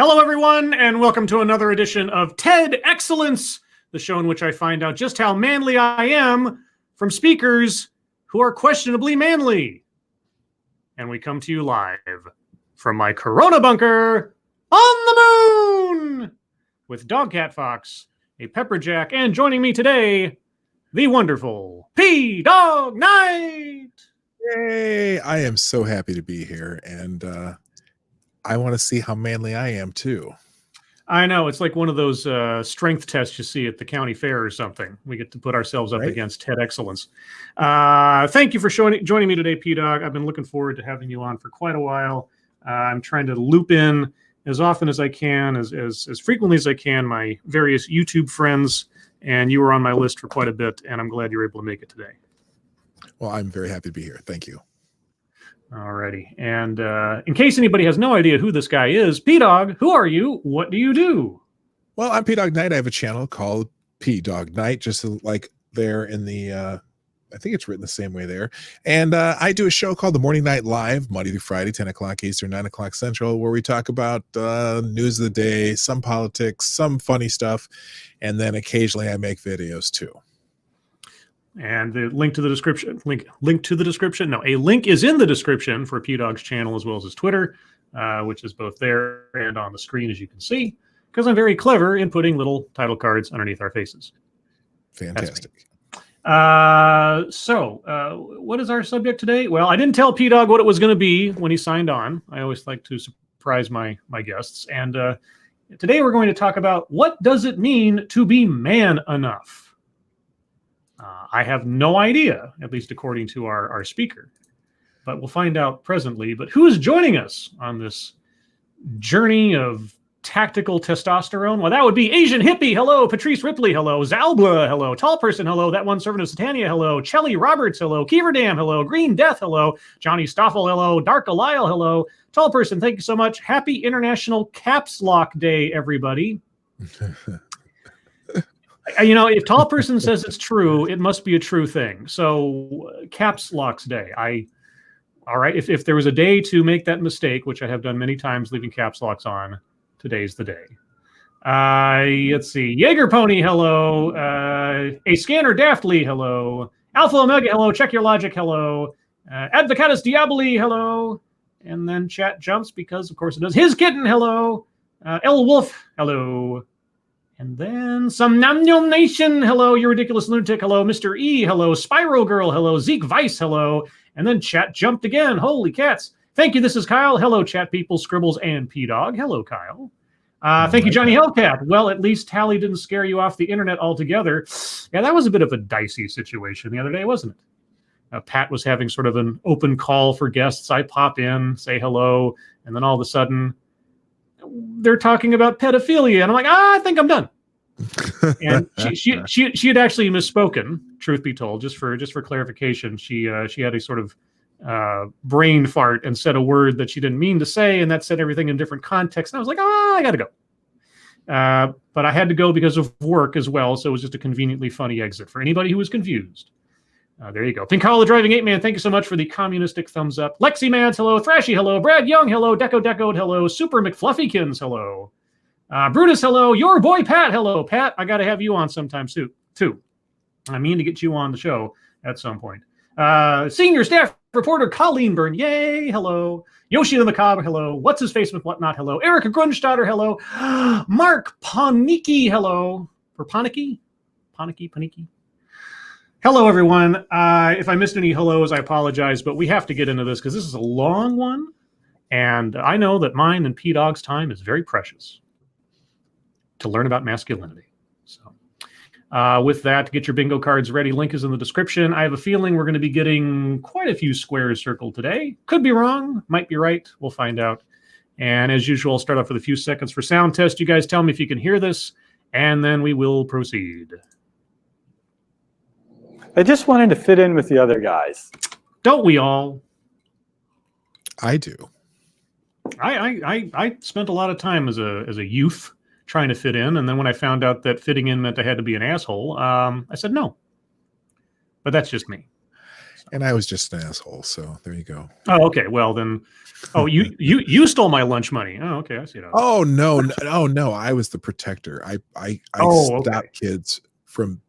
Hello, everyone, and welcome to another edition of TEDXcellence, the show in which I find out just how manly I am from speakers who are questionably manly. And we come to you live from my Corona bunker on the moon with Dog Cat Fox, a Pepperjack, and joining me today, the wonderful Dawg Knight. Yay! I am so happy to be here, and I want to see how manly I am too. I know, it's like one of those strength tests you see at the county fair or something. We get to put ourselves up against TEDXcellence. Thank you for joining me today, Dawg. I've been looking forward to having you on for quite a while. I'm trying to loop in as often as I can, as frequently as I can, my various YouTube friends, and you were on my list for quite a bit, and I'm glad you were able to make it today. Well, I'm very happy to be here. Thank you. Alrighty. And in case anybody has no idea who this guy is, Dawg, who are you? What do you do? Well, I'm Dawg Knight. I have a channel called Dawg Knight, just like there in the, I think it's written the same way there. And I do a show called The Morning Night Live, Monday through Friday, 10 o'clock Eastern, 9 o'clock Central, where we talk about news of the day, some politics, some funny stuff. And then occasionally I make videos too. And the link to the description, link to the description. No, a link is in the description for Dawg's channel as well as his Twitter, which is both there and on the screen, as you can see, because I'm very clever in putting little title cards underneath our faces. Fantastic. What is our subject today? Well, I didn't tell Dawg what it was going to be when he signed on. I always like to surprise my guests. And today we're going to talk about what does it mean to be man enough? I have no idea, at least according to our speaker, but we'll find out presently. But who is joining us on this journey of tactical testosterone? Well, that would be Asian Hippie. Hello. Patrice Ripley. Hello. Zalbla. Hello. Tall Person. Hello. That One Servant of Satania. Hello. Chelly Roberts. Hello. Keeverdam. Hello. Green Death. Hello. Johnny Stoffel. Hello. Dark Alile. Hello. Tall Person. Thank you so much. Happy International Caps Lock Day, everybody. You know, if Tall Person says it's true, it must be a true thing. So Caps Locks Day. All right. If there was a day to make that mistake, which I have done many times, leaving caps locks on, today's the day. Let's see. Jaeger Pony, hello. A Scanner Daftly, hello. Alpha Omega, hello. Check Your Logic, hello. Advocatus Diaboli, hello. And then chat jumps because, of course, it does. His Kitten, hello. L Wolf, hello. And then some Namnyon Nation, hello. You Ridiculous Lunatic, hello. Mr. E, hello. Spyro Girl, hello. Zeke Vice, hello. And then chat jumped again. Holy cats. Thank you. This is Kyle. Hello, chat people, Scribbles, and Dawg. Hello, Kyle. Thank you, Johnny Hellcat. Well, at least Tally didn't scare you off the internet altogether. Yeah, that was a bit of a dicey situation the other day, wasn't it? Pat was having sort of an open call for guests. I pop in, say hello, and then all of a sudden, they're talking about pedophilia, and I'm like, I think I'm done. And she had actually misspoken, truth be told, just for clarification. She had a sort of brain fart and said a word that she didn't mean to say, and that said everything in different context. And I was like, I gotta go. But I had to go because of work as well, so it was just a conveniently funny exit for anybody who was confused. There you go. Pinkala Driving 8-Man, thank you so much for the communistic thumbs up. Lexi Mans, hello. Thrashy, hello. Brad Young, hello. Decoed, hello. Super McFluffykins, hello. Brutus, hello. Your boy Pat, hello. Pat, I got to have you on sometime soon, too. I mean to get you on the show at some point. Senior staff reporter Colleen Byrne, yay, hello. Yoshi the Macabre, hello. What's his face with whatnot, hello. Erica Grunstatter, hello. Mark Panicki, hello. Or Panicki? Panicki. Hello, everyone. If I missed any hellos, I apologize, but we have to get into this because this is a long one, and I know that mine and Dawg's time is very precious to learn about masculinity. So with that, get your bingo cards ready. Link is in the description. I have a feeling we're going to be getting quite a few squares circled today. Could be wrong, might be right. We'll find out. And as usual, I'll start off with a few seconds for sound test. You guys tell me if you can hear this, and then we will proceed. I just wanted to fit in with the other guys. Don't we all? I do. I spent a lot of time as a youth trying to fit in, and then when I found out that fitting in meant I had to be an asshole, I said no. But that's just me. And I was just an asshole, so there you go. Oh, okay. Well then, you stole my lunch money. Oh, okay. I see that. Oh no! I was the protector. I stopped okay. kids from.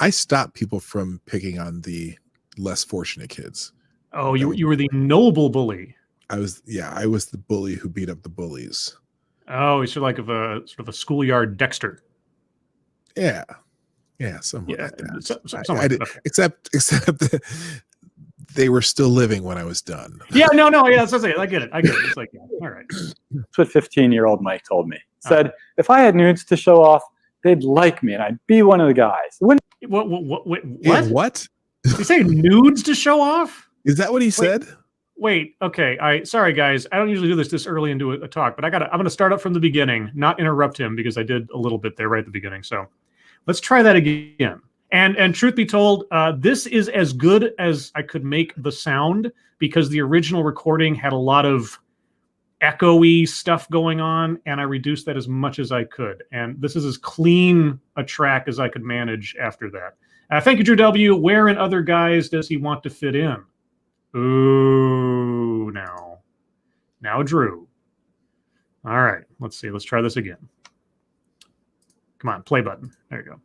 I stopped people from picking on the less fortunate kids. Oh, you were the noble bully. I was the bully who beat up the bullies. Oh, it's sort of a schoolyard Dexter. Yeah, somewhat like that. I did, okay. except they were still living when I was done. Yeah, no, yeah, that's it. I get it. It's like, yeah, all right. That's what 15-year-old Mike told me. Said, if I had nudes to show off, they'd like me, and I'd be one of the guys. What? Yeah, what? You say nudes to show off? Is that what he said? Wait, okay. Sorry guys. I don't usually do this early into a talk, but I'm going to start up from the beginning, not interrupt him because I did a little bit there right at the beginning. So let's try that again. And truth be told, this is as good as I could make the sound because the original recording had a lot of echoey stuff going on, and I reduced that as much as I could. And this is as clean a track as I could manage after that. Thank you, Drew W. Where in other guys does he want to fit in? Ooh, now Drew. All right, let's see. Let's try this again. Come on, play button. There you go.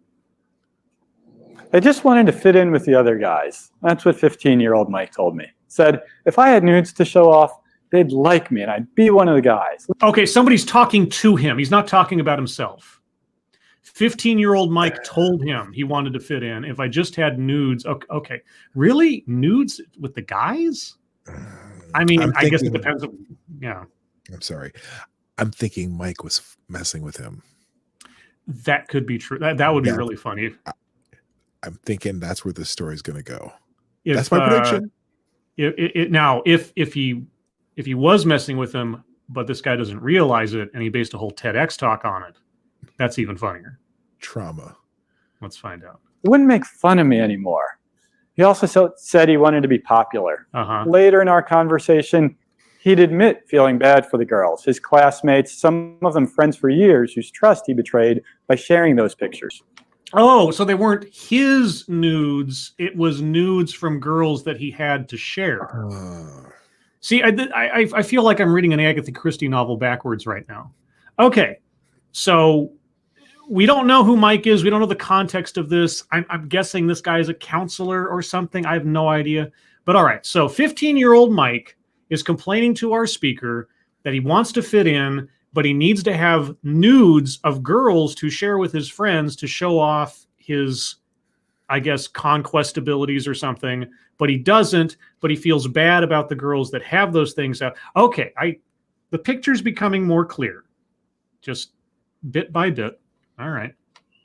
I just wanted to fit in with the other guys. That's what 15-year-old Mike told me. Said, if I had nudes to show off, they'd like me, and I'd be one of the guys. Okay, somebody's talking to him. He's not talking about himself. 15-year-old Mike told him he wanted to fit in. If I just had nudes, okay. Really? Nudes with the guys? I mean, I guess it depends. Yeah. I'm sorry. I'm thinking Mike was messing with him. That could be true. That would be really funny. I'm thinking that's where this story is going to go. That's my prediction. Now, if he was messing with him, but this guy doesn't realize it, and he based a whole TEDx talk on it, that's even funnier. Trauma. Let's find out. He wouldn't make fun of me anymore. He also said he wanted to be popular. Later in our conversation, he'd admit feeling bad for the girls, his classmates, some of them friends for years, whose trust he betrayed by sharing those pictures. Oh, so they weren't his nudes. It was nudes from girls that he had to share. See, I feel like I'm reading an Agatha Christie novel backwards right now. Okay, so we don't know who Mike is. We don't know the context of this. I'm guessing this guy is a counselor or something. I have no idea. But all right, so 15-year-old Mike is complaining to our speaker that he wants to fit in, but he needs to have nudes of girls to share with his friends to show off his, I guess, conquest abilities or something. But he doesn't, but he feels bad about the girls that have those things out. Okay, the picture's becoming more clear, just bit by bit. All right.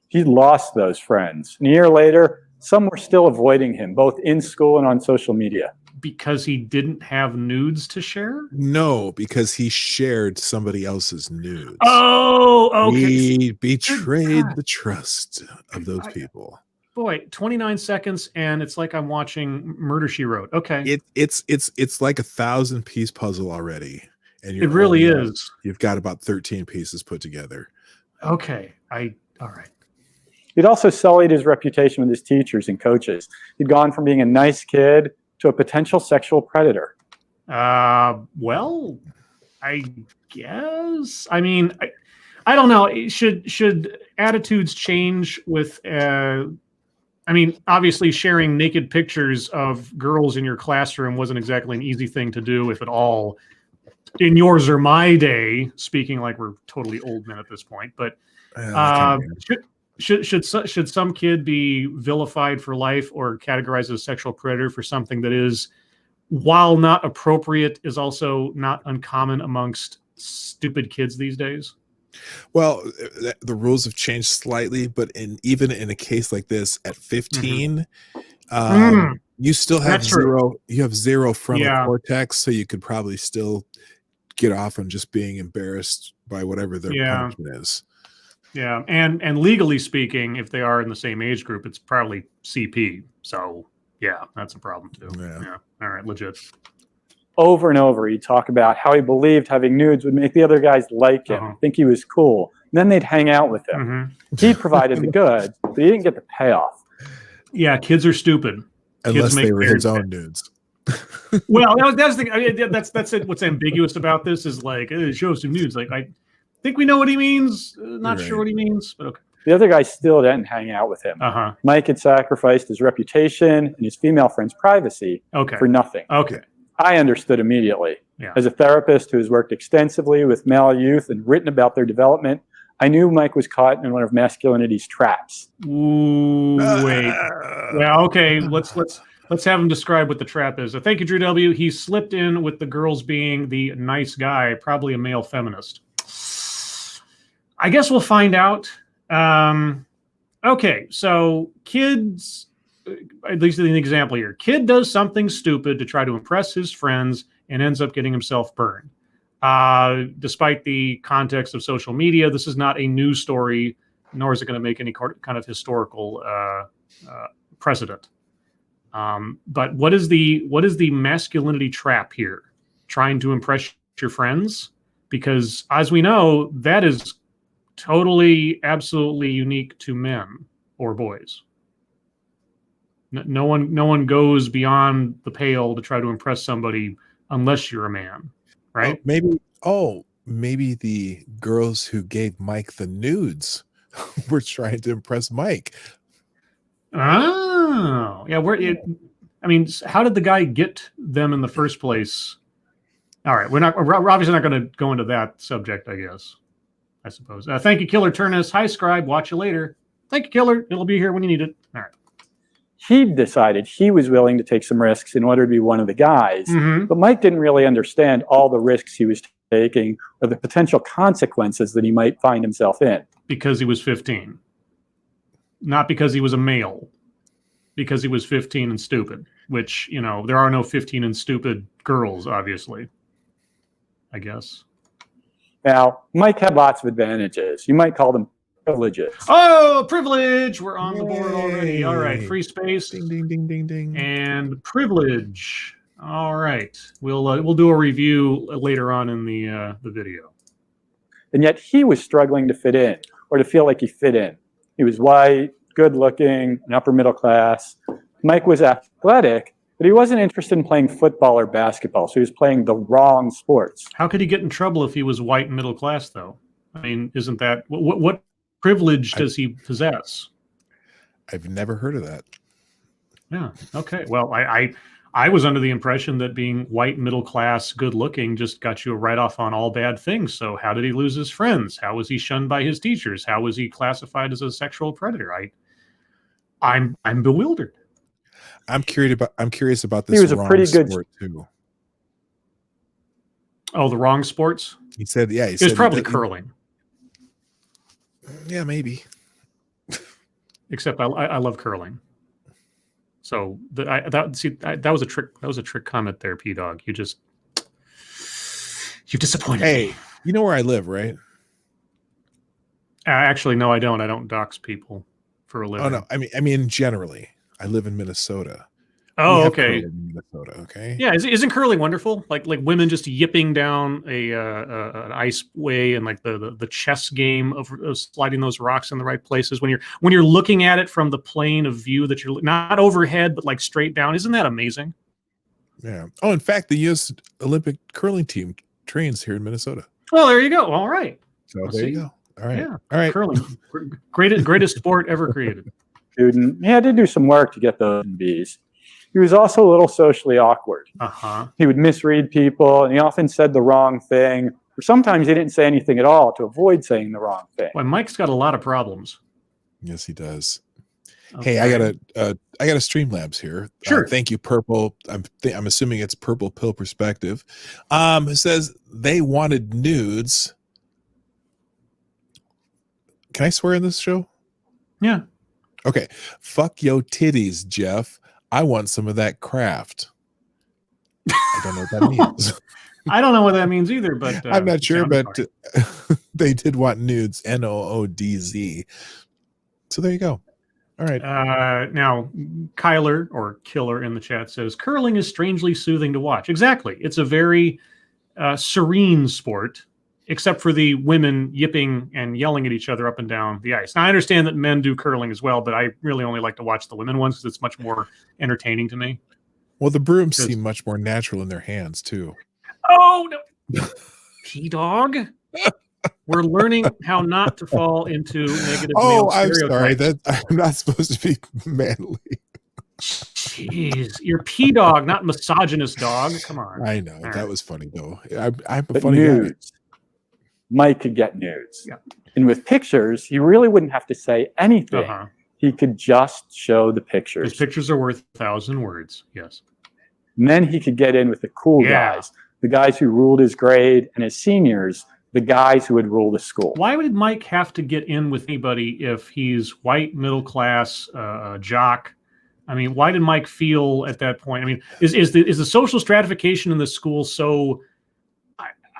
He lost those friends. And a year later, some were still avoiding him, both in school and on social media. Because he didn't have nudes to share? No, because he shared somebody else's nudes. Oh, okay. He betrayed the trust of those people. Boy, 29 seconds, and it's like I'm watching Murder, She Wrote. Okay. It's like 1,000-piece puzzle already. And it really is. You've got about 13 pieces put together. Okay. All right. He'd also sullied his reputation with his teachers and coaches. He'd gone from being a nice kid to a potential sexual predator. Well, I guess. I mean, I don't know. Should attitudes change with? I mean, obviously, sharing naked pictures of girls in your classroom wasn't exactly an easy thing to do, if at all. In yours or my day, speaking like we're totally old men at this point, but should some kid be vilified for life or categorized as a sexual predator for something that is, while not appropriate, is also not uncommon amongst stupid kids these days? Well, the rules have changed slightly, but even in a case like this, at 15, you still have zero. You have zero frontal cortex, so you could probably still get off on just being embarrassed by whatever their punishment is. Yeah, and legally speaking, if they are in the same age group, it's probably CP. So yeah, that's a problem too. Yeah. All right, legit. Over and over, he'd talk about how he believed having nudes would make the other guys like him, think he was cool. And then they'd hang out with him. He provided the goods, but he didn't get the payoff. Yeah, kids are stupid. Unless they were his own nudes. Well, that's the. I mean, that's it. What's ambiguous about this is like show some nudes. Like I think we know what he means. Not sure what he means, but okay. The other guy still didn't hang out with him. Mike had sacrificed his reputation and his female friend's privacy for nothing. Okay. I understood immediately. Yeah. As a therapist who has worked extensively with male youth and written about their development, I knew Mike was caught in one of masculinity's traps. Ooh, wait. Well, okay. Let's have him describe what the trap is. Thank you, Drew W. He slipped in with the girls being the nice guy, probably a male feminist. I guess we'll find out. Okay, so kids, at least in the example here, kid does something stupid to try to impress his friends and ends up getting himself burned. Despite the context of social media, this is not a news story, nor is it going to make any kind of historical precedent. But what is the masculinity trap here? Trying to impress your friends? Because as we know, that is totally, absolutely unique to men or boys. No one goes beyond the pale to try to impress somebody unless you're a man, right? Maybe the girls who gave Mike the nudes were trying to impress Mike. Oh, yeah. How did the guy get them in the first place? All right, we're obviously not going to go into that subject, I suppose. Thank you, Killer Turnus. Hi, Scribe. Watch you later. Thank you, Killer. It'll be here when you need it. All right. He decided he was willing to take some risks in order to be one of the guys, but Mike didn't really understand all the risks he was taking or the potential consequences that he might find himself in. Because he was 15. Not because he was a male. Because he was 15 and stupid, which, there are no 15 and stupid girls, obviously, I guess. Now, Mike had lots of advantages. You might call them privileges. Oh, privilege! We're on the board already. All right, free space. Ding, ding, ding, ding, ding. And privilege. All right, we'll do a review later on in the video. And yet he was struggling to fit in, or to feel like he fit in. He was white, good-looking, and upper middle class. Mike was athletic, but he wasn't interested in playing football or basketball, so he was playing the wrong sports. How could he get in trouble if he was white and middle class, though? I mean, isn't that what privilege does he possess? I've never heard of that. Yeah. Okay. Well, I was under the impression that being white, middle class, good looking just got you a write off on all bad things. So how did he lose his friends? How was he shunned by his teachers? How was he classified as a sexual predator? I'm bewildered. I'm curious about this. He was a pretty good sport too. Oh, the wrong sports? He said, yeah. It was probably curling. Yeah, maybe. Except I love curling. So that was a trick. That was a trick comment there, P-Dog. You disappointed me. You know where I live, right? Actually, no, I don't. I don't dox people for a living. Oh no, I mean generally. I live in Minnesota. Oh, okay. In Minnesota, okay. Yeah, isn't curling wonderful? Like women just yipping down an ice way and like the chess game of sliding those rocks in the right places when you're looking at it from the plane of view that you're not overhead but like straight down. Isn't that amazing? Yeah. Oh, in fact, the U.S. Olympic curling team trains here in Minnesota. Well, there you go. All right. So there you go. All right. Yeah. All right. Curling, greatest sport ever created. Student. He had to do some work to get those B's. He was also a little socially awkward. He would misread people, and he often said the wrong thing. Or sometimes he didn't say anything at all to avoid saying the wrong thing. Well, Mike's got a lot of problems. Yes, he does. Okay. Hey, I got a Streamlabs here. Sure. Thank you, Purple. I'm assuming it's Purple Pill Perspective. It says they wanted nudes. Can I swear in this show? Yeah. Okay. Fuck yo titties, Jeff. I want some of that craft. I don't know what that means. I don't know what that means either, but I'm not sure, but they did want nudes, NOODZ. So there you go. All right. Now, Kyler or Killer in the chat says, curling is strangely soothing to watch. Exactly. It's a very serene sport. except for the women yipping and yelling at each other up and down the ice. Now, I understand that men do curling as well, but I really only like to watch the women ones because it's much more entertaining to me. Well, the brooms seem much more natural in their hands, too. Oh, no. Dawg. We're learning how not to fall into negative male stereotypes. I'm sorry. I'm not supposed to be manly. Jeez, you're Dawg, not misogynist dog. Come on. I know. That was funny, though. I'm a but funny guy. Mike could get nudes. Yeah. And with pictures, he really wouldn't have to say anything. He could just show the pictures. His pictures are worth 1,000 words. Yes. And then he could get in with the cool guys, the guys who ruled his grade, and his seniors, the guys who would rule the school. Why would Mike have to get in with anybody if he's white, middle class, jock? I mean, why did Mike feel at that point? I mean, is the social stratification in the school so?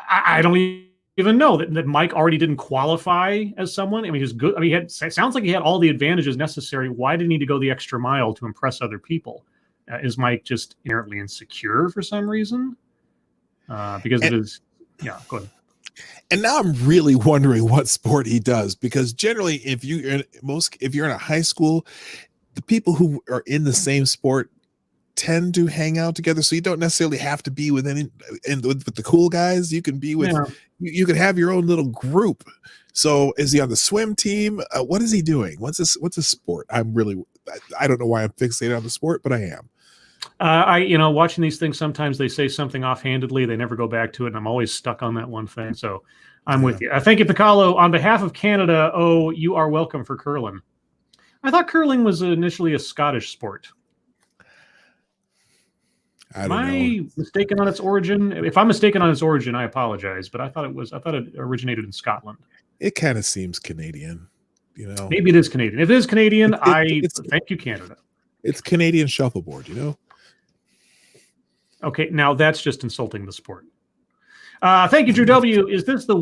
I don't even know that Mike already didn't qualify as someone. I mean, he's good. I mean, it sounds like he had all the advantages necessary. Why did he need to go the extra mile to impress other people? Is Mike just inherently insecure for some reason? Because it is. Yeah, go ahead. And now I'm really wondering what sport he does, because generally, if you're in a high school, the people who are in the same sport tend to hang out together. So you don't necessarily have to be with with the cool guys. You can be with, you can have your own little group. So is he on the swim team? What is he doing? What's a sport? I don't know why I'm fixated on the sport, but I am. Watching these things, sometimes they say something offhandedly, they never go back to it, and I'm always stuck on that one thing. So I'm with you. Thank you, Piccolo. On behalf of Canada, you are welcome for curling. I thought curling was initially a Scottish sport. Am I mistaken on its origin? If I'm mistaken on its origin, I apologize, but I thought it originated in Scotland. It kind of seems Canadian, Maybe it is Canadian. If it is Canadian, thank you, Canada. It's Canadian shuffleboard, Okay, now that's just insulting the sport. Thank you, Drew W. Is this the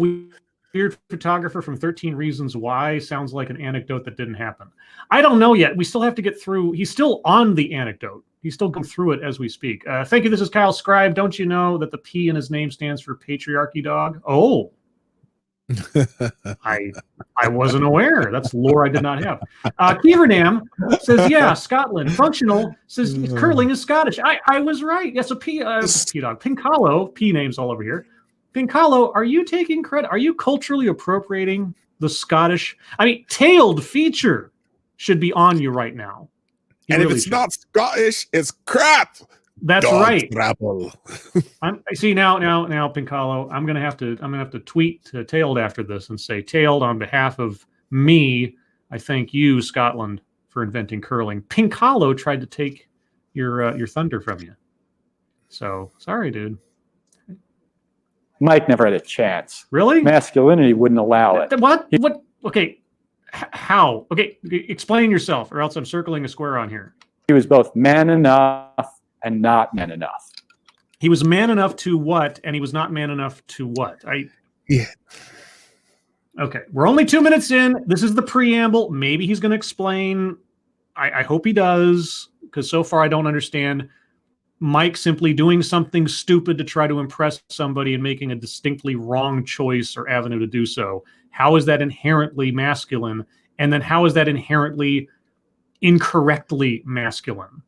weird photographer from 13 Reasons Why? Sounds like an anecdote that didn't happen. I don't know yet. We still have to get through. He's still on the anecdote. He's still going through it as we speak. Thank you. This is Kyle Scribe. Don't you know that the P in his name stands for patriarchy, Dog? Oh. I wasn't aware. That's lore I did not have. Kevernam says, yeah, Scotland. Functional says curling is Scottish. I was right. Yes, P-Dog. Pincalo, P names all over here. Pincalo, are you taking credit? Are you culturally appropriating the Scottish? I mean, tailed feature should be on you right now. And really if it's not Scottish, it's crap. That's Dog right. I see now, Pincalo. I'm gonna have to tweet to Tailed after this and say, Tailed, on behalf of me, I thank you, Scotland, for inventing curling. Pincalo tried to take your thunder from you. So sorry, dude. Mike never had a chance. Really? Masculinity wouldn't allow it. What? What? Okay. How? Okay. Explain yourself, or else I'm circling a square on here. He was both man enough and not man enough. He was man enough to what, and he was not man enough to what? Yeah. Okay, we're only 2 minutes in. This is the preamble. Maybe he's going to explain. I hope he does, because so far I don't understand Mike simply doing something stupid to try to impress somebody and making a distinctly wrong choice or avenue to do so. How is that inherently masculine? And then how is that inherently incorrectly masculine?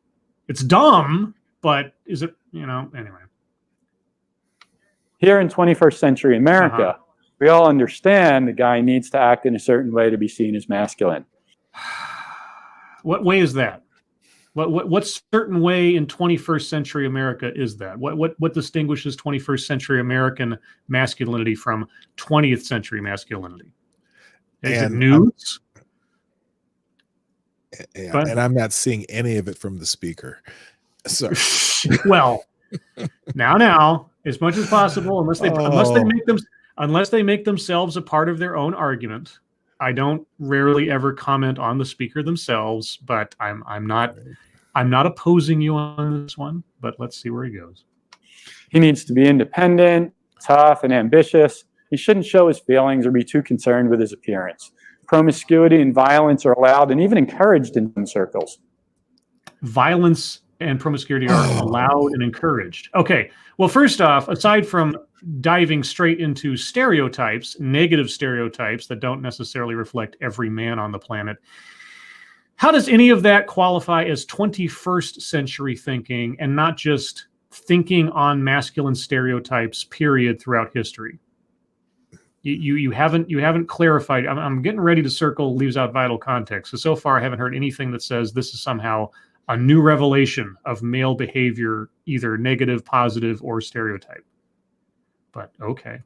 It's dumb, but is it, anyway. Here in 21st century America, we all understand the guy needs to act in a certain way to be seen as masculine. What way is that? What certain way in 21st century America is that? What distinguishes 21st century American masculinity from 20th century masculinity? Is it nudes? And I'm not seeing any of it from the speaker. So, well, now, as much as possible, unless they make themselves a part of their own argument. I don't rarely ever comment on the speaker themselves, but I'm not opposing you on this one. But let's see where he goes. He needs to be independent, tough, and ambitious. He shouldn't show his feelings or be too concerned with his appearance. Promiscuity and violence are allowed and even encouraged in some circles. Violence and promiscuity are allowed and encouraged. Okay. Well, first off, aside from diving straight into stereotypes, negative stereotypes that don't necessarily reflect every man on the planet, how does any of that qualify as 21st century thinking and not just thinking on masculine stereotypes, period, throughout history? You haven't clarified. I'm getting ready to circle leaves out vital context. So far, I haven't heard anything that says this is somehow a new revelation of male behavior, either negative, positive, or stereotype. But okay.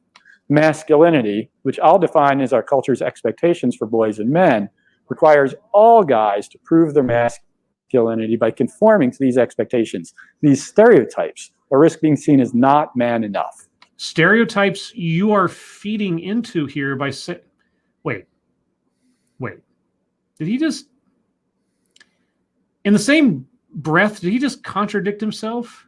Masculinity, which I'll define as our culture's expectations for boys and men, requires all guys to prove their masculinity by conforming to these expectations. These stereotypes or risk being seen as not man enough. Stereotypes you are feeding into here by saying, wait. Did he just, in the same breath, did he just contradict himself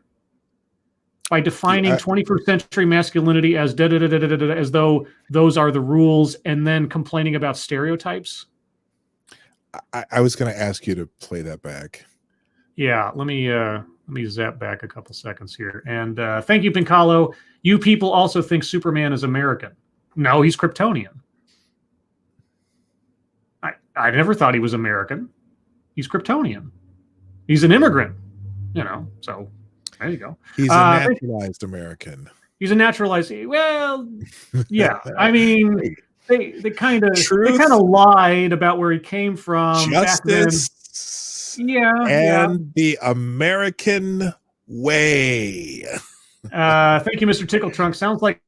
by defining 21st century masculinity as as though those are the rules and then complaining about stereotypes? I was going to ask you to play that back. Yeah, let me zap back a couple seconds here. And thank you, Pincalo. You people also think Superman is American. No, he's Kryptonian. I never thought he was American. He's Kryptonian. He's an immigrant, so there you go. He's a naturalized American. He's a naturalized, well, yeah. I mean, they kind of lied about where he came from. Justice the American way. Thank you, Mr. Tickle Trunk. Sounds like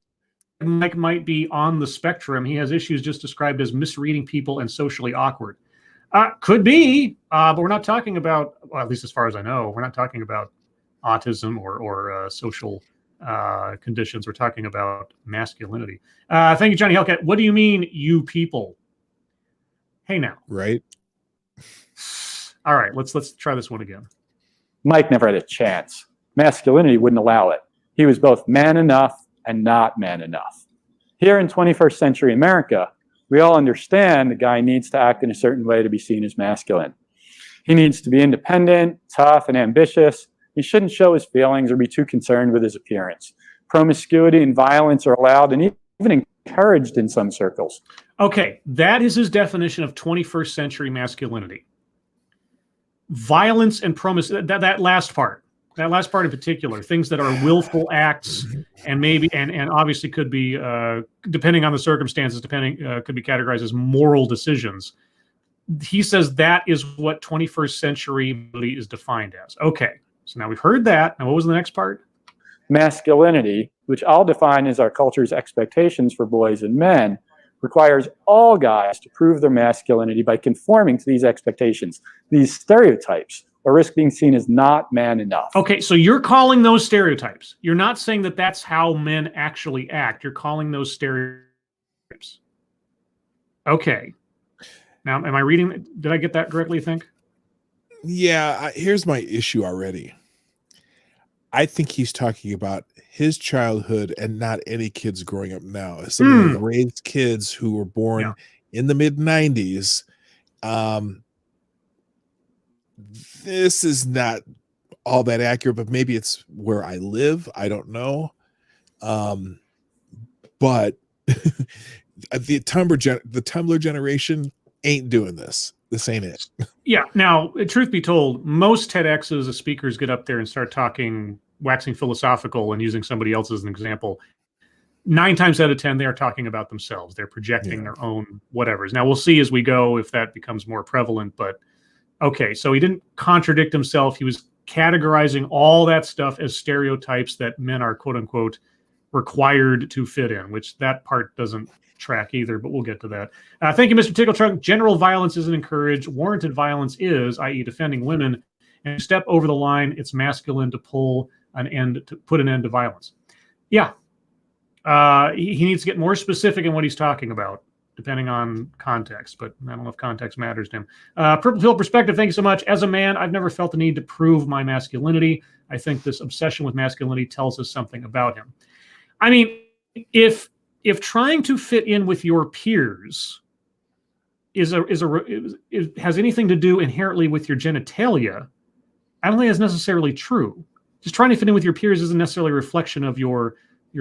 Mike might be on the spectrum. He has issues just described as misreading people and socially awkward. Could be, but we're not talking about, well, at least as far as I know, we're not talking about autism or social conditions. We're talking about masculinity. Thank you, Johnny Hellcat. What do you mean, you people? Hey, now. Right. All right, let's try this one again. Mike never had a chance. Masculinity wouldn't allow it. He was both man enough and not man enough. Here in 21st century America, we all understand the guy needs to act in a certain way to be seen as masculine. He needs to be independent, tough, and ambitious. He shouldn't show his feelings or be too concerned with his appearance. Promiscuity and violence are allowed and even encouraged in some circles. Okay, that is his definition of 21st century masculinity. Violence and promiscuity, that last part in particular, things that are willful acts and maybe, and obviously could be, depending on the circumstances, could be categorized as moral decisions. He says that is what 21st century is defined as. Okay, so now we've heard that. Now what was the next part? Masculinity, which I'll define as our culture's expectations for boys and men, requires all guys to prove their masculinity by conforming to these expectations, these stereotypes, or risk being seen as not man enough. Okay, so you're calling those stereotypes. You're not saying that that's how men actually act. You're calling those stereotypes. Okay. Now, am I reading? Did I get that correctly, you think? Yeah, here's my issue already. I think he's talking about his childhood and not any kids growing up now. As someone who raised kids who were born in the mid-90s, this is not all that accurate, but maybe it's where I live. I don't know. But the Tumblr generation ain't doing this. This ain't it. Yeah. Now, truth be told, most TEDx's speakers get up there and start talking, waxing philosophical and using somebody else as an example. 9 times out of 10, they are talking about themselves. They're projecting their own whatevers. Now, we'll see as we go if that becomes more prevalent, but okay, so he didn't contradict himself. He was categorizing all that stuff as stereotypes that men are, quote unquote, required to fit in, which that part doesn't track either, but we'll get to that. Thank you, Mr. Tickle Trunk. General violence isn't encouraged. Warranted violence is, i.e. defending women. And step over the line, it's masculine to put an end to violence. Yeah. He needs to get more specific in what he's talking about, depending on context, but I don't know if context matters to him. Purple Pill Perspective, thank you so much. As a man, I've never felt the need to prove my masculinity. I think this obsession with masculinity tells us something about him. I mean, if trying to fit in with your peers has anything to do inherently with your genitalia, I don't think that's necessarily true. Just trying to fit in with your peers isn't necessarily a reflection of your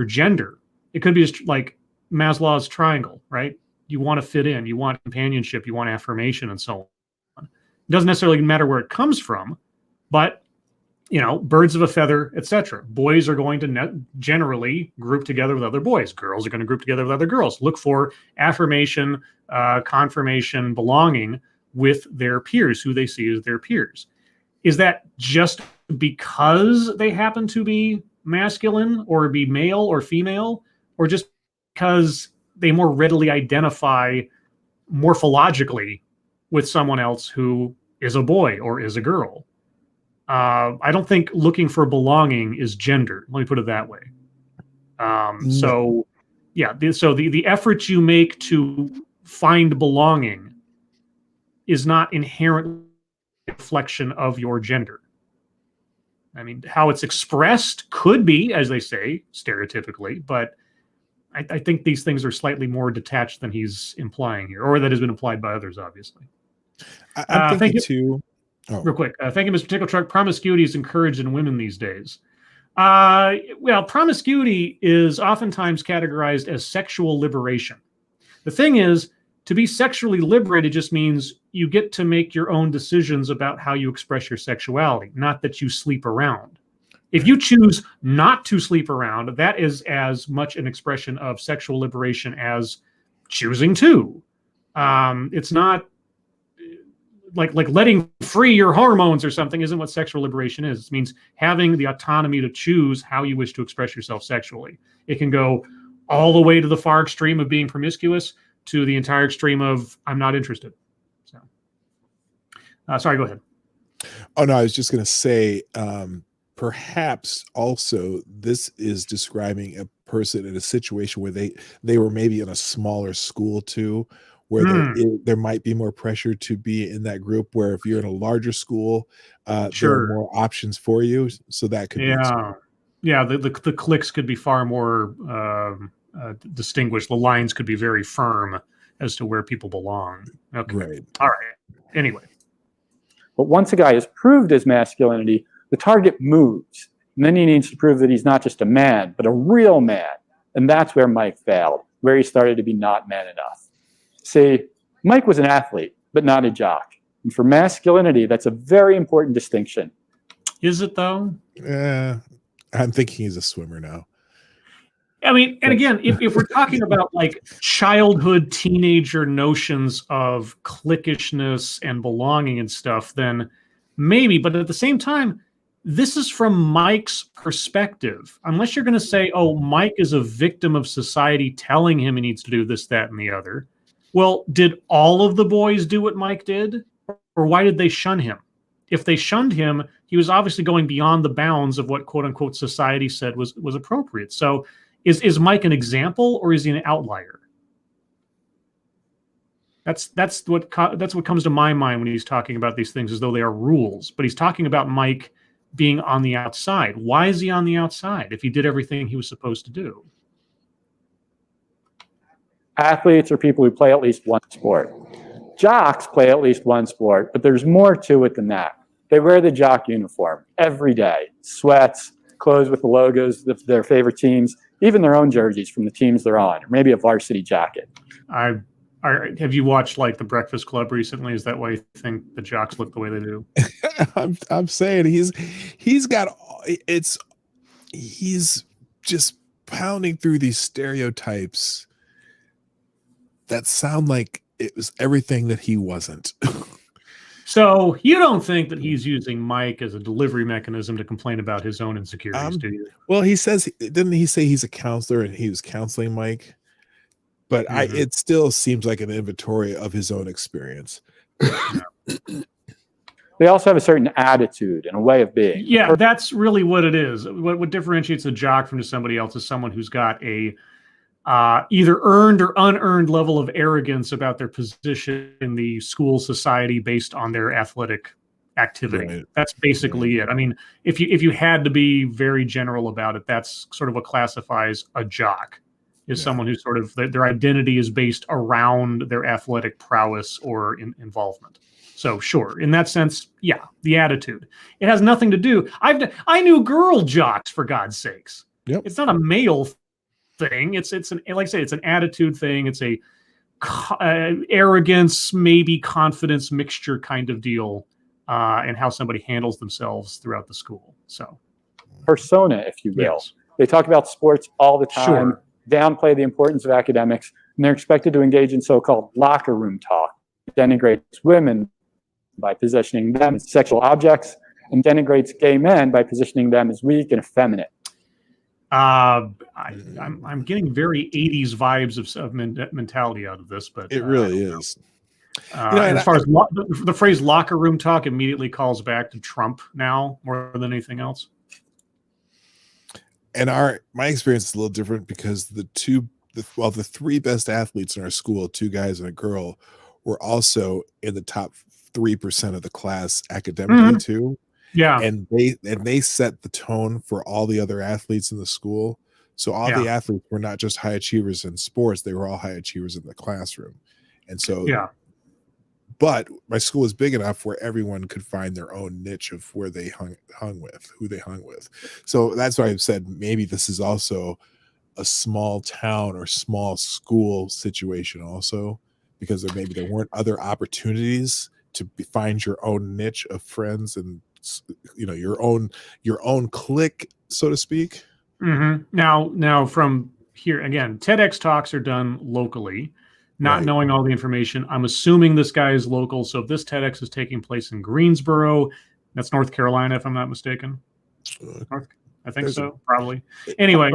gender. It could be just like Maslow's triangle, right? You want to fit in, you want companionship, you want affirmation, and so on. It doesn't necessarily matter where it comes from, but birds of a feather, etc. Boys are going to generally group together with other boys. Girls are going to group together with other girls. Look for affirmation, confirmation, belonging with their peers, who they see as their peers. Is that just because they happen to be masculine or be male or female, or just because they more readily identify morphologically with someone else who is a boy or is a girl? I don't think looking for belonging is gender. Let me put it that way. So the effort you make to find belonging is not inherently a reflection of your gender. I mean, how it's expressed could be, as they say, stereotypically, but I think these things are slightly more detached than he's implying here, or that has been implied by others, obviously. I'm thinking too. Oh. Real quick, thank you, Mr. Tickle Truck. Promiscuity is encouraged in women these days. Well, promiscuity is oftentimes categorized as sexual liberation. The thing is, to be sexually liberated just means you get to make your own decisions about how you express your sexuality, not that you sleep around. If you choose not to sleep around, that is as much an expression of sexual liberation as choosing to. It's not like letting free your hormones or something isn't what sexual liberation is. It means having the autonomy to choose how you wish to express yourself sexually. It can go all the way to the far extreme of being promiscuous to the entire extreme of I'm not interested. So, sorry, go ahead. Oh, no, I was just going to say, perhaps also this is describing a person in a situation where they were maybe in a smaller school too, where there might be more pressure to be in that group, where if you're in a larger school, there are more options for you. So that could be. Yeah, the cliques could be far more distinguished. The lines could be very firm as to where people belong. Okay. Right. All right. Anyway. But once a guy has proved his masculinity, the target moves. And then he needs to prove that he's not just a man, but a real man. And that's where Mike failed, where he started to be not man enough. See, Mike was an athlete, but not a jock. And for masculinity, that's a very important distinction. Is it, though? Yeah. I'm thinking he's a swimmer now. I mean, and again, if we're talking about like childhood, teenager notions of cliquishness and belonging and stuff, then maybe. But at the same time, this is from Mike's perspective. Unless you're going to say, oh, Mike is a victim of society telling him he needs to do this, that, and the other. Well, did all of the boys do what Mike did? Or why did they shun him? If they shunned him, he was obviously going beyond the bounds of what quote unquote society said was appropriate. So is Mike an example or is he an outlier? That's what comes to my mind when he's talking about these things as though they are rules. But he's talking about Mike being on the outside. Why is he on the outside if he did everything he was supposed to do? Athletes are people who play at least one sport. Jocks play at least one sport, but there's more to it than that. They wear the jock uniform every day. Sweats, clothes with the logos of their favorite teams, even their own jerseys from the teams they're on, or maybe a varsity jacket. Have you watched like The Breakfast Club recently? Is that why you think the jocks look the way they do? I'm saying he's just pounding through these stereotypes that sound like it was everything that he wasn't. So you don't think that he's using Mike as a delivery mechanism to complain about his own insecurities, do you? Well, didn't he say he's a counselor and he was counseling Mike? But it still seems like an inventory of his own experience. They also have a certain attitude and a way of being. Yeah, that's really what it is. What differentiates a jock from somebody else is someone who's got a either earned or unearned level of arrogance about their position in the school society based on their athletic activity. Right. That's basically it. I mean, if you had to be very general about it, that's sort of what classifies a jock. is someone who sort of their identity is based around their athletic prowess or involvement. So sure, in that sense, yeah, the attitude. It has nothing to do. I knew girl jocks, for God's sakes. Yep. It's not a male thing. It's an, like I say, it's an attitude thing. It's a arrogance, maybe confidence mixture kind of deal, and how somebody handles themselves throughout the school. So persona, if you will. Yes. They talk about sports all the time, Sure. downplay the importance of academics, and they're expected to engage in so-called locker room talk. It denigrates women by positioning them as sexual objects, and denigrates gay men by positioning them as weak and effeminate. I'm getting very 80s vibes of mentality out of this, but it really is. As far as the phrase locker room talk immediately calls back to Trump now more than anything else. And my experience is a little different because the three best athletes in our school, 2 guys and a girl, were also in the top 3% of the class academically too. Yeah. And they set the tone for all the other athletes in the school. So all the athletes were not just high achievers in sports, they were all high achievers in the classroom. And so but my school is big enough where everyone could find their own niche of where they hung with, who they hung with. So that's why I've said maybe this is also a small town or small school situation also, because there weren't other opportunities to find your own niche of friends and your own clique, so to speak. Mm-hmm. Now from here again, TEDx talks are done locally, not knowing all the information. I'm assuming this guy is local. So if this TEDx is taking place in Greensboro, that's North Carolina, if I'm not mistaken. I think so, probably. Anyway,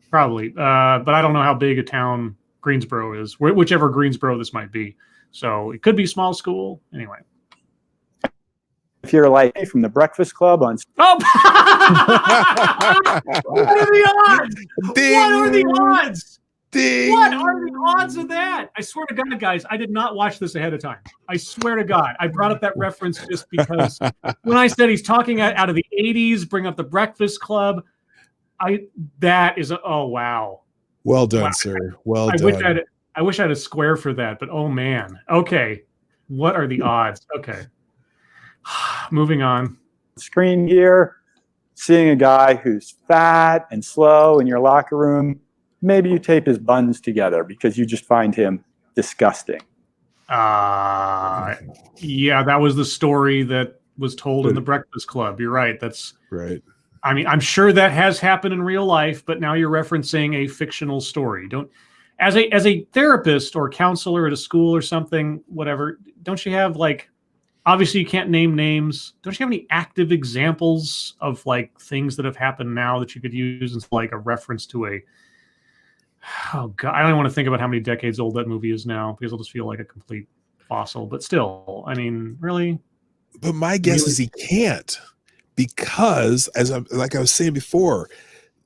probably. But I don't know how big a town Greensboro is, whichever Greensboro this might be. So it could be small school. Anyway. If you're like from the Breakfast Club on... Oh! What are the odds? Ding! What are the odds? Ding! What are the odds of that? I swear to God, guys, I did not watch this ahead of time. I swear to God. I brought up that reference just because when I said he's talking out of the 80s, bring up the Breakfast Club, oh, wow. Well done, sir. Well done. I wish I had a square for that, but oh, man. Okay. What are the odds? Okay. Moving on. Screen here, seeing a guy who's fat and slow in your locker room, maybe you tape his buns together because you just find him disgusting. Yeah, that was the story that was told in the Breakfast Club. You're right. That's right. I mean, I'm sure that has happened in real life, but now you're referencing a fictional story. As a therapist or counselor at a school or something, whatever, don't you have obviously you can't name names. Don't you have any active examples of things that have happened now that you could use as a reference to oh God, I don't want to think about how many decades old that movie is now because I'll just feel like a complete fossil, but still, I mean, really? But my guess is he can't, because I was saying before,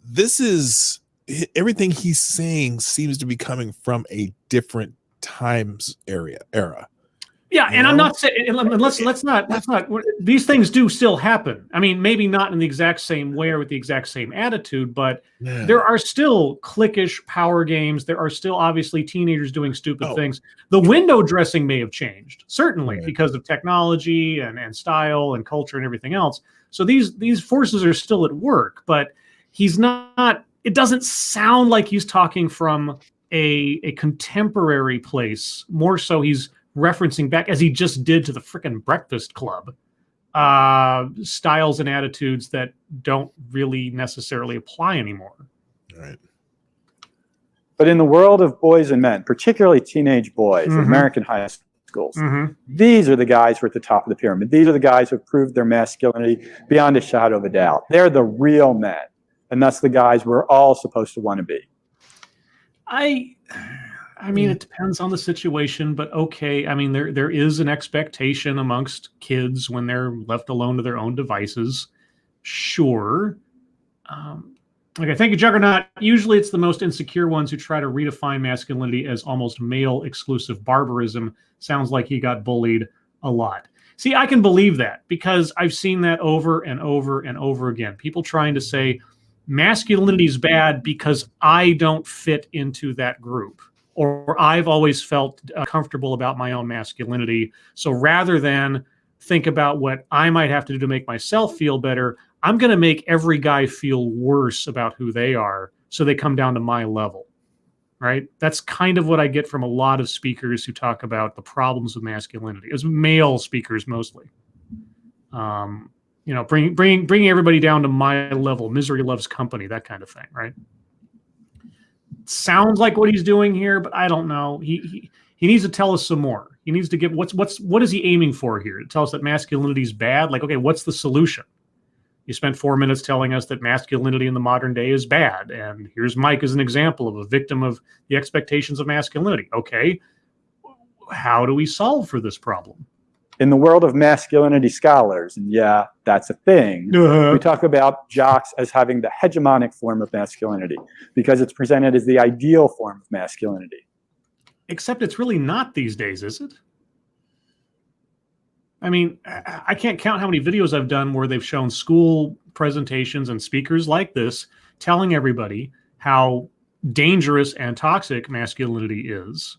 this is everything he's saying seems to be coming from a different times era. Yeah, and I'm not saying let's not. These things do still happen. I mean, maybe not in the exact same way or with the exact same attitude, but there are still cliquish power games. There are still obviously teenagers doing stupid things. The window dressing may have changed, certainly, because of technology and style and culture and everything else. So these forces are still at work, but he's not. It doesn't sound like he's talking from a contemporary place. More so, he's referencing back, as he just did to the frickin' Breakfast Club, styles and attitudes that don't really necessarily apply anymore. Right. But in the world of boys and men, particularly teenage boys, in American high schools, these are the guys who are at the top of the pyramid. These are the guys who have proved their masculinity beyond a shadow of a doubt. They're the real men. And that's the guys we're all supposed to want to be. I mean, it depends on the situation, but okay. I mean, there is an expectation amongst kids when they're left alone to their own devices. Sure. Okay, thank you, Juggernaut. Usually it's the most insecure ones who try to redefine masculinity as almost male-exclusive barbarism. Sounds like he got bullied a lot. See, I can believe that because I've seen that over and over and over again. People trying to say masculinity is bad because I don't fit into that group, or I've always felt comfortable about my own masculinity. So rather than think about what I might have to do to make myself feel better, I'm going to make every guy feel worse about who they are so they come down to my level, right? That's kind of what I get from a lot of speakers who talk about the problems with masculinity, as male speakers mostly. Bring everybody down to my level. Misery loves company, that kind of thing, right? Sounds like what he's doing here, but I don't know. He needs to tell us some more. He needs to give what is he aiming for here? To tell us that masculinity is bad? Like, okay, what's the solution? You spent 4 minutes telling us that masculinity in the modern day is bad, and here's Mike as an example of a victim of the expectations of masculinity. Okay, how do we solve for this problem? In the world of masculinity scholars, and yeah, that's a thing, we talk about jocks as having the hegemonic form of masculinity because it's presented as the ideal form of masculinity. Except it's really not these days, is it? I mean, I can't count how many videos I've done where they've shown school presentations and speakers like this telling everybody how dangerous and toxic masculinity is.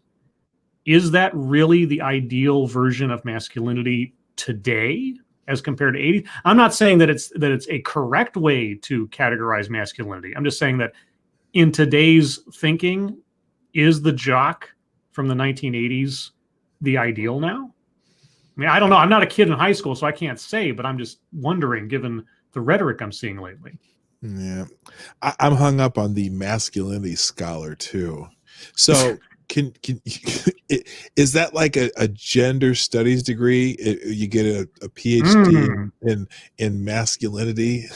Is that really the ideal version of masculinity today as compared to 80s? I'm not saying that it's a correct way to categorize masculinity. I'm just saying that in today's thinking, is the jock from the 1980s the ideal now? I mean, I don't know. I'm not a kid in high school, so I can't say, but I'm just wondering, given the rhetoric I'm seeing lately. Yeah. I'm hung up on the masculinity scholar too. So can is that like a gender studies degree? You get a PhD in masculinity?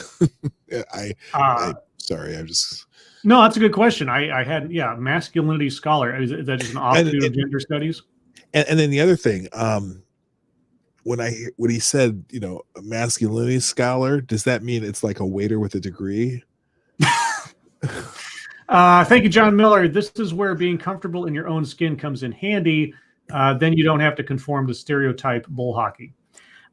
Sorry, I'm just... No, that's a good question. I had, masculinity scholar. That is an offshoot of gender studies. And then the other thing, when he said, a masculinity scholar, does that mean it's like a waiter with a degree? Thank you, John Miller. This is where being comfortable in your own skin comes in handy. Then you don't have to conform to stereotype bull hockey.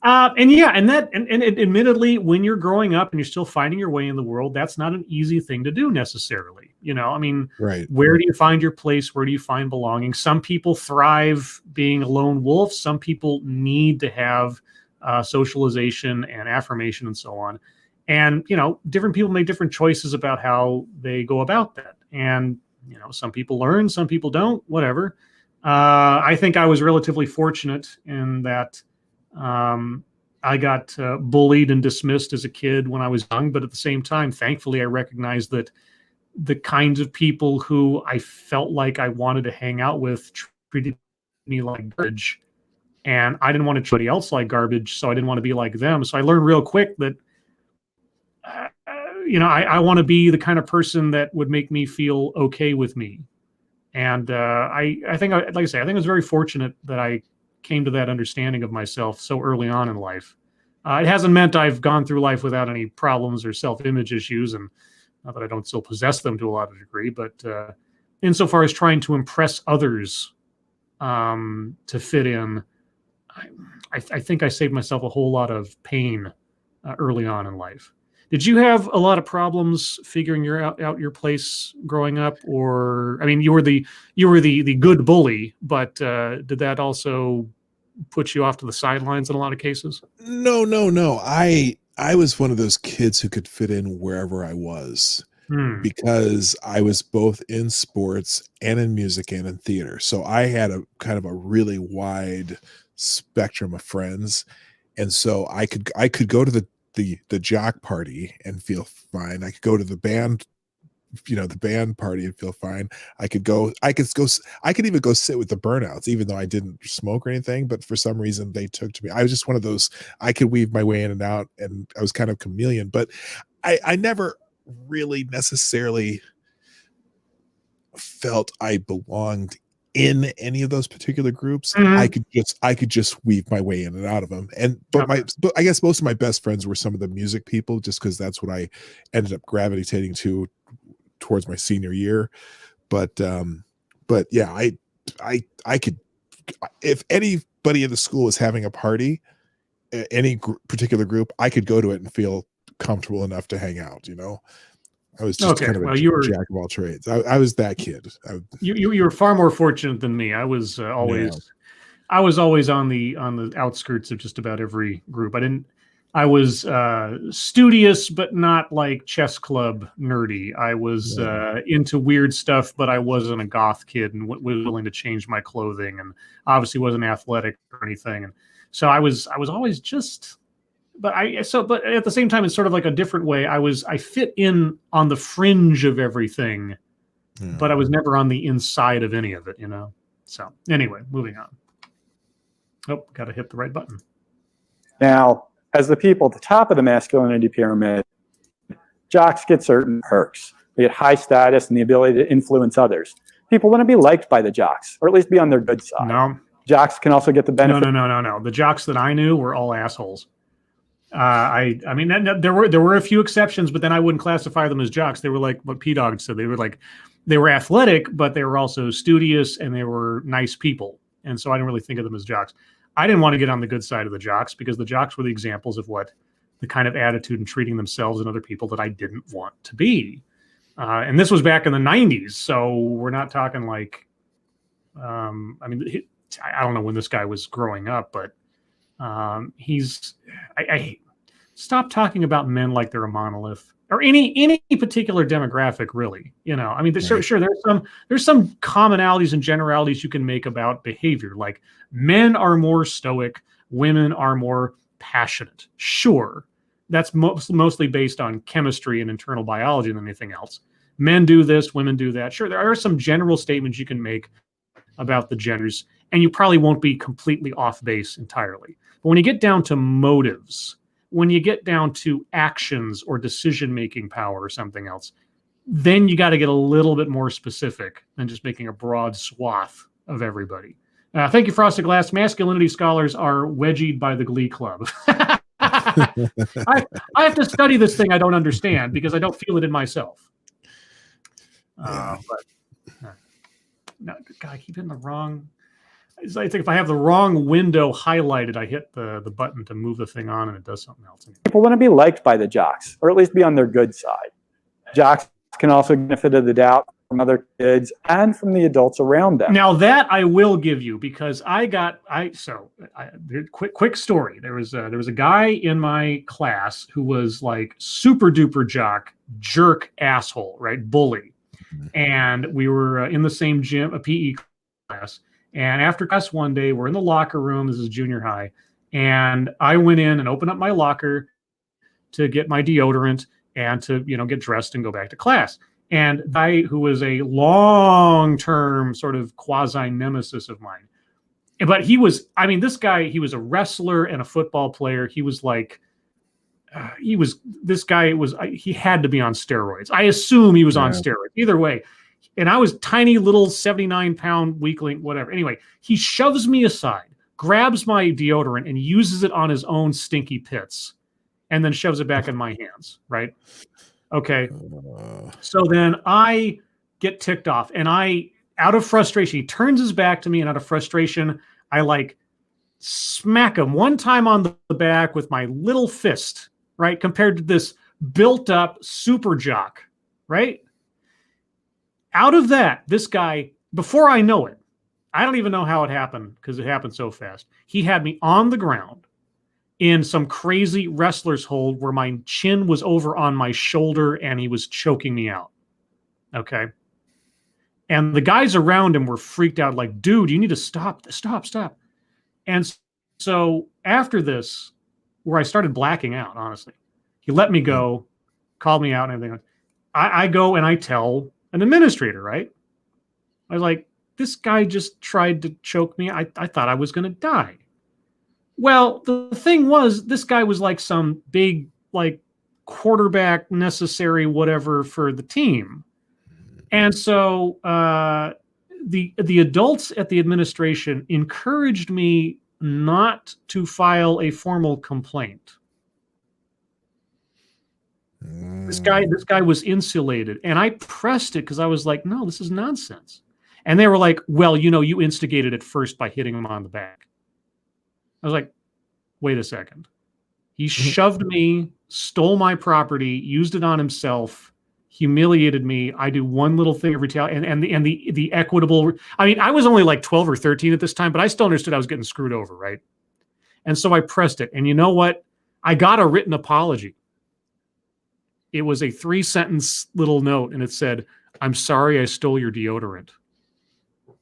And admittedly, when you're growing up and you're still finding your way in the world, that's not an easy thing to do necessarily. Right. Where do you find your place? Where do you find belonging? Some people thrive being a lone wolf. Some people need to have socialization and affirmation and so on. And, different people make different choices about how they go about that. And, some people learn, some people don't, whatever. I think I was relatively fortunate in that I got bullied and dismissed as a kid when I was young. But at the same time, thankfully, I recognized that the kinds of people who I felt like I wanted to hang out with treated me like garbage. And I didn't want to treat anybody else like garbage, so I didn't want to be like them. So I learned real quick that I want to be the kind of person that would make me feel okay with me. And I think, like I say, I think I was very fortunate that I came to that understanding of myself so early on in life. It hasn't meant I've gone through life without any problems or self-image issues, and not that I don't still possess them to a lot of degree, but insofar as trying to impress others to fit in, I think I saved myself a whole lot of pain early on in life. Did you have a lot of problems figuring out your place growing up? Or, I mean, you were the good bully, but did that also put you off to the sidelines in a lot of cases? No. I was one of those kids who could fit in wherever I was because I was both in sports and in music and in theater. So I had a kind of a really wide spectrum of friends. And so I could go to the jock party and feel fine. I could go to the band, the band party and feel fine. I could even go sit with the burnouts, even though I didn't smoke or anything, but for some reason they took to me. I was just one of those, I could weave my way in and out, and I was kind of chameleon, but I never really necessarily felt I belonged in any of those particular groups. I could just weave my way in and out of them. But I guess most of my best friends were some of the music people, just because that's what I ended up gravitating towards my senior year. But yeah, I could, if anybody in the school was having a party, any particular group, I could go to it and feel comfortable enough to hang out, I was just kind of a jack of all trades. I was that kid. You were far more fortunate than me. I was I was always on the outskirts of just about every group. I was studious, but not like chess club nerdy. I was into weird stuff, but I wasn't a goth kid and was willing to change my clothing, and obviously wasn't athletic or anything. And so I was always just. But at the same time, it's sort of like a different way. I fit in on the fringe of everything, but I was never on the inside of any of it, you know? So anyway, moving on. Oh, got to hit the right button. Now, as the people at the top of the masculinity pyramid, jocks get certain perks. They get high status and the ability to influence others. People want to be liked by the jocks, or at least be on their good side. No. Jocks can also get the benefit. No. The jocks that I knew were all assholes. I mean, there were a few exceptions, but then I wouldn't classify them as jocks. They were like what Dawg said. They were athletic, but they were also studious and they were nice people. And so I didn't really think of them as jocks. I didn't want to get on the good side of the jocks because the jocks were the examples of what the kind of attitude and treating themselves and other people that I didn't want to be. And this was back in the 90s. So we're not talking like, I don't know when this guy was growing up, but I stop talking about men like they're a monolith or any particular demographic, really. You know, I mean, sure, there's some commonalities and generalities you can make about behavior. Like men are more stoic, women are more passionate. Sure, that's mostly based on chemistry and internal biology than anything else. Men do this, women do that. Sure, there are some general statements you can make about the genders, and you probably won't be completely off base entirely. But when you get down to motives, when you get down to actions or decision-making power or something else, then you got to get a little bit more specific than just making a broad swath of everybody. Thank you, Frosted Glass. Masculinity scholars are wedgied by the Glee Club. I have to study this thing I don't understand because I don't feel it in myself. No, God, I keep hitting the wrong. I think if I have the wrong window highlighted, I hit the button to move the thing on and it does something else. People want to be liked by the jocks, or at least be on their good side. Jocks can also benefit of the doubt from other kids and from the adults around them. Now that I will give you, because quick story. There was a guy in my class who was like super duper jock, jerk, asshole, right? Bully. And we were in the same gym, a PE class. And after class one day, we're in the locker room. This is junior high. And I went in and opened up my locker to get my deodorant and to, get dressed and go back to class. And the guy who was a long-term sort of quasi-nemesis of mine. But he was a wrestler and a football player. He was like, he had to be on steroids. I assume he was on steroids. Either way. And I was tiny little 79-pound weakling, whatever. Anyway, he shoves me aside, grabs my deodorant and uses it on his own stinky pits and then shoves it back in my hands, right? Okay. So then I get ticked off and out of frustration, he turns his back to me and out of frustration, I smack him one time on the back with my little fist, right? Compared to this built up super jock, right? Out of that, this guy, before I know it, I don't even know how it happened because it happened so fast. He had me on the ground in some crazy wrestler's hold where my chin was over on my shoulder and he was choking me out. Okay. And the guys around him were freaked out like, dude, you need to stop. And so after this, where I started blacking out, honestly, he let me go, called me out and everything. I go and I tell an administrator, right? I was like, this guy just tried to choke me. I thought I was going to die. Well, the thing was, this guy was like some big, quarterback necessary, whatever for the team. And so the adults at the administration encouraged me not to file a formal complaint. This guy was insulated, and I pressed it because I was like, no, this is nonsense. And they were like, well, you instigated it first by hitting him on the back. I was like, wait a second. He shoved me, stole my property, used it on himself. humiliated me. I do one little thing of retaliation, and the equitable. I mean, I was only like 12 or 13 at this time, but I still understood I was getting screwed over, right? And so I pressed it. And you know what? I got a written apology. It was a 3-sentence little note, and it said, "I'm sorry I stole your deodorant."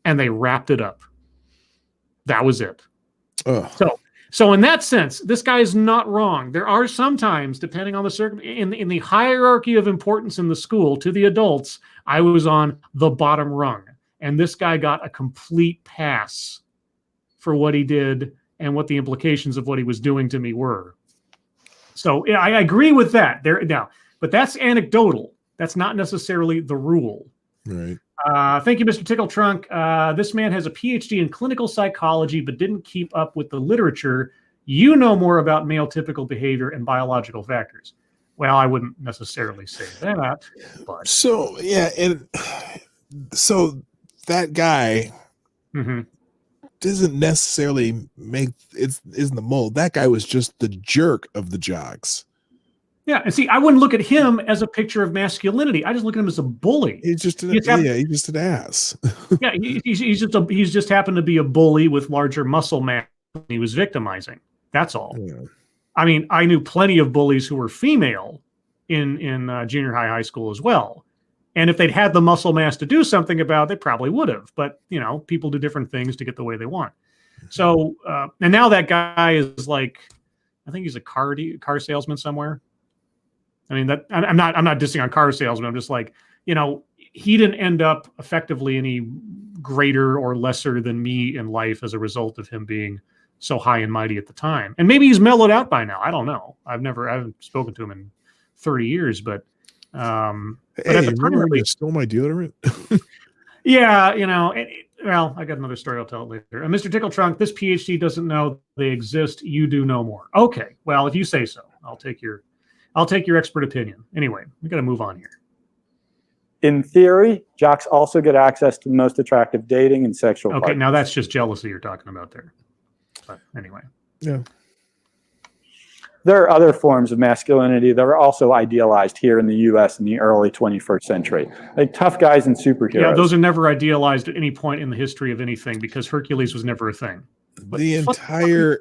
And they wrapped it up. That was it. So in that sense, this guy is not wrong. There are sometimes, depending on the in the hierarchy of importance in the school to the adults, I was on the bottom rung. And this guy got a complete pass for what he did and what the implications of what he was doing to me were. So I agree with that. But that's anecdotal. That's not necessarily the rule. Right. Thank you, Mr. Tickle Trunk. This man has a PhD in clinical psychology, but didn't keep up with the literature. You know more about male typical behavior and biological factors. Well, I wouldn't necessarily say that. But. So, yeah. And so that guy doesn't necessarily isn't the mold. That guy was just the jerk of the Jocks. Yeah, and see, I wouldn't look at him as a picture of masculinity. I just look at him as a bully. He's just an ass. Yeah, he's just happened to be a bully with larger muscle mass than he was victimizing. That's all. Yeah. I mean, I knew plenty of bullies who were female in junior high school as well. And if they'd had the muscle mass to do something about it, they probably would have. But, you know, people do different things to get the way they want. So, and now that guy is like, I think he's a car salesman somewhere. I mean, that I'm not dissing on car salesmen. I'm just like, you know, he didn't end up effectively any greater or lesser than me in life as a result of him being so high and mighty at the time. And maybe he's mellowed out by now. I don't know. I haven't spoken to him in 30 years, but hey, remember you stole my deodorant? Yeah, you know, well, I got another story. I'll tell it later. And Mr. Tickle Trunk, this PhD doesn't know they exist. You do know more. Okay, well, if you say so, I'll take your expert opinion. Anyway, we got to move on here. In theory, Jocks also get access to the most attractive dating and sexual partners. Now that's just jealousy you're talking about there. But anyway. Yeah. There are other forms of masculinity that are also idealized here in the U.S. in the early 21st century, like tough guys and superheroes. Yeah, those are never idealized at any point in the history of anything because Hercules was never a thing. But the entire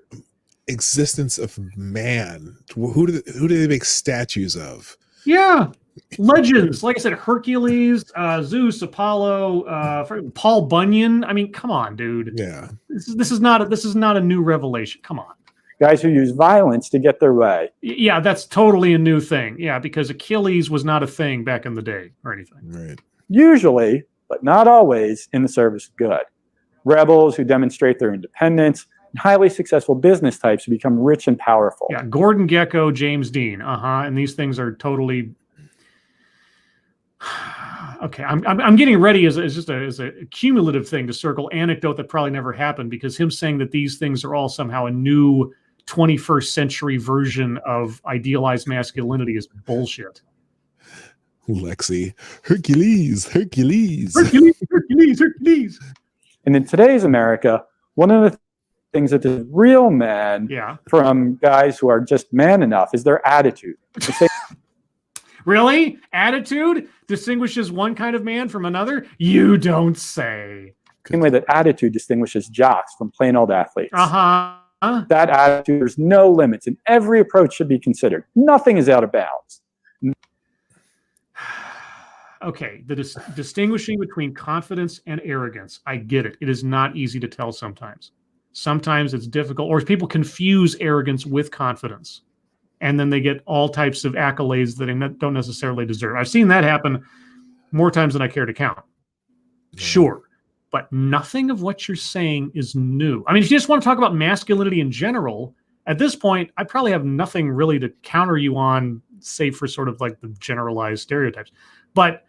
existence of man, who do they make statues of? Yeah, legends. Like I said, Hercules, Zeus, Apollo, Paul Bunyan. I mean, come on, dude. Yeah, this is not a new revelation. Come on. Guys who use violence to get their way. Yeah, that's totally a new thing. Yeah, because Achilles was not a thing back in the day or anything. Right. Usually, but not always, in the service of good. Rebels who demonstrate their independence, and highly successful business types who become rich and powerful. Yeah, Gordon Gekko, James Dean. And these things are totally. Okay, I'm getting ready as a cumulative thing to circle anecdote that probably never happened because him saying that these things are all somehow a new 21st century version of idealized masculinity is bullshit. Lexi, Hercules. And in today's America, one of the things that is real man from guys who are just man enough is their attitude. Really? Attitude distinguishes one kind of man from another? You don't say. Same way that attitude distinguishes jocks from plain old athletes. That attitude, there's no limits, and every approach should be considered. Nothing is out of bounds. Okay, the distinguishing between confidence and arrogance. I get it. It is not easy to tell sometimes. Sometimes it's difficult, or people confuse arrogance with confidence. And then they get all types of accolades that they don't necessarily deserve. I've seen that happen more times than I care to count. Sure. But nothing of what you're saying is new. I mean, if you just want to talk about masculinity in general, at this point, I probably have nothing really to counter you on, save for sort of like the generalized stereotypes. But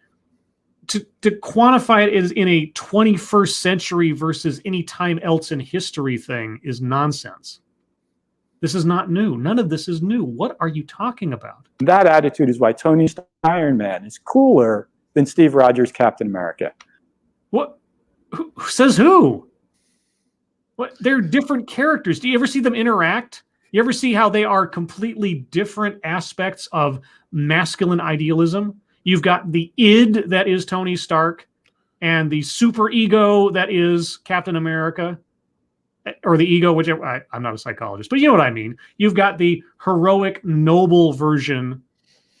to quantify it as in a 21st century versus any time else in history thing is nonsense. This is not new. None of this is new. What are you talking about? That attitude is why Tony Stark Iron Man is cooler than Steve Rogers Captain America. What? Who says who? What? They're different characters. Do you ever see them interact? You ever see how they are completely different aspects of masculine idealism? You've got the id that is Tony Stark and the super ego that is Captain America, or the ego, whichever. I'm not a psychologist, but you know what I mean. You've got the heroic, noble version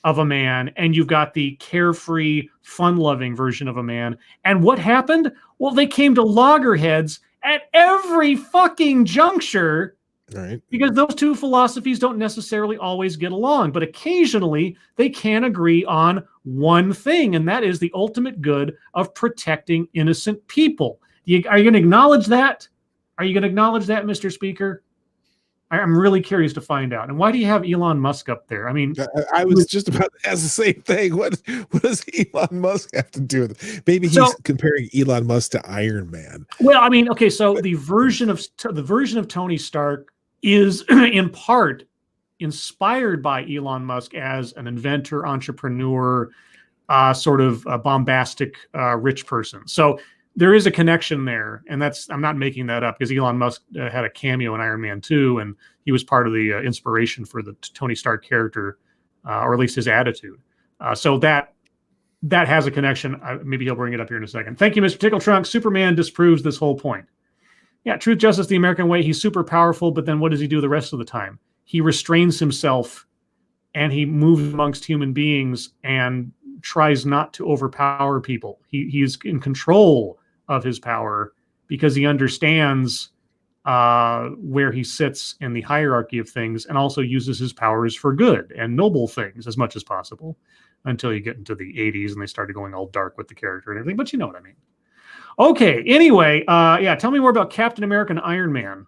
of a man, and you've got the carefree, fun-loving version of a man. And what happened? Well, they came to loggerheads at every fucking juncture, right? Because those two philosophies don't necessarily always get along, but occasionally they can agree on one thing, and that is the ultimate good of protecting innocent people. Are you going to acknowledge that? Are you going to acknowledge that, Mr. Speaker? I'm really curious to find out. And why do you have Elon Musk up there? I mean, I was just about to ask the same thing. What does Elon Musk have to do with it? Maybe he's comparing Elon Musk to Iron Man. Well, I mean, okay, so the version of Tony Stark is in part inspired by Elon Musk as an inventor, entrepreneur, sort of a bombastic rich person. So there is a connection there, and I'm not making that up, because Elon Musk had a cameo in Iron Man 2, and he was part of the inspiration for the Tony Stark character, or at least his attitude. So that has a connection. Maybe he'll bring it up here in a second. Thank you, Mr. Tickle Trunk. Superman disproves this whole point. Yeah, truth, justice, the American way. He's super powerful, but then what does he do the rest of the time? He restrains himself, and he moves amongst human beings and tries not to overpower people. He's in control of his power because he understands where he sits in the hierarchy of things, and also uses his powers for good and noble things as much as possible, until you get into the 80s and they started going all dark with the character and everything. But you know what I mean. Okay, anyway, tell me more about Captain America and Iron Man.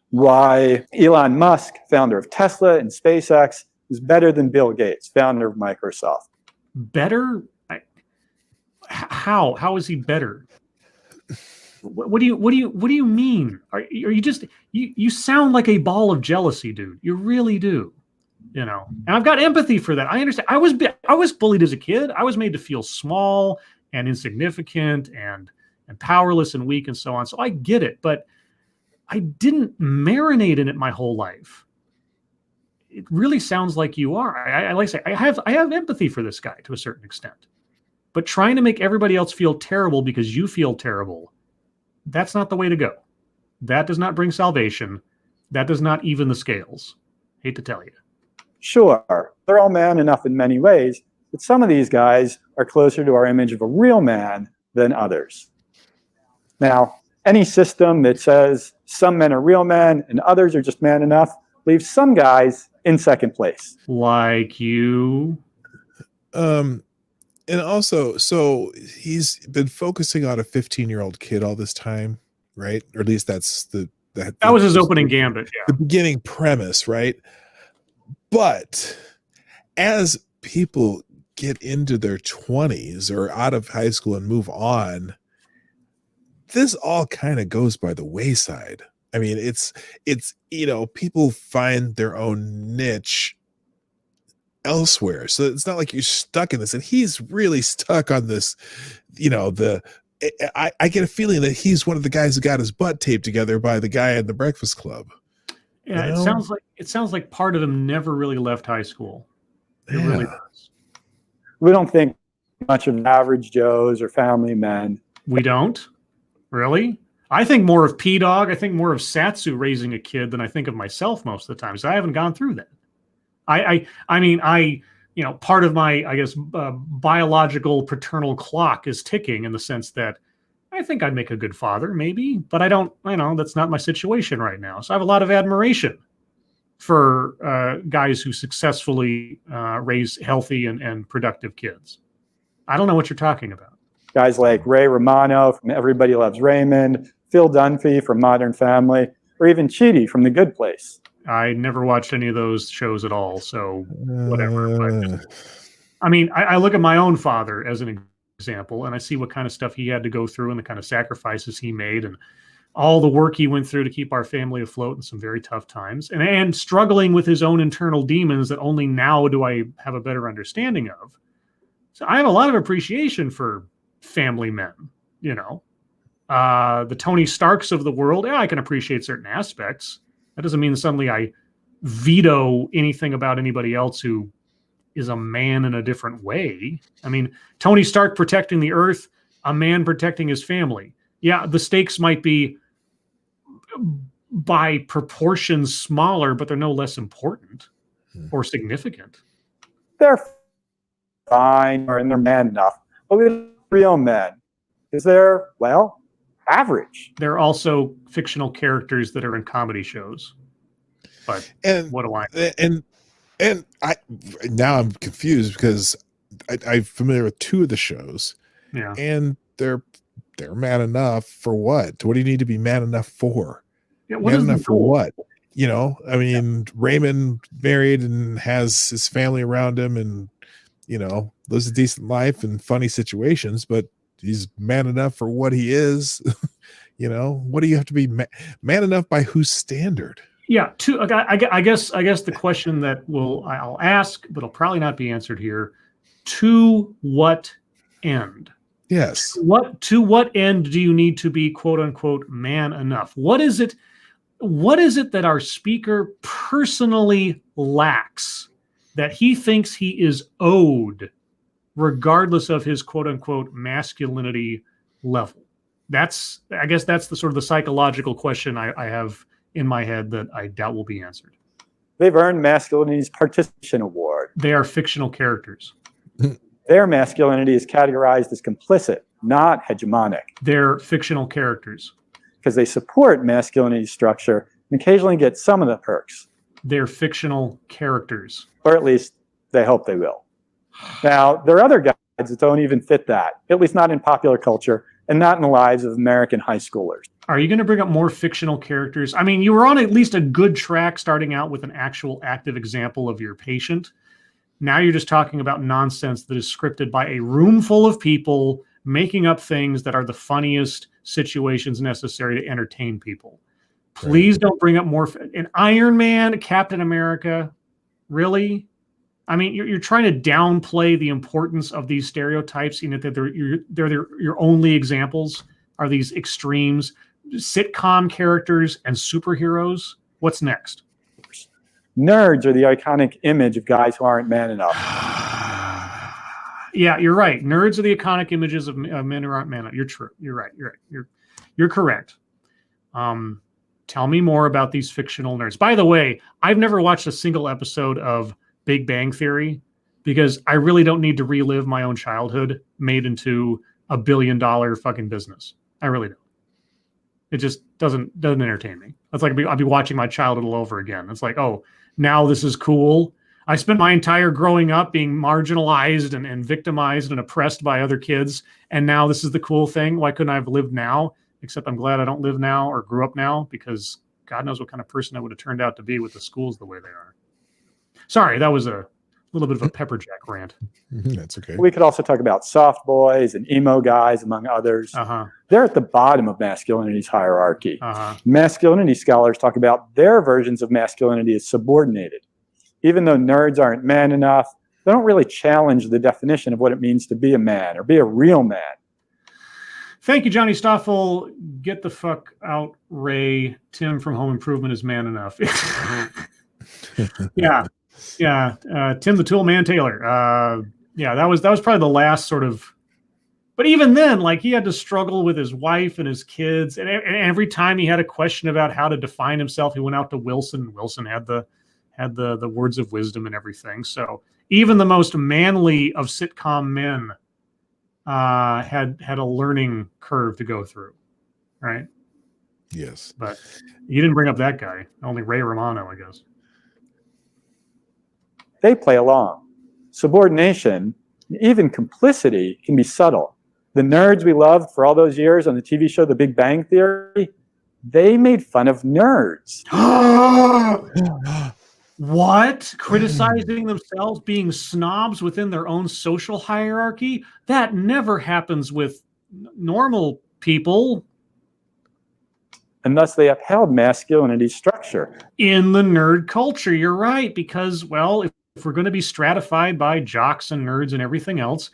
Why Elon Musk, founder of Tesla and SpaceX, is better than Bill Gates, founder of Microsoft. Better? How is he better? What do you mean? Are you just you sound like a ball of jealousy, dude. You really do. You know, and I've got empathy for that. I understand. I was bullied as a kid. I was made to feel small and insignificant and powerless and weak and so on. So I get it, but I didn't marinate in it my whole life. It really sounds like you are. I like to say I have empathy for this guy to a certain extent, but trying to make everybody else feel terrible because you feel terrible, that's not the way to go. That does not bring salvation. That does not even the scales. Hate to tell you. Sure, they're all man enough in many ways, but some of these guys are closer to our image of a real man than others. Now, any system that says some men are real men and others are just man enough leaves some guys in second place. Like you? And also, so he's been focusing on a 15-year-old kid all this time, right? Or at least that's that was his opening gambit, yeah. The beginning premise, right? But as people get into their 20s or out of high school and move on, this all kind of goes by the wayside. I mean, it's people find their own niche elsewhere. So it's not like you're stuck in this, and he's really stuck on this. I get a feeling that he's one of the guys who got his butt taped together by the guy at the Breakfast Club. Yeah, it sounds like part of him never really left high school. It really does. We don't think much of average Joes or family men. We don't? Really? I think more of Dawg. I think more of Satsu raising a kid than I think of myself most of the time. So I haven't gone through that. I mean, part of my, I guess, biological paternal clock is ticking in the sense that I think I'd make a good father, maybe, but I don't, that's not my situation right now. So I have a lot of admiration for guys who successfully raise healthy and productive kids. I don't know what you're talking about. Guys like Ray Romano from Everybody Loves Raymond, Phil Dunphy from Modern Family, or even Chidi from The Good Place. I never watched any of those shows at all, so whatever. I mean, I look at my own father as an example, and I see what kind of stuff he had to go through and the kind of sacrifices he made and all the work he went through to keep our family afloat in some very tough times, and struggling with his own internal demons that only now do I have a better understanding of. So I have a lot of appreciation for family men, the Tony Starks of the world. Yeah, I can appreciate certain aspects. That doesn't mean suddenly I veto anything about anybody else who is a man in a different way. I mean, Tony Stark protecting the Earth, a man protecting his family. Yeah, the stakes might be by proportion smaller, but they're no less important or significant. They're fine, and they're man enough. But we're real men. Because they're, well, average. They're also fictional characters that are in comedy shows. But what do I know? And I now I'm confused because I'm familiar with two of the shows. Yeah. And they're man enough for what? What do you need to be man enough for? Yeah, man enough for what? You know, I mean, Raymond married and has his family around him and, you know, lives a decent life and funny situations, but he's man enough for what he is. You know, what do you have to be man enough by whose standard? Yeah, I guess the question that I'll ask, but it'll probably not be answered here. To what end? Yes. To what end do you need to be quote unquote man enough? What is it that our speaker personally lacks that he thinks he is owed, regardless of his quote unquote masculinity level? I guess that's the sort of the psychological question I have in my head that I doubt will be answered. They've earned masculinity's participation award. They are fictional characters. Their masculinity is categorized as complicit, not hegemonic. They're fictional characters. Because they support masculinity structure and occasionally get some of the perks. They're fictional characters. Or at least they hope they will. Now, there are other guys that don't even fit that, at least not in popular culture and not in the lives of American high schoolers. Are you going to bring up more fictional characters? I mean, you were on at least a good track starting out with an actual active example of your patient. Now you're just talking about nonsense that is scripted by a room full of people making up things that are the funniest situations necessary to entertain people. Please don't bring up more. An Iron Man, Captain America, really? I mean, you're trying to downplay the importance of these stereotypes, you know, that they're your only examples are these extremes, sitcom characters and superheroes. What's next? Nerds are the iconic image of guys who aren't man enough. Yeah, you're right. Nerds are the iconic images of men who aren't man enough. You're true. You're right. You're correct. Tell me more about these fictional nerds. By the way, I've never watched a single episode of Big Bang Theory because I really don't need to relive my own childhood made into $1 billion fucking business. I really don't. It just doesn't entertain me. It's like I'll be watching my childhood all over again. It's like, oh, now this is cool. I spent my entire growing up being marginalized and victimized and oppressed by other kids, and now this is the cool thing. Why couldn't I have lived now? Except I'm glad I don't live now or grew up now, because God knows what kind of person I would have turned out to be with the schools the way they are. Sorry, that was a little bit of a pepper jack rant. That's okay. We could also talk about soft boys and emo guys, among others. They're at the bottom of masculinity's hierarchy. Masculinity scholars talk about their versions of masculinity as subordinated. Even though nerds aren't man enough, they don't really challenge the definition of what it means to be a man or be a real man. Thank you, Johnny Stoffel. Get the fuck out, Ray. Tim from Home Improvement is man enough. Yeah. Tim the Tool Man Taylor. That was probably the last sort of. But even then, like, he had to struggle with his wife and his kids, and every time he had a question about how to define himself, he went out to Wilson. Wilson had the words of wisdom and everything. So even the most manly of sitcom men had a learning curve to go through, right? Yes. But you didn't bring up that guy. Only Ray Romano, I guess. They play along. Subordination, even complicity, can be subtle. The nerds we loved for all those years on the TV show The Big Bang Theory, they made fun of nerds. What? Criticizing themselves, being snobs within their own social hierarchy? That never happens with normal people. And thus they upheld masculinity structure. In the nerd culture, you're right, because, well, if we're going to be stratified by jocks and nerds and everything else,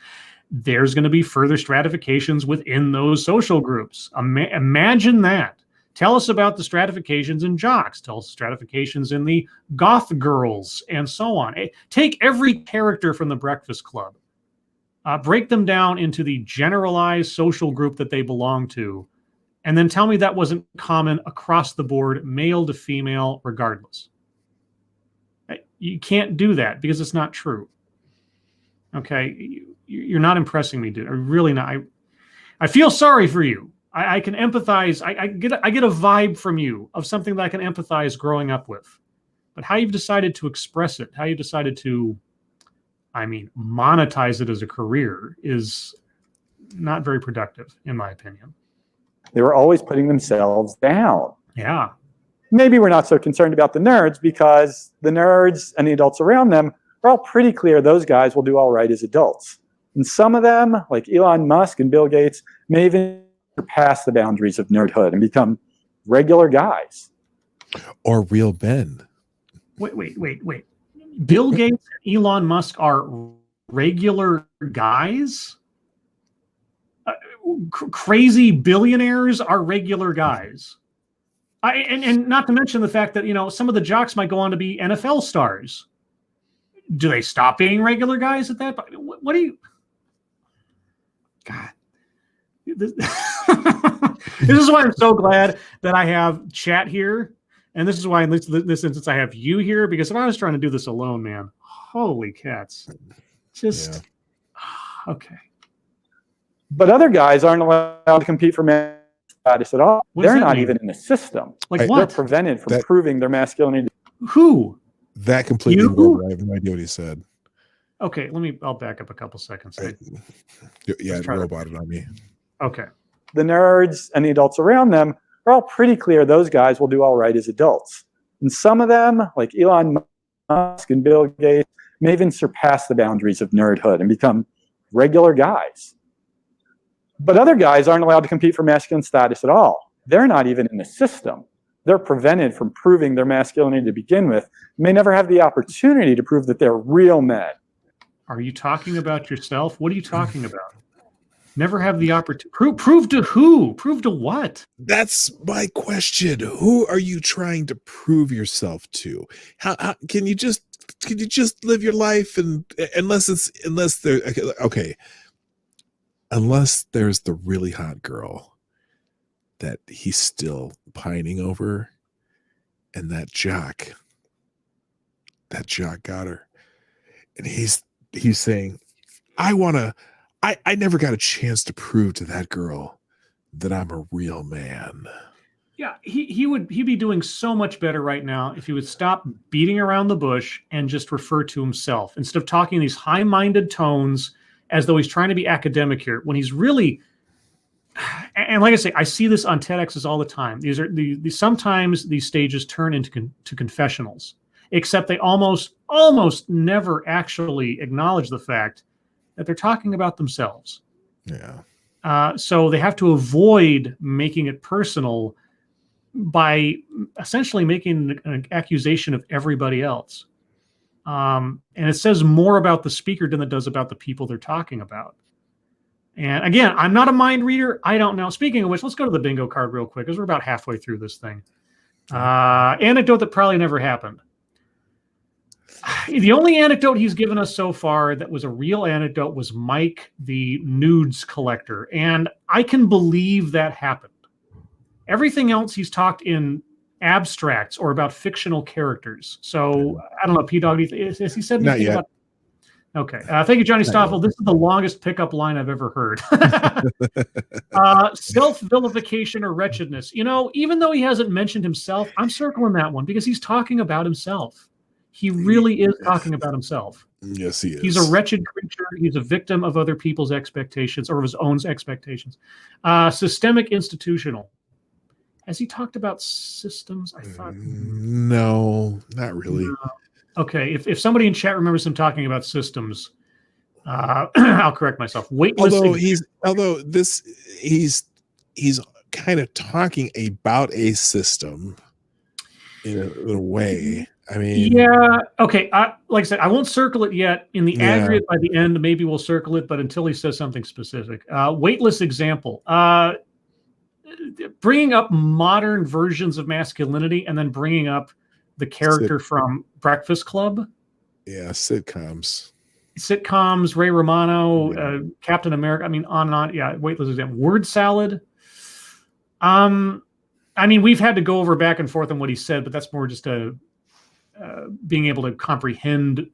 there's going to be further stratifications within those social groups. Imagine that. Tell us about the stratifications in Jocks. Tell us stratifications in the goth girls and so on. Take every character from the Breakfast Club, break them down into the generalized social group that they belong to, and then tell me that wasn't common across the board, male to female, regardless. You can't do that because it's not true. Okay, you're not impressing me, dude. I'm really not. I feel sorry for you. I can empathize. I get a vibe from you of something that I can empathize growing up with. But how you've decided to express it, how you decided to, monetize it as a career is not very productive, in my opinion. They were always putting themselves down. Yeah. Maybe we're not so concerned about the nerds because the nerds and the adults around them are all pretty clear those guys will do all right as adults. And some of them, like Elon Musk and Bill Gates, may even surpass the boundaries of nerdhood and become regular guys. Or real men. Wait. Bill Gates and Elon Musk are regular guys? Crazy billionaires are regular guys. And not to mention the fact that, some of the jocks might go on to be NFL stars. Do they stop being regular guys at that point? What do you... God. This is why I'm so glad that I have chat here. And this is why in this instance I have you here, because if I was trying to do this alone, man, holy cats. Just, okay. But other guys aren't allowed to compete for masculinity status at all. They're not even in the system. Like what? They're prevented from proving their masculinity. Who? That completely worked. I have no idea what he said. Okay, I'll back up a couple seconds. Roboted on me. Okay. The nerds and the adults around them are all pretty clear those guys will do all right as adults. And some of them, like Elon Musk and Bill Gates, may even surpass the boundaries of nerdhood and become regular guys. But other guys aren't allowed to compete for masculine status at all. They're not even in the system. They're prevented from proving their masculinity to begin with, may never have the opportunity to prove that they're real men. Are you talking about yourself? What are you talking about? Never have the opportunity. Prove to who? Prove to what? That's my question. Who are you trying to prove yourself to? How can you just live your life and unless there's the really hot girl that he's still pining over, and that jock got her, and he's saying, I never got a chance to prove to that girl that I'm a real man. Yeah, he'd be doing so much better right now if he would stop beating around the bush and just refer to himself instead of talking in these high-minded tones as though he's trying to be academic here, when he's really, and like I say, I see this on TEDx's all the time. These are sometimes these stages turn into confessionals, except they almost never actually acknowledge the fact that they're talking about themselves. Yeah. So they have to avoid making it personal by essentially making an accusation of everybody else. And it says more about the speaker than it does about the people they're talking about. And again, I'm not a mind reader. I don't know. Speaking of which, let's go to the bingo card real quick because we're about halfway through this thing. Anecdote that probably never happened. The only anecdote he's given us so far that was a real anecdote was Mike, the nudes collector. And I can believe that happened. Everything else he's talked in abstracts or about fictional characters. So I don't know, P-Dog, has he said anything about? Okay. Thank you, Johnny Stoffel. This is the longest pickup line I've ever heard. Self-vilification or wretchedness. Even though he hasn't mentioned himself, I'm circling that one because he's talking about himself. He really is talking about himself. Yes, he is. He's a wretched creature. He's a victim of other people's expectations or of his own expectations. Systemic institutional. Has he talked about systems? I thought. No, not really. Okay, if somebody in chat remembers him talking about systems, I'll correct myself. He's kind of talking about a system in a way. I mean, yeah. Okay. Like I said, I won't circle it yet. In the aggregate, by the end, maybe we'll circle it. But until he says something specific, weightless example. bringing up modern versions of masculinity and then bringing up the character from Breakfast Club. Yeah, sitcoms, Ray Romano, Captain America. I mean, on and on. Yeah, weightless exam. Word salad. I mean, we've had to go over back and forth on what he said, but that's more just being able to comprehend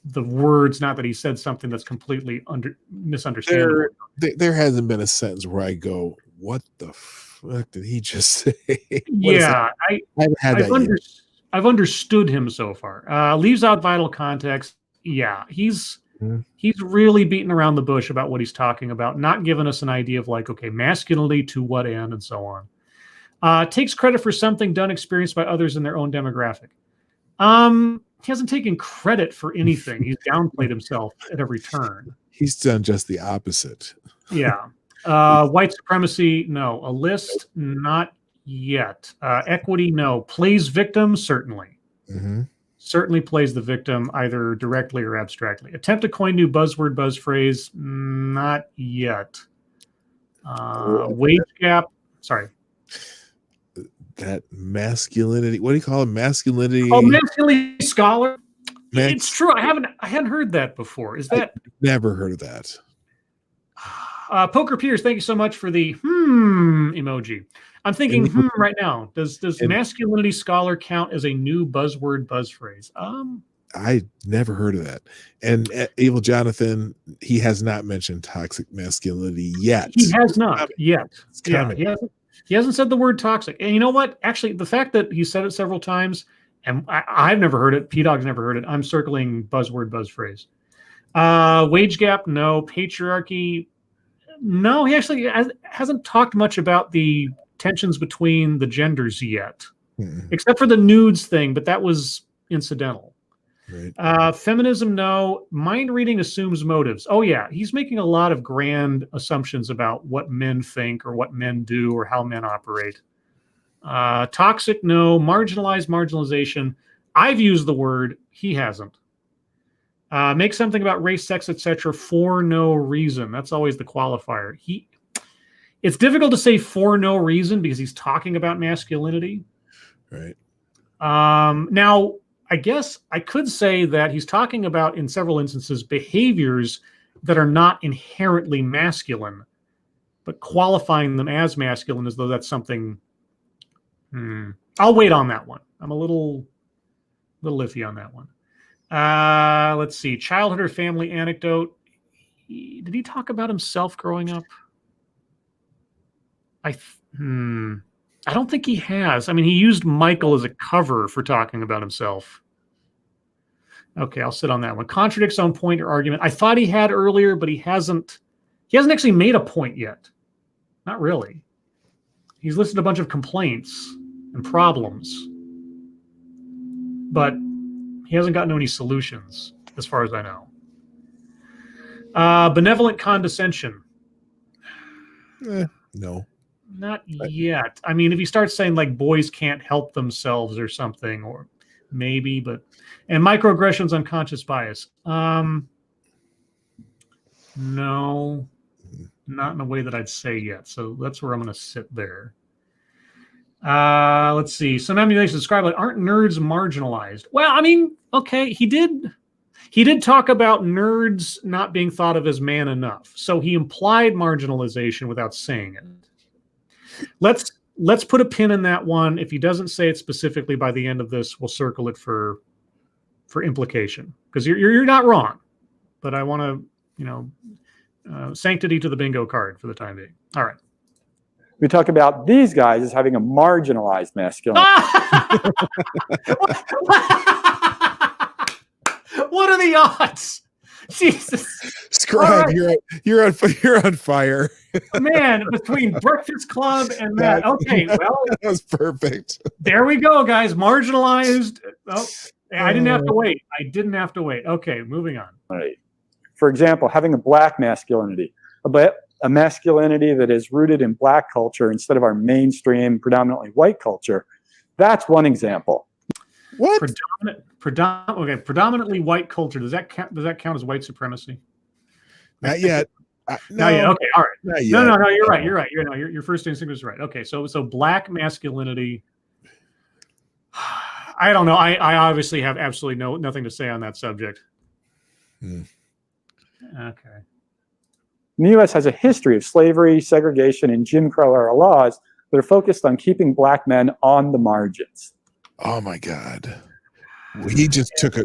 the words, not that he said something that's completely misunderstandable. There hasn't been a sentence where I go, what the fuck did he just say? Yeah, I've understood him so far. Leaves out vital context. Yeah, he's really beating around the bush about what he's talking about, not giving us an idea of like, okay, masculinity to what end and so on. Takes credit for something done, experienced by others in their own demographic. He hasn't taken credit for anything. He's downplayed himself at every turn. He's done just the opposite. Yeah. White supremacy, no. A list, not yet. Equity, no. Plays victim, certainly. Certainly plays the victim either directly or abstractly. Attempt to coin new buzzword, buzz phrase, not yet. Wage gap, sorry. That masculinity, what do you call it? Masculinity. Oh, masculinity scholar. It's true. I hadn't heard that before. Is that? I've never heard of that. Poker Peters, thank you so much for the emoji. I'm thinking right now. Does masculinity scholar count as a new buzzword, buzz phrase? I never heard of that. And Evil Jonathan, he has not mentioned toxic masculinity yet. He has not yet. Yeah, he hasn't said the word toxic. And you know what? Actually, the fact that he said it several times, and I've never heard it, P-Dog's never heard it, I'm circling buzzword, buzz phrase. Wage gap, no. Patriarchy, no. He actually hasn't talked much about the tensions between the genders yet, except for the nudes thing, but that was incidental. Right. Feminism, no. Mind reading assumes motives. Oh, yeah. He's making a lot of grand assumptions about what men think or what men do or how men operate. Toxic, no. Marginalization. I've used the word. He hasn't. Make something about race, sex, etc. for no reason. That's always the qualifier. It's difficult to say for no reason because he's talking about masculinity. Right. Now, I guess I could say that he's talking about, in several instances, behaviors that are not inherently masculine, but qualifying them as masculine as though that's something. I'll wait on that one. I'm a little iffy on that one. Let's see. Childhood or family anecdote. Did he talk about himself growing up? I don't think he has. I mean, he used Michael as a cover for talking about himself. Okay, I'll sit on that one. Contradicts own point or argument. I thought he had earlier, but he hasn't actually made a point yet. Not really. He's listed a bunch of complaints and problems, but he hasn't gotten to any solutions, as far as I know. Benevolent condescension. No. Not yet. I mean, if he starts saying like boys can't help themselves or something, or maybe, but and microaggressions, unconscious bias. No, not in a way that I'd say yet. So that's where I'm going to sit there. Let's see. Some emulations describe like aren't nerds marginalized? Well, I mean, okay, he did talk about nerds not being thought of as man enough. So he implied marginalization without saying it. Let's put a pin in that one. If he doesn't say it specifically by the end of this, we'll circle it for implication, because you're not wrong, but I want to sanctity to the bingo card for the time being. All right. We talk about these guys as having a marginalized masculinity. What are the odds? Jesus. Scribe, right. you're on fire. Man, between Breakfast Club and that. Okay, well. That was perfect. There we go, guys. Marginalized. Oh, I didn't have to wait. Okay, moving on. Right. For example, having a black masculinity, a masculinity that is rooted in black culture instead of our mainstream, predominantly white culture. That's one example. What? Predominantly white culture. Does that count as white supremacy? Not yet. No, yeah. Okay. All right. not yet. No. You're right. You're right. Your first instinct was right. Okay. So black masculinity. I don't know. I obviously have absolutely nothing to say on that subject. Hmm. Okay. The U.S. has a history of slavery, segregation, and Jim Crow era laws that are focused on keeping black men on the margins. Oh my God. He took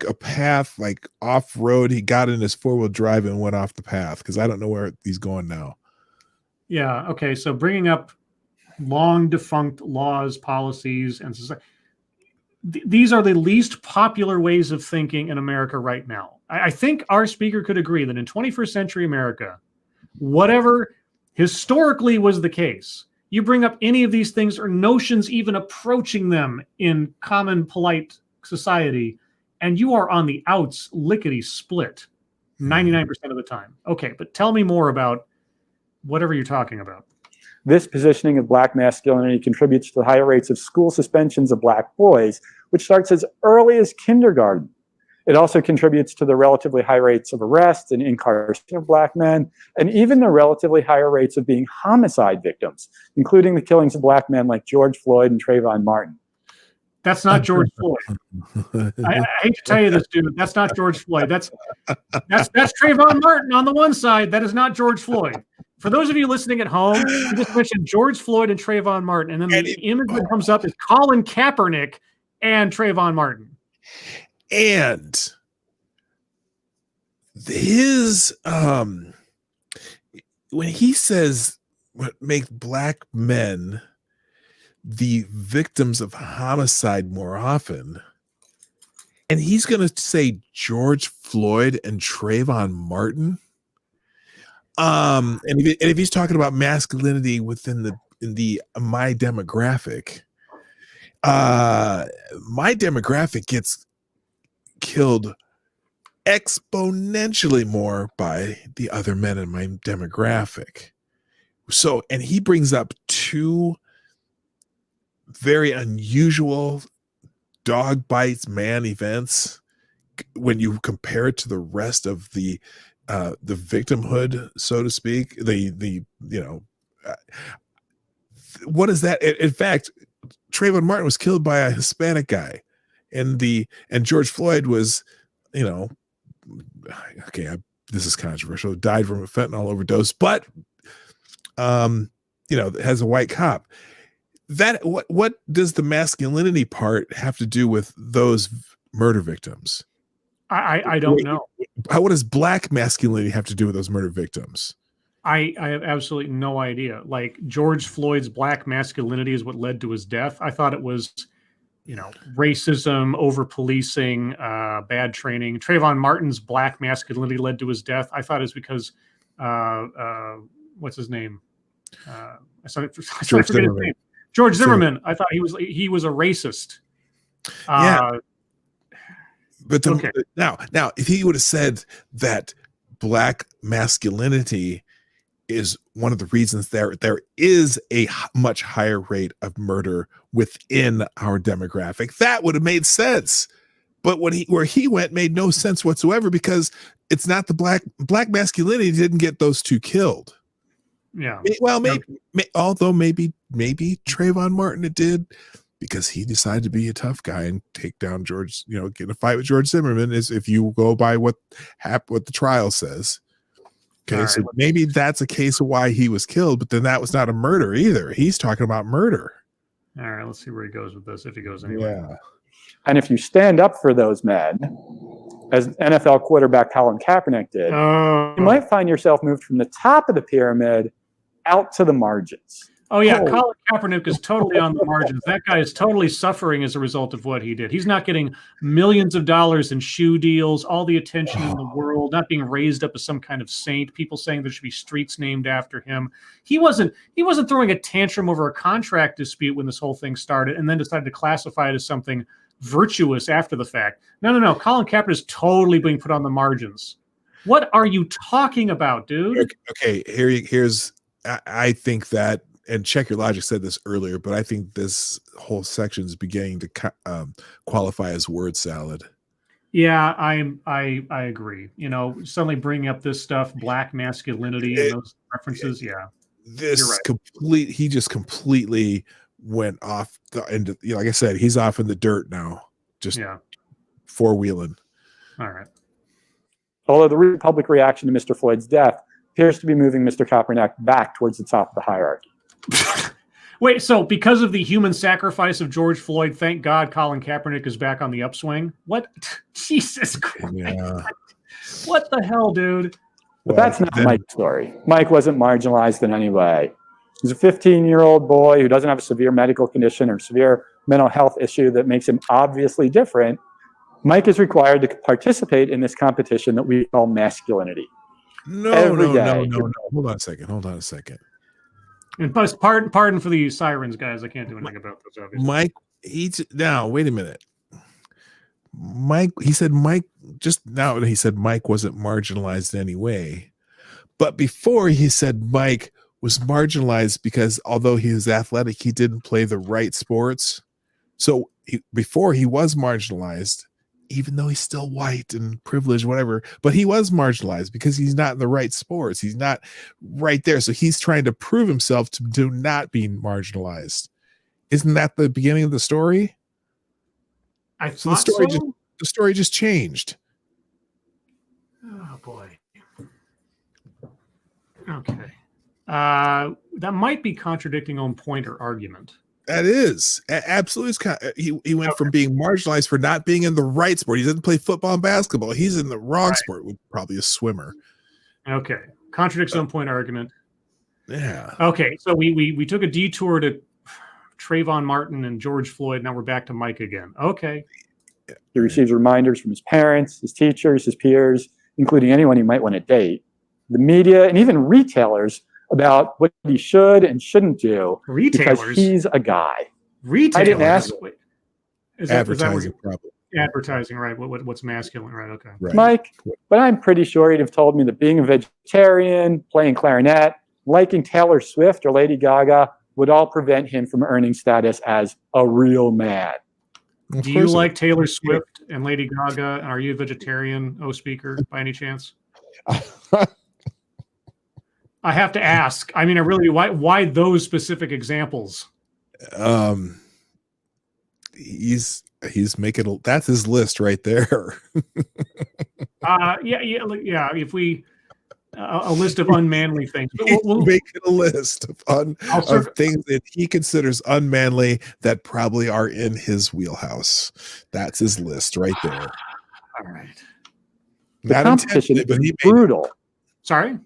a path like off road. He got in his 4-wheel drive and went off the path because I don't know where he's going now. Yeah. Okay. So bringing up long defunct laws, policies, and society. These are the least popular ways of thinking in America right now. I think our speaker could agree that in 21st century America, whatever historically was the case, you bring up any of these things or notions even approaching them in common polite society, and you are on the outs lickety split 99% of the time. Okay, but tell me more about whatever you're talking about. This positioning of black masculinity contributes to the higher rates of school suspensions of black boys, which starts as early as kindergarten. It also contributes to the relatively high rates of arrest and incarceration of black men, and even the relatively higher rates of being homicide victims, including the killings of black men like George Floyd and Trayvon Martin. That's not George Floyd. I hate to tell you this, dude. That's not George Floyd. That's Trayvon Martin on the one side. That is not George Floyd. For those of you listening at home, you just mentioned George Floyd and Trayvon Martin, and then the image that comes up is Colin Kaepernick and Trayvon Martin. And his when he says what makes black men the victims of homicide more often, and he's going to say George Floyd and Trayvon Martin. And if he's talking about masculinity within my demographic, my demographic gets killed exponentially more by the other men in my demographic. So, and he brings up two very unusual dog bites man events when you compare it to the rest of the victimhood, so to speak. What is that? In fact, Trayvon Martin was killed by a Hispanic guy, and George Floyd was, this is controversial, died from a fentanyl overdose, but has a white cop. That what does the masculinity part have to do with those murder victims? I don't know. What does black masculinity have to do with those murder victims? I have absolutely no idea. Like George Floyd's black masculinity is what led to his death. I thought it was, racism, over policing, bad training. Trayvon Martin's black masculinity led to his death. I thought it was because, what's his name? I forget his name. George Zimmerman. I thought he was a racist. Yeah. But now, if he would have said that black masculinity is one of the reasons there is a much higher rate of murder within our demographic, that would have made sense. But where he went made no sense whatsoever, because it's not the black masculinity didn't get those two killed. Yeah. Well, maybe Trayvon Martin it did, because he decided to be a tough guy and take down George, get in a fight with George Zimmerman, is if you go by what the trial says. Okay, so maybe that's a case of why he was killed, but then that was not a murder either. He's talking about murder. All right, let's see where he goes with this, if he goes anywhere. Yeah. And if you stand up for those men, as NFL quarterback Colin Kaepernick did, you might find yourself moved from the top of the pyramid out to the margins. Oh, yeah, Colin Kaepernick is totally on the margins. That guy is totally suffering as a result of what he did. He's not getting millions of dollars in shoe deals, all the attention in the world, not being raised up as some kind of saint, people saying there should be streets named after him. He wasn't throwing a tantrum over a contract dispute when this whole thing started and then decided to classify it as something virtuous after the fact. No. Colin Kaepernick is totally being put on the margins. What are you talking about, dude? Okay, here's I think that, and Check Your Logic said this earlier, but I think this whole section is beginning to qualify as word salad. Yeah, I agree. You know, suddenly bringing up this stuff, black masculinity and those references. Yeah, this right. he just completely went off into, like I said, he's off in the dirt now, just four-wheeling. All right. Although the public reaction to Mr. Floyd's death appears to be moving Mr. Kaepernick back towards the top of the hierarchy. Wait, so because of the human sacrifice of George Floyd, thank God Colin Kaepernick is back on the upswing? What? Jesus Christ. Yeah. What the hell, dude? But that's not Mike's story. Mike wasn't marginalized in any way. He's a 15-year-old boy who doesn't have a severe medical condition or severe mental health issue that makes him obviously different. Mike is required to participate in this competition that we call masculinity. No. Hold on a second. And pardon for the sirens, guys. I can't do anything about those, obviously. Mike, wait a minute. Mike said Mike wasn't marginalized in any way. But before he said Mike was marginalized because although he was athletic, he didn't play the right sports. So before he was marginalized, even though he's still white and privileged, whatever, but he was marginalized because he's not in the right sports. He's not right there. So he's trying to prove himself to not be marginalized. Isn't that the beginning of the story? The story just changed. Oh boy. Okay. That might be contradicting own point or argument. That is absolutely. He went from being marginalized for not being in the right sport. He doesn't play football and basketball. He's in the wrong sport. Probably a swimmer. Okay, contradicts own point argument. Yeah. Okay, so we took a detour to Trayvon Martin and George Floyd. Now we're back to Mike again. Okay. He receives reminders from his parents, his teachers, his peers, including anyone he might want to date, the media, and even retailers about what he should and shouldn't do. Retailers? Because he's a guy. Retailers? I didn't ask. Advertising, probably. Advertising, right. What's masculine, right? Okay. Right. Mike, but I'm pretty sure he'd have told me that being a vegetarian, playing clarinet, liking Taylor Swift or Lady Gaga would all prevent him from earning status as a real man. Do you like Taylor Swift and Lady Gaga? And are you a vegetarian, speaker, by any chance? I have to ask. I mean, I really, why those specific examples? He's making that's his list right there. Yeah. If we a list of unmanly things, we'll make a list of things that he considers unmanly that probably are in his wheelhouse. That's his list right there. All right. The competition is brutal. Sorry.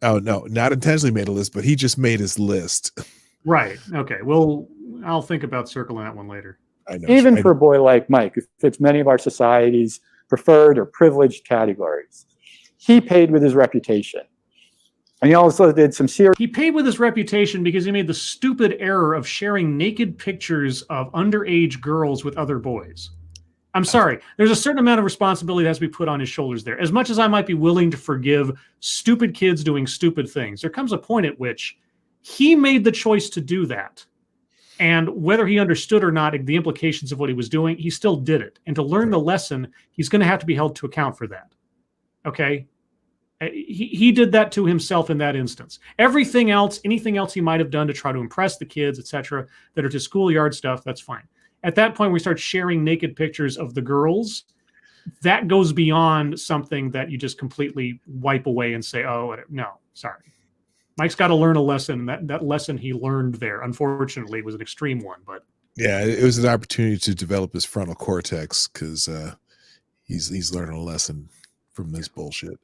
Oh no, not intentionally made a list, but he just made his list. Right. Okay. Well, I'll think about circling that one later. I know. Even for a boy like Mike, who fits many of our society's preferred or privileged categories, he paid with his reputation. And he also did some serious. He paid with his reputation because he made the stupid error of sharing naked pictures of underage girls with other boys. I'm sorry. There's a certain amount of responsibility that has to be put on his shoulders there. As much as I might be willing to forgive stupid kids doing stupid things, there comes a point at which he made the choice to do that. And whether he understood or not the implications of what he was doing, he still did it. And to learn the lesson, he's going to have to be held to account for that. Okay? He did that to himself in that instance. Everything else, anything else he might have done to try to impress the kids, etc., that are to schoolyard stuff, that's fine. At that point, we start sharing naked pictures of the girls. That goes beyond something that you just completely wipe away and say, oh, no, sorry. Mike's got to learn a lesson. That lesson he learned there, unfortunately, was an extreme one. But yeah, it was an opportunity to develop his frontal cortex because he's learning a lesson from this bullshit.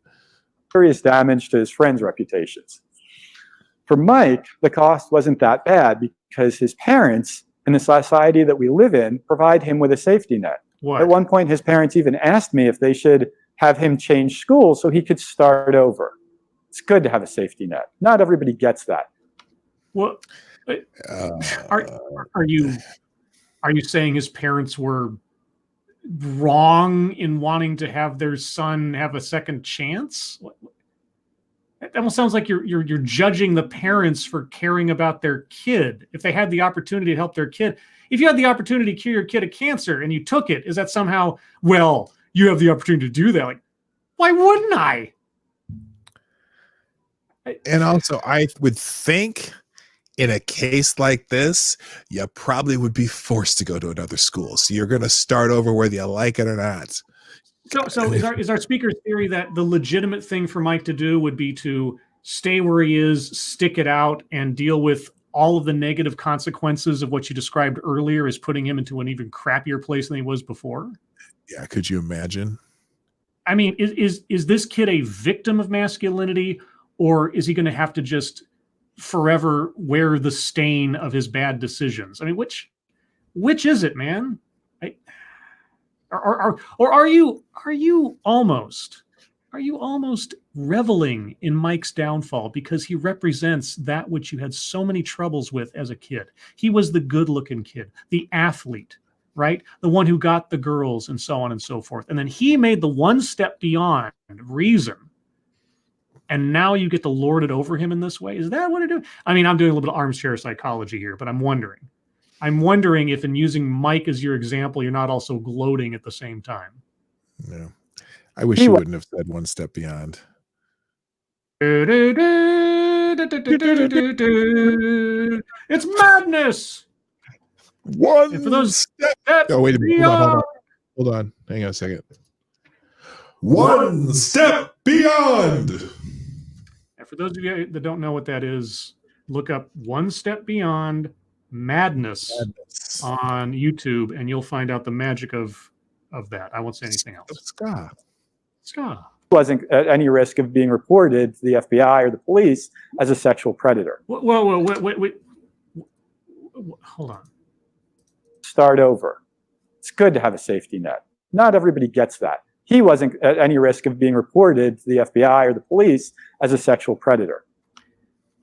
Serious damage to his friends' reputations. For Mike, the cost wasn't that bad because his parents, in the society that we live in, provide him with a safety net. What? At one point, his parents even asked me if they should have him change schools so he could start over. It's good to have a safety net. Not everybody gets that. Well, are you saying his parents were wrong in wanting to have their son have a second chance? That almost sounds like you're judging the parents for caring about their kid. If they had the opportunity to help their kid, if you had the opportunity to cure your kid of cancer and you took it, is that somehow, well, you have the opportunity to do that. Like, why wouldn't I? And also, I would think in a case like this, you probably would be forced to go to another school. So you're going to start over whether you like it or not. So is our speaker's theory that the legitimate thing for Mike to do would be to stay where he is, stick it out, and deal with all of the negative consequences of what you described earlier as putting him into an even crappier place than he was before? Yeah, could you imagine? I mean, is this kid a victim of masculinity, or is he going to have to just forever wear the stain of his bad decisions? I mean, which is it, man? Or are you almost reveling in Mike's downfall because he represents that which you had so many troubles with as a kid? He was the good-looking kid, the athlete, right? The one who got the girls and so on and so forth. And then he made the one step beyond reason. And now you get to lord it over him in this way. Is that what it is? I mean, I'm doing a little bit of armchair psychology here, but I'm wondering if in using Mike as your example, you're not also gloating at the same time. No. I wish you wouldn't have said one step beyond. It's madness. One for those step. Oh, wait a minute. Hold on. Hang on a second. One step beyond. And for those of you that don't know what that is, look up One Step Beyond Madness on YouTube, and you'll find out the magic of that. I won't say anything else. Ska. Wasn't at any risk of being reported to the FBI or the police as a sexual predator. Whoa, wait. Hold on. Start over. It's good to have a safety net. Not everybody gets that. He wasn't at any risk of being reported to the FBI or the police as a sexual predator.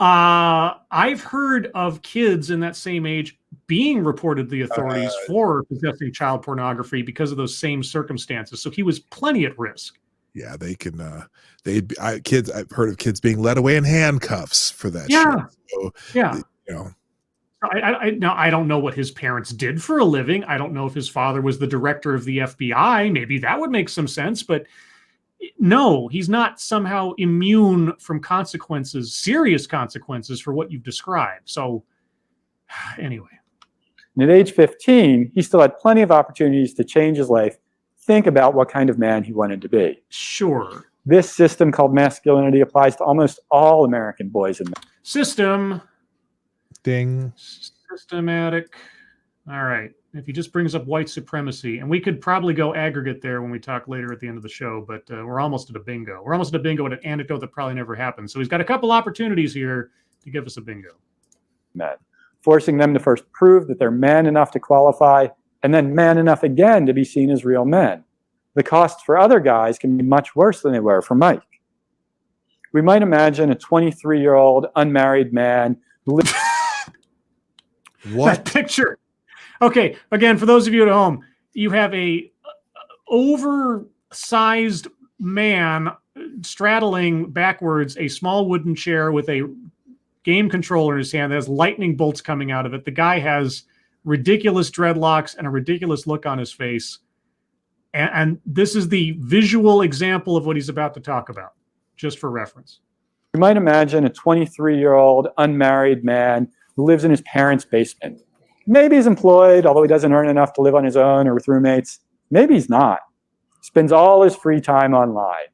I've heard of kids in that same age being reported to the authorities for possessing child pornography because of those same circumstances. So he was plenty at risk. Yeah, they can. Kids. I've heard of kids being led away in handcuffs for that. Yeah, so, yeah. You know, I don't know what his parents did for a living. I don't know if his father was the director of the FBI. Maybe that would make some sense, but no, he's not somehow immune from consequences, serious consequences for what you've described. So anyway. And at age 15, he still had plenty of opportunities to change his life, think about what kind of man he wanted to be. Sure. This system called masculinity applies to almost all American boys and men. System. Ding. Systematic. All right. If he just brings up white supremacy, and we could probably go aggregate there when we talk later at the end of the show, but we're almost at a bingo. We're almost at a bingo at an anecdote that probably never happened. So he's got a couple opportunities here to give us a bingo. Men, forcing them to first prove that they're man enough to qualify, and then man enough again to be seen as real men. The costs for other guys can be much worse than they were for Mike. We might imagine a 23-year-old unmarried man who lives... What? That picture. Okay, again, for those of you at home, you have a oversized man straddling backwards a small wooden chair with a game controller in his hand that has lightning bolts coming out of it. The guy has ridiculous dreadlocks and a ridiculous look on his face. And this is the visual example of what he's about to talk about, just for reference. You might imagine a 23-year-old unmarried man who lives in his parents' basement. Maybe he's employed, although he doesn't earn enough to live on his own or with roommates. Maybe he's not. Spends all his free time online.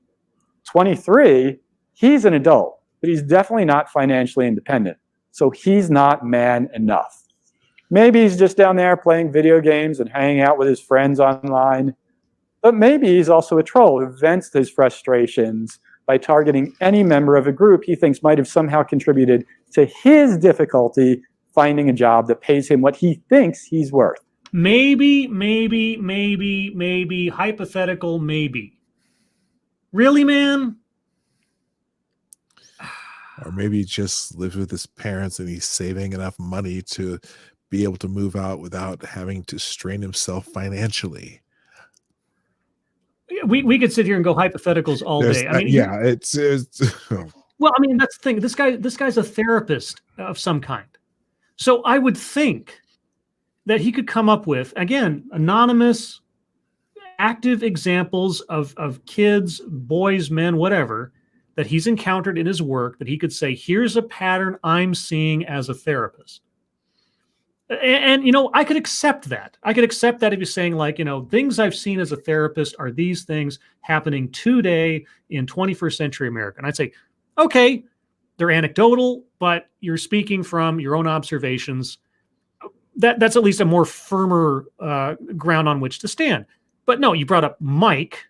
23, he's an adult, but he's definitely not financially independent. So he's not man enough. Maybe he's just down there playing video games and hanging out with his friends online. But maybe he's also a troll who vents his frustrations by targeting any member of a group he thinks might have somehow contributed to his difficulty finding a job that pays him what he thinks he's worth. Maybe, hypothetical, maybe. Really, man? Or maybe he just lives with his parents and he's saving enough money to be able to move out without having to strain himself financially. We could sit here and go hypotheticals all day. I mean, yeah, it's well, I mean, that's the thing. This guy's a therapist of some kind. So I would think that he could come up with, again, anonymous, active examples of kids, boys, men, whatever, that he's encountered in his work that he could say, here's a pattern I'm seeing as a therapist. And I could accept that. I could accept that if you're saying, like, things I've seen as a therapist are these things happening today in 21st century America. And I'd say, okay, they're anecdotal, but you're speaking from your own observations. That's at least a more firmer ground on which to stand. But no, you brought up Mike.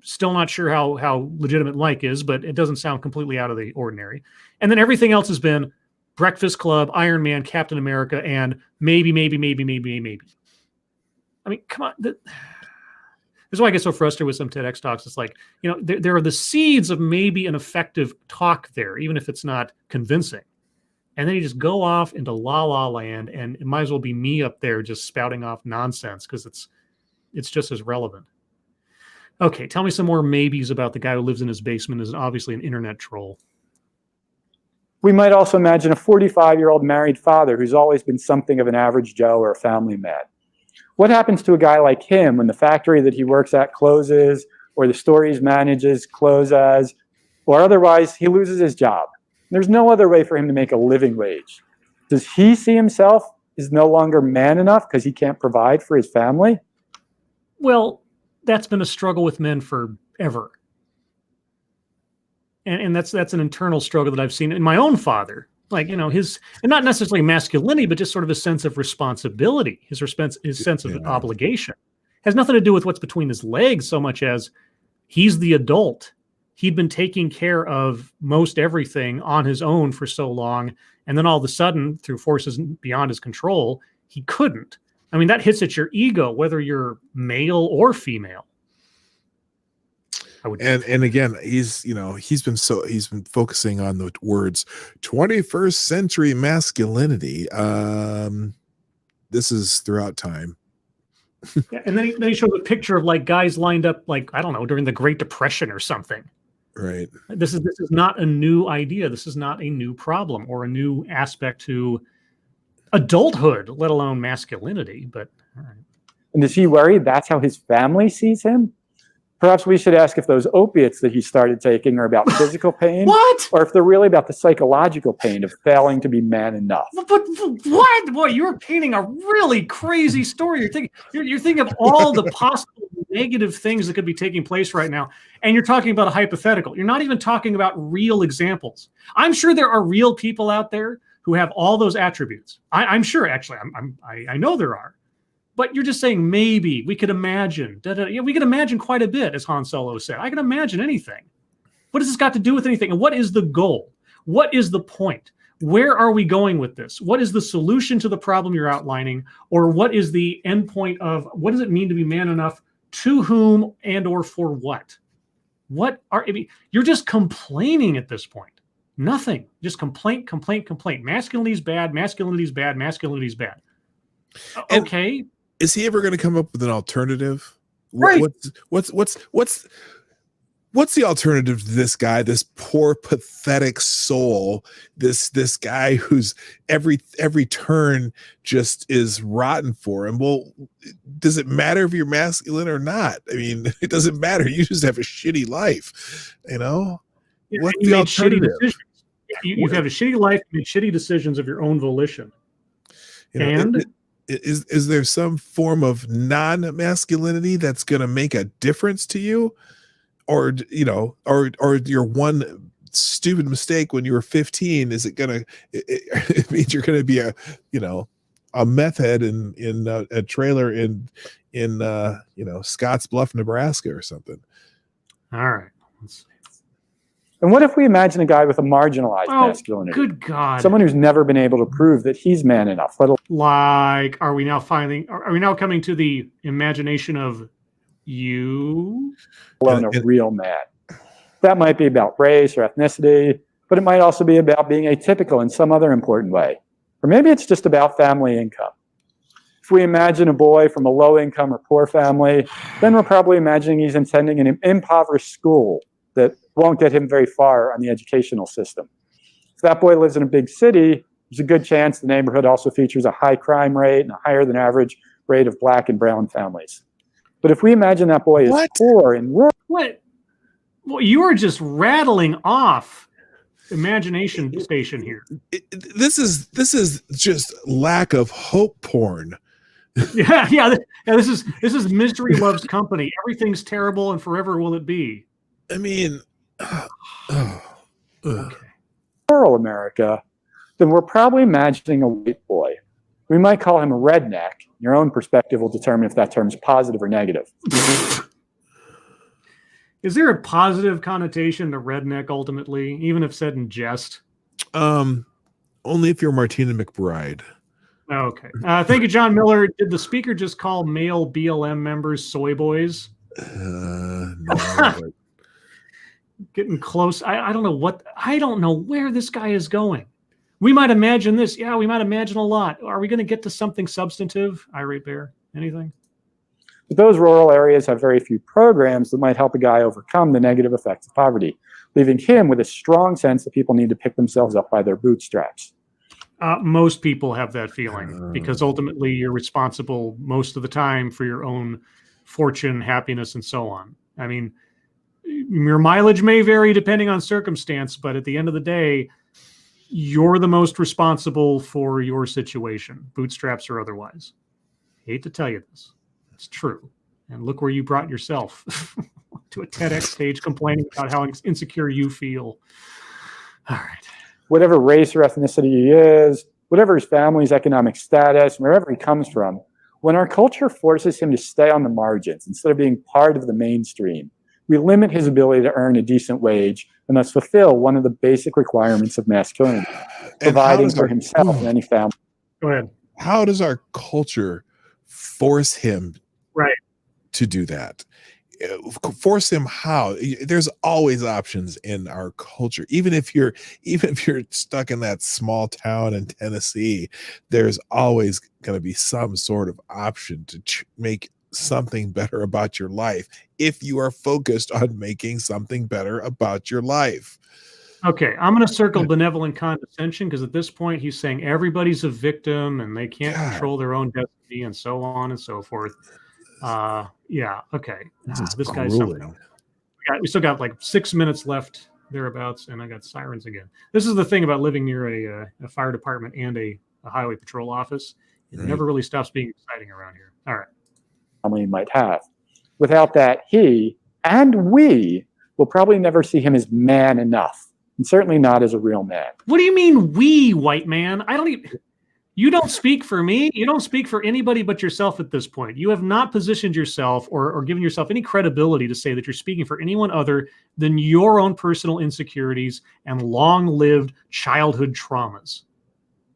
Still not sure how legitimate Mike is, but it doesn't sound completely out of the ordinary. And then everything else has been Breakfast Club, Iron Man, Captain America, and maybe. I mean, come on. This is why I get so frustrated with some TEDx talks. It's like, there are the seeds of maybe an effective talk there, even if it's not convincing. And then you just go off into la la land, and it might as well be me up there just spouting off nonsense because it's just as relevant. Okay, tell me some more maybes about the guy who lives in his basement and is obviously an internet troll. We might also imagine a 45-year-old married father who's always been something of an average Joe or a family man. What happens to a guy like him when the factory that he works at closes, or the store he manages closes, or otherwise he loses his job? There's no other way for him to make a living wage. Does he see himself as no longer man enough because he can't provide for his family? Well, that's been a struggle with men forever. And that's an internal struggle that I've seen in my own father. Like, his, and not necessarily masculinity, but just sort of a sense of responsibility, his sense of obligation. Has nothing to do with what's between his legs so much as he's the adult. He'd been taking care of most everything on his own for so long. And then all of a sudden, through forces beyond his control, he couldn't. I mean, that hits at your ego, whether you're male or female. And again, he's been focusing on the words 21st century masculinity. This is throughout time. Yeah, and then he showed a picture of like guys lined up, like, I don't know, during the Great Depression or something. Right. This is not a new idea. This is not a new problem or a new aspect to adulthood, let alone masculinity. But all right. And is he worried that's how his family sees him? Perhaps we should ask if those opiates that he started taking are about physical pain. What? Or if they're really about the psychological pain of failing to be man enough. But what? Boy, you're painting a really crazy story. You're thinking of all the possible negative things that could be taking place right now. And you're talking about a hypothetical. You're not even talking about real examples. I'm sure there are real people out there who have all those attributes. I'm sure, actually. I know there are. But you're just saying maybe we could imagine. Yeah, we could imagine quite a bit, as Han Solo said. I can imagine anything. What does this got to do with anything? And what is the goal? What is the point? Where are we going with this? What is the solution to the problem you're outlining? Or what is the end point of what does it mean to be man enough? To whom and or for what? You're just complaining at this point. Nothing. Just complaint. Masculinity is bad. Masculinity is bad. Masculinity is bad. Okay. Is he ever going to come up with an alternative? Right. What's the alternative to this guy, this poor, pathetic soul, this guy who's every turn just is rotten for him? Well, does it matter if you're masculine or not? I mean, it doesn't matter. You just have a shitty life, What's the alternative? You have a shitty life, you make shitty decisions of your own volition. Is there some form of non-masculinity that's going to make a difference to you? Or your one stupid mistake when you were 15, is it gonna? It means you're gonna be a meth head in a trailer in Scotts Bluff, Nebraska, or something. All right. Let's see. And what if we imagine a guy with a marginalized masculinity? Good God! Someone who's never been able to prove that he's man enough. Like, are we now coming to the imagination of you? Alone a real man. That might be about race or ethnicity, but it might also be about being atypical in some other important way. Or maybe it's just about family income. If we imagine a boy from a low income or poor family, then we're probably imagining he's attending an impoverished school that won't get him very far on the educational system. If that boy lives in a big city, there's a good chance the neighborhood also features a high crime rate and a higher than average rate of Black and brown families. But if we imagine that boy is poor and rural. What? Well, you are just rattling off imagination station here. This is just lack of hope porn. Yeah. This is misery loves company. Everything's terrible and forever will it be. I mean, okay. Rural America, then we're probably imagining a white boy. We might call him a redneck. Your own perspective will determine if that term is positive or negative. Is there a positive connotation to redneck ultimately, even if said in jest? Only if you're Martina McBride. Okay. Thank you, John Miller. Did the speaker just call male BLM members soy boys? No. Getting close. I don't know where this guy is going. We might imagine this. Yeah, we might imagine a lot. Are we going to get to something substantive? Irate Bear, anything? But those rural areas have very few programs that might help a guy overcome the negative effects of poverty, leaving him with a strong sense that people need to pick themselves up by their bootstraps. Most people have that feeling because ultimately you're responsible most of the time for your own fortune, happiness, and so on. I mean, your mileage may vary depending on circumstance, but at the end of the day, you're the most responsible for your situation, bootstraps or otherwise. Hate to tell you this. It's true. And look where you brought yourself to a TEDx stage complaining about how insecure you feel. All right. Whatever race or ethnicity he is, whatever his family's economic status, wherever he comes from, when our culture forces him to stay on the margins instead of being part of the mainstream, we limit his ability to earn a decent wage and thus fulfill one of the basic requirements of masculinity, providing for himself and any family. Go ahead. How does our culture force him to do that? Force him how? There's always options in our culture. Even if you're stuck in that small town in Tennessee, there's always going to be some sort of option to make something better about your life if you are focused on making something better about your life. Okay, I'm going to circle benevolent condescension because at this point he's saying everybody's a victim and they can't control their own destiny and so on and so forth. Yeah, okay. This guy's something. We still got like 6 minutes left thereabouts, and I got sirens again. This is the thing about living near a fire department and a highway patrol office. It never really stops being exciting around here. All right. Family might have. Without that, he and we will probably never see him as man enough, and certainly not as a real man. What do you mean we, white man? You don't speak for me. You don't speak for anybody but yourself at this point. You have not positioned yourself or given yourself any credibility to say that you're speaking for anyone other than your own personal insecurities and long-lived childhood traumas.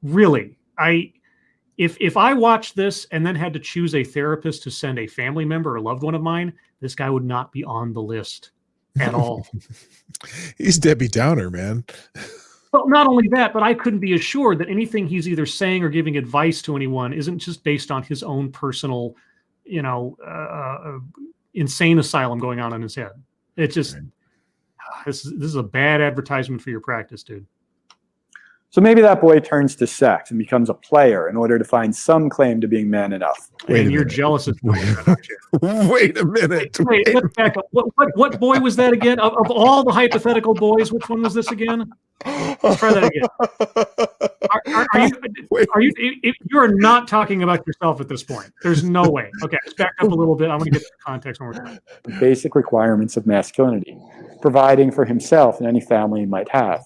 Really, if I watched this and then had to choose a therapist to send a family member or loved one of mine, this guy would not be on the list at all. He's Debbie Downer, man. Well, not only that, but I couldn't be assured that anything he's either saying or giving advice to anyone isn't just based on his own personal, insane asylum going on in his head. It's just, this is a bad advertisement for your practice, dude. So maybe that boy turns to sex and becomes a player in order to find some claim to being man enough. And you're jealous of that, Wait a minute. Wait, let's back up. What boy was that again? Of all the hypothetical boys, which one was this again? Let's try that again. You are not talking about yourself at this point. There's no way. Okay, let's back up a little bit. I'm going to get the context one more time. Basic requirements of masculinity, providing for himself and any family he might have.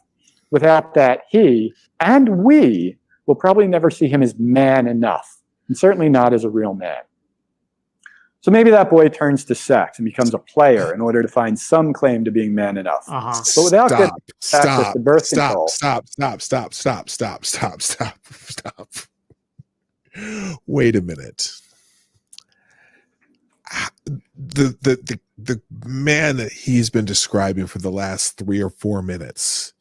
Without that, he and we will probably never see him as man enough, and certainly not as a real man. So maybe that boy turns to sex and becomes a player in order to find some claim to being man enough. But without getting access to birth control. Stop. Wait a minute. The man that he's been describing for the last 3 or 4 minutes,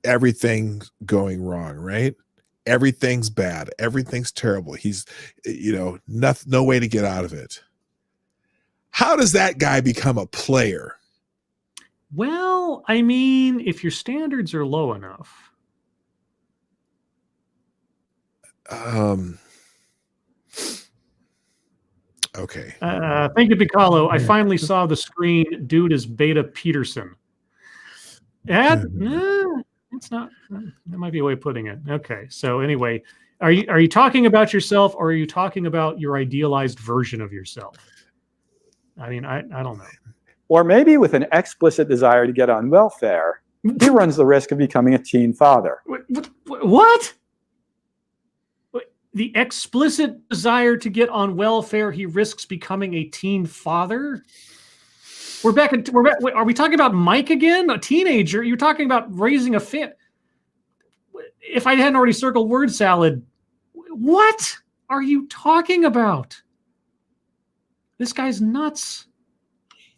everything's going wrong, right? Everything's bad. Everything's terrible. He's, no way to get out of it. How does that guy become a player? Well, I mean, if your standards are low enough. Okay. Thank you, Piccolo. I finally saw the screen. Dude is Beta Peterson. It's not. That might be a way of putting it. Okay. So anyway, are you talking about yourself, or are you talking about your idealized version of yourself? I mean, I don't know. Or maybe with an explicit desire to get on welfare, he runs the risk of becoming a teen father. What? The explicit desire to get on welfare, he risks becoming a teen father? We're back. Are we talking about Mike again? A teenager? You're talking about raising a family. If I hadn't already circled word salad, what are you talking about? This guy's nuts.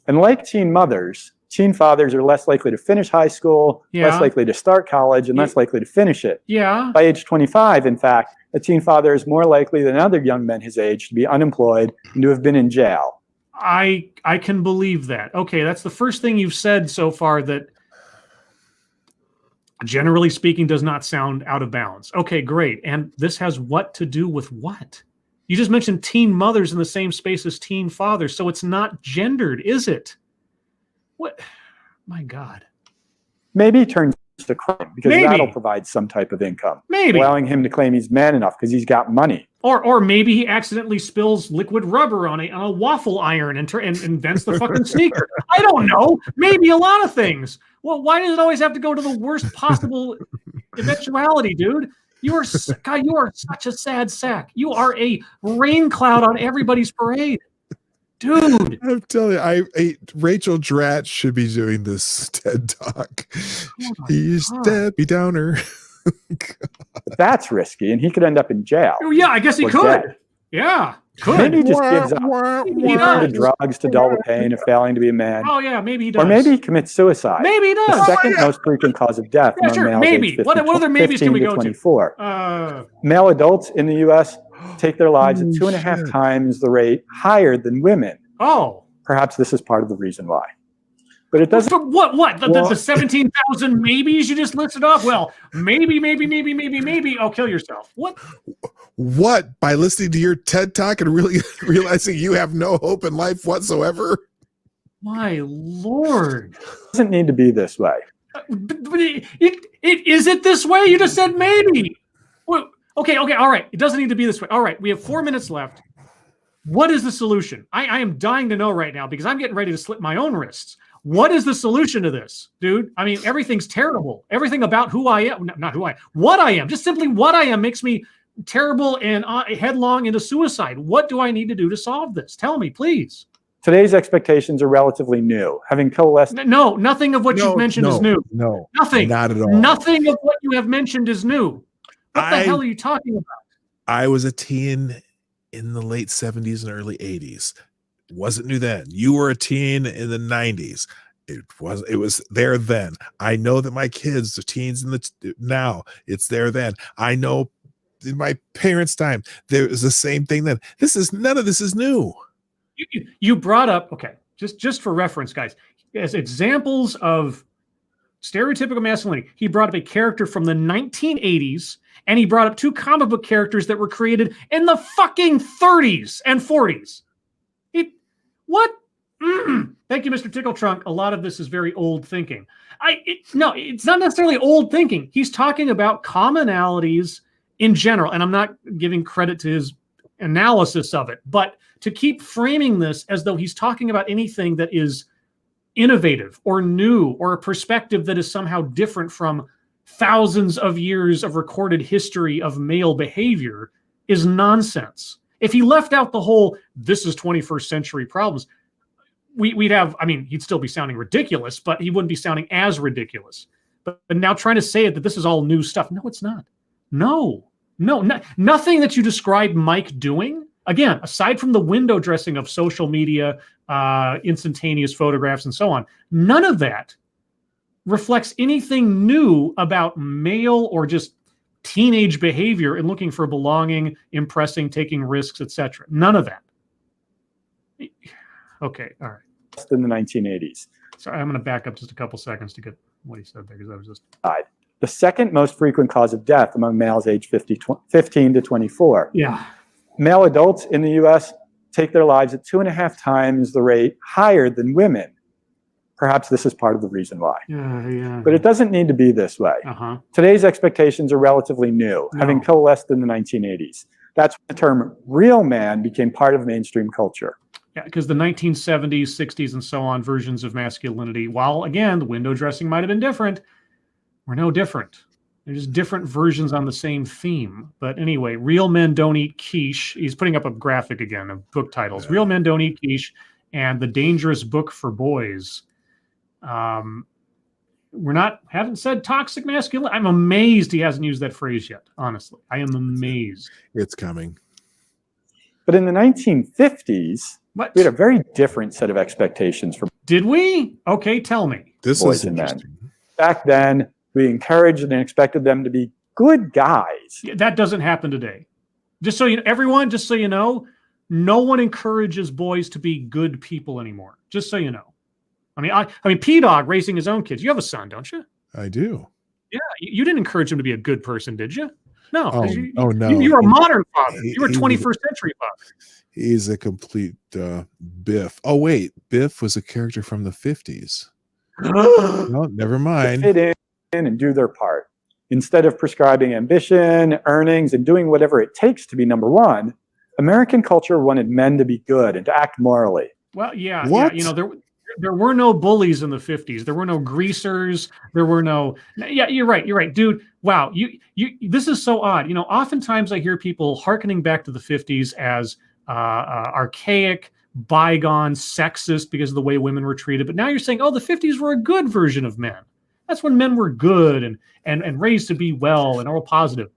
And like teen mothers, teen fathers are less likely to finish high school, less likely to start college, and less likely to finish it. Yeah. By age 25, in fact, a teen father is more likely than other young men his age to be unemployed and to have been in jail. I can believe that. Okay, that's the first thing you've said so far that, generally speaking, does not sound out of bounds. Okay, great. And this has what to do with what? You just mentioned teen mothers in the same space as teen fathers, so it's not gendered, is it? What? My God. Maybe he turns to crime because that'll provide some type of income. Maybe. Allowing him to claim he's man enough because he's got money. Or maybe he accidentally spills liquid rubber on a waffle iron and invents the fucking sneaker. I don't know. Maybe a lot of things. Well, why does it always have to go to the worst possible eventuality, dude? You are such a sad sack. You are a rain cloud on everybody's parade. Dude. I'm telling you, Rachel Dratch should be doing this TED Talk. He's Debbie Downer. That's risky, and he could end up in jail. Oh, yeah, I guess he could. Dead. Yeah, could. Maybe he just gives up. He turns to drugs to dull the pain of failing to be a man. Oh, yeah, maybe he does. Or maybe he commits suicide. Maybe he does. The second most frequent cause of death among males maybe. aged 50, What other maybes can we go 24. to? Male adults in the U.S. take their lives at 2.5 times the rate higher than women. Oh. Perhaps this is part of the reason why. But it doesn't. What? The 17,000 maybes you just listed off? Well, maybe. Oh, kill yourself. What? What? By listening to your TED Talk and really realizing you have no hope in life whatsoever? My Lord. It doesn't need to be this way. Is it this way? You just said maybe. Well, okay, all right. It doesn't need to be this way. All right, we have 4 minutes left. What is the solution? I am dying to know right now because I'm getting ready to slit my own wrists. What is the solution to this, dude? I mean, everything's terrible. Everything about who I am, not who I am, what I am, just simply what I am makes me terrible and headlong into suicide. What do I need to do to solve this? Tell me, please. Today's expectations are relatively new. Having coalesced. No, nothing of what you've mentioned is new. No, nothing. Not at all. Nothing of what you have mentioned is new. What the hell are you talking about? I was a teen in the late 70s and early 80s. It wasn't new then. You were a teen in the 90s. It was there then. I know that my kids are teens now. It's there then. I know in my parents' time there was the same thing then. None of this is new. You brought up, okay, just for reference, guys, as examples of stereotypical masculinity, he brought up a character from the 1980s, and he brought up 2 comic book characters that were created in the fucking 30s and 40s. What? Thank you, Mr. Tickle Trunk. A lot of this is very old thinking. No, it's not necessarily old thinking. He's talking about commonalities in general, and I'm not giving credit to his analysis of it, but to keep framing this as though he's talking about anything that is innovative or new or a perspective that is somehow different from thousands of years of recorded history of male behavior is nonsense. If he left out the whole, this is 21st century problems, we'd have, I mean, he'd still be sounding ridiculous, but he wouldn't be sounding as ridiculous. But now trying to say it that this is all new stuff. No, it's not. No, nothing that you described Mike doing, again, aside from the window dressing of social media, instantaneous photographs and so on, none of that reflects anything new about male or just teenage behavior and looking for belonging, impressing, taking risks, etc. None of that. Okay, all right. In the 1980s. Sorry, I'm going to back up just a couple seconds to get what he said there because I was just. The second most frequent cause of death among males aged 15 to 24. Yeah. Male adults in the U.S. take their lives at 2.5 times the rate higher than women. Perhaps this is part of the reason why. Yeah. But it doesn't need to be this way. Today's expectations are relatively new, having coalesced in the 1980s. That's when the term real man became part of mainstream culture. Yeah, because the 1970s, 60s, and so on versions of masculinity, while, again, the window dressing might have been different, were no different. They're just different versions on the same theme. But anyway, Real Men Don't Eat Quiche. He's putting up a graphic again of book titles. Real Men Don't Eat Quiche and The Dangerous Book for Boys. Haven't said toxic masculinity. I'm amazed he hasn't used that phrase yet, honestly. I am amazed. It's coming. But in the 1950s, what? we had a very different set of expectations for. Did we? Okay, tell me. This boys is and interesting. men. Back then, we encouraged and expected them to be good guys. Yeah, that doesn't happen today. Just so you know, everyone, just so you know, no one encourages boys to be good people anymore. Just so you know. I mean, P-Dog raising his own kids. You have a son, don't you? I do. Yeah, you didn't encourage him to be a good person, did you? No. No. You're a modern father. You were a 21st century father. He's a complete Biff. Oh, wait. Biff was a character from the 50s. No, never mind. They fit in and do their part. Instead of prescribing ambition, earnings, and doing whatever it takes to be number one, American culture wanted men to be good and to act morally. Well, yeah. What? You know, there were no bullies in the 50s. There were no greasers. There were no. Yeah, you're right, dude. Wow, you. This is so odd. You know, oftentimes I hear people hearkening back to the 50s as archaic, bygone, sexist because of the way women were treated. But now you're saying, oh, the 50s were a good version of men. That's when men were good and raised to be well and all positive.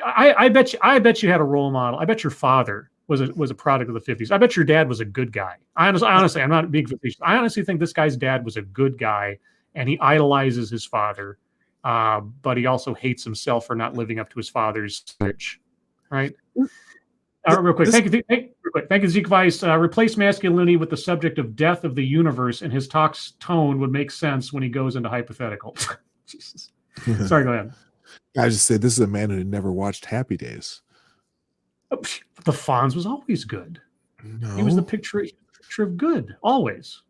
I bet you had a role model. I bet your father was a product of the 50s. I bet your dad was a good guy. Honestly, I'm not being facetious. I honestly think this guy's dad was a good guy, and he idolizes his father, but he also hates himself for not living up to his father's image. Right? Real quick, thank you, Zeke Weiss. Replace masculinity with the subject of death of the universe, and his talk's tone would make sense when he goes into hypothetical. Jesus. Sorry, go ahead. I just said this is a man who never watched Happy Days. The Fonz was always good. No. He was the picture of good, always.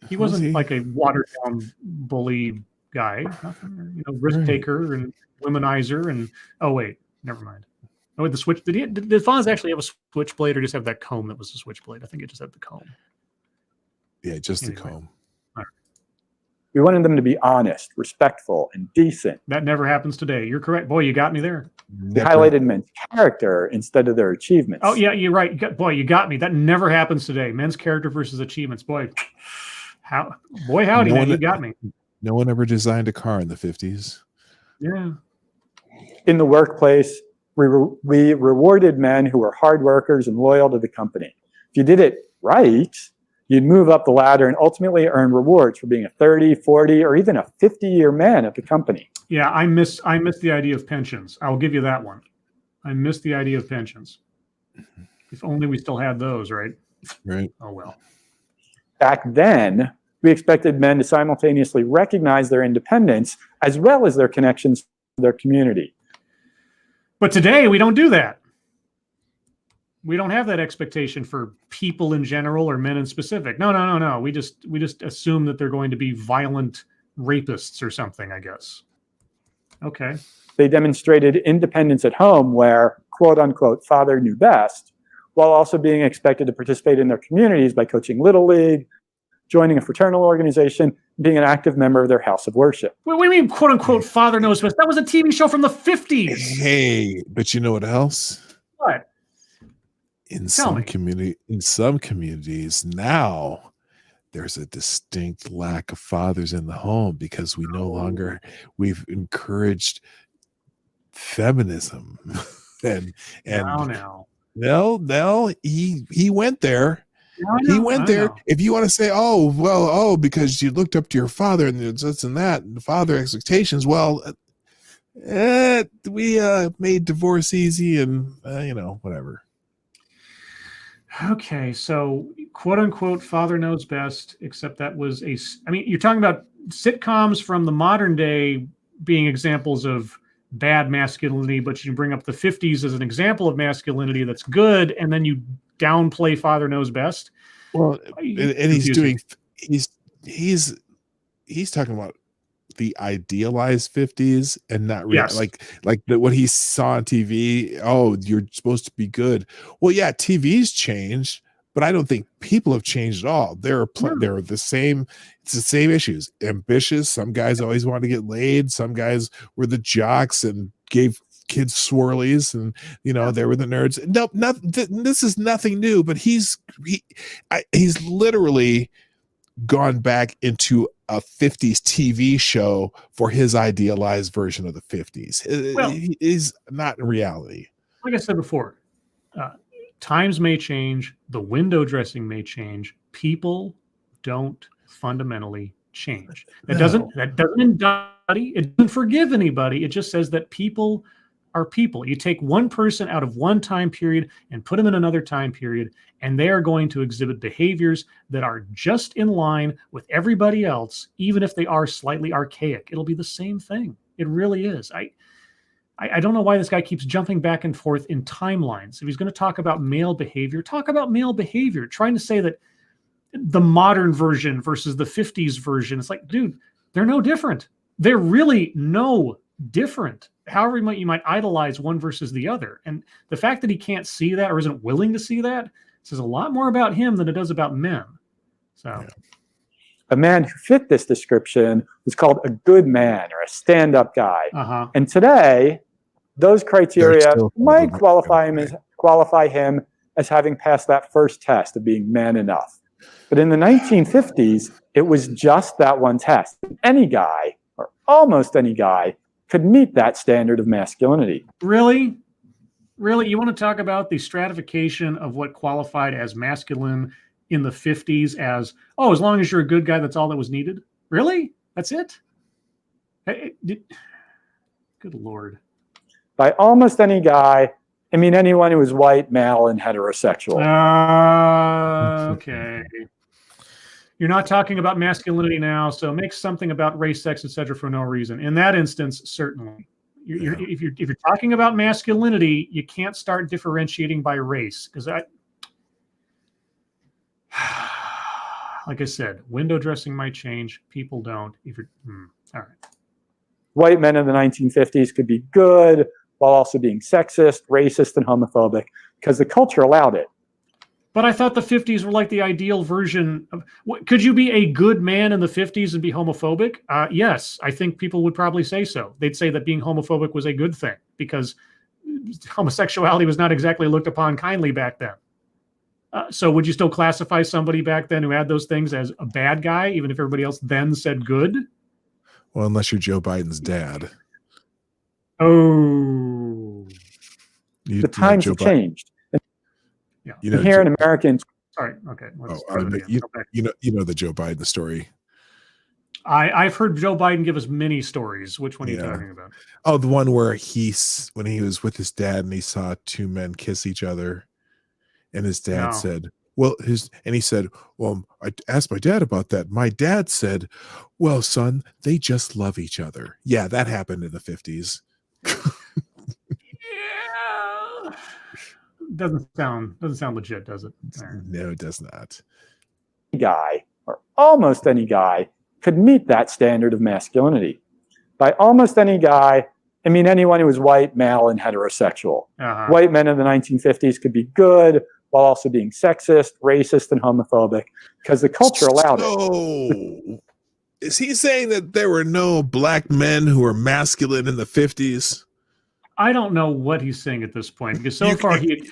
He wasn't like a watered down bully guy, you know, risk taker and womanizer. And oh wait, never mind. Oh wait, the switch. Did Fonz actually have a switchblade or just have that comb that was the switchblade? I think it just had the comb. Yeah, just the comb. We wanted them to be honest, respectful, and decent. That never happens today. You're correct. Boy, you got me there. We highlighted men's character instead of their achievements. Oh, yeah, you're right. You got me. That never happens today. Men's character versus achievements. Boy, howdy, man, you got me. No one ever designed a car in the 50s. Yeah. In the workplace, we rewarded men who were hard workers and loyal to the company. If you did it right, you'd move up the ladder and ultimately earn rewards for being a 30, 40, or even a 50-year man at the company. Yeah, I miss the idea of pensions. I'll give you that one. I miss the idea of pensions. If only we still had those, right? Right. Oh, well. Back then, we expected men to simultaneously recognize their independence as well as their connections to their community. But today, we don't do that. We don't have that expectation for people in general or men in specific. No. We just assume that they're going to be violent rapists or something, I guess. Okay. They demonstrated independence at home where, quote unquote, father knew best, while also being expected to participate in their communities by coaching Little League, joining a fraternal organization, being an active member of their house of worship. What do you mean, quote unquote, father knows best? That was a TV show from the 50s. Hey, but you know what else? What? In some communities now, there's a distinct lack of fathers in the home because we've encouraged feminism and no, he went there. He went there. If you want to say, because you looked up to your father and this and that, and the father expectations, we made divorce easy and whatever. Okay, so quote unquote father knows best, except that was you're talking about sitcoms from the modern day being examples of bad masculinity, but you bring up the 50s as an example of masculinity that's good, and then you downplay father knows best. Well, and he's talking about the idealized 50s and not real, like what he saw on TV. Oh, you're supposed to be good. Well, yeah, TV's changed, but I don't think people have changed at all. They're the same. It's the same issues. Ambitious. Some guys always wanted to get laid. Some guys were the jocks and gave kids swirlies, and they were the nerds. Nope, this is nothing new. But he's literally gone back into a 50s TV show for his idealized version of the 50s. Well, he is not in reality. Like I said before, times may change, the window dressing may change. People don't fundamentally change. That doesn't indict, it doesn't forgive anybody. It just says that people are people. You take one person out of one time period and put them in another time period, and they are going to exhibit behaviors that are just in line with everybody else, even if they are slightly archaic. It'll be the same thing. It really is. I don't know why this guy keeps jumping back and forth in timelines. If he's going to talk about male behavior, talk about male behavior. Trying to say that the modern version versus the 50s version, it's like, dude, they're no different. They're really no different. However you might idolize one versus the other. And the fact that he can't see that or isn't willing to see that says a lot more about him than it does about men. So, a man who fit this description was called a good man or a stand-up guy. And today, those criteria might qualify him as having passed that first test of being man enough. But in the 1950s, it was just that one test. Any guy, or almost any guy, could meet that standard of masculinity. Really? You want to talk about the stratification of what qualified as masculine in the 50s as, as long as you're a good guy, that's all that was needed? Really? That's it? Good Lord. By almost any guy, I mean anyone who was white, male, and heterosexual. Okay. You're not talking about masculinity now, so make something about race, sex, etc. for no reason. In that instance, certainly. If you're talking about masculinity, you can't start differentiating by race, because like I said, window dressing might change. People don't. All right. White men in the 1950s could be good while also being sexist, racist, and homophobic because the culture allowed it. But I thought the 50s were like the ideal version of, could you be a good man in the 50s and be homophobic? Yes, I think people would probably say so. They'd say that being homophobic was a good thing because homosexuality was not exactly looked upon kindly back then. So would you still classify somebody back then who had those things as a bad guy, even if everybody else then said good? Well, unless you're Joe Biden's dad. Oh. The times have changed. Yeah. Here in Americans. Sorry. Okay. You know the Joe Biden story. I've heard Joe Biden give us many stories. Which one are you talking about? Oh, the one where when he was with his dad and he saw two men kiss each other, and his dad said, he said, well, I asked my dad about that. My dad said, well, son, they just love each other. Yeah, that happened in the 50s. Yeah. Doesn't sound legit, does it? No, it does not. Guy, or almost any guy, could meet that standard of masculinity. By almost any guy, I mean anyone who was white, male, and heterosexual. White men in the 1950s could be good while also being sexist, racist, and homophobic because the culture allowed it. Is he saying that there were no black men who were masculine in the 50s? I don't know what he's saying at this point because so far he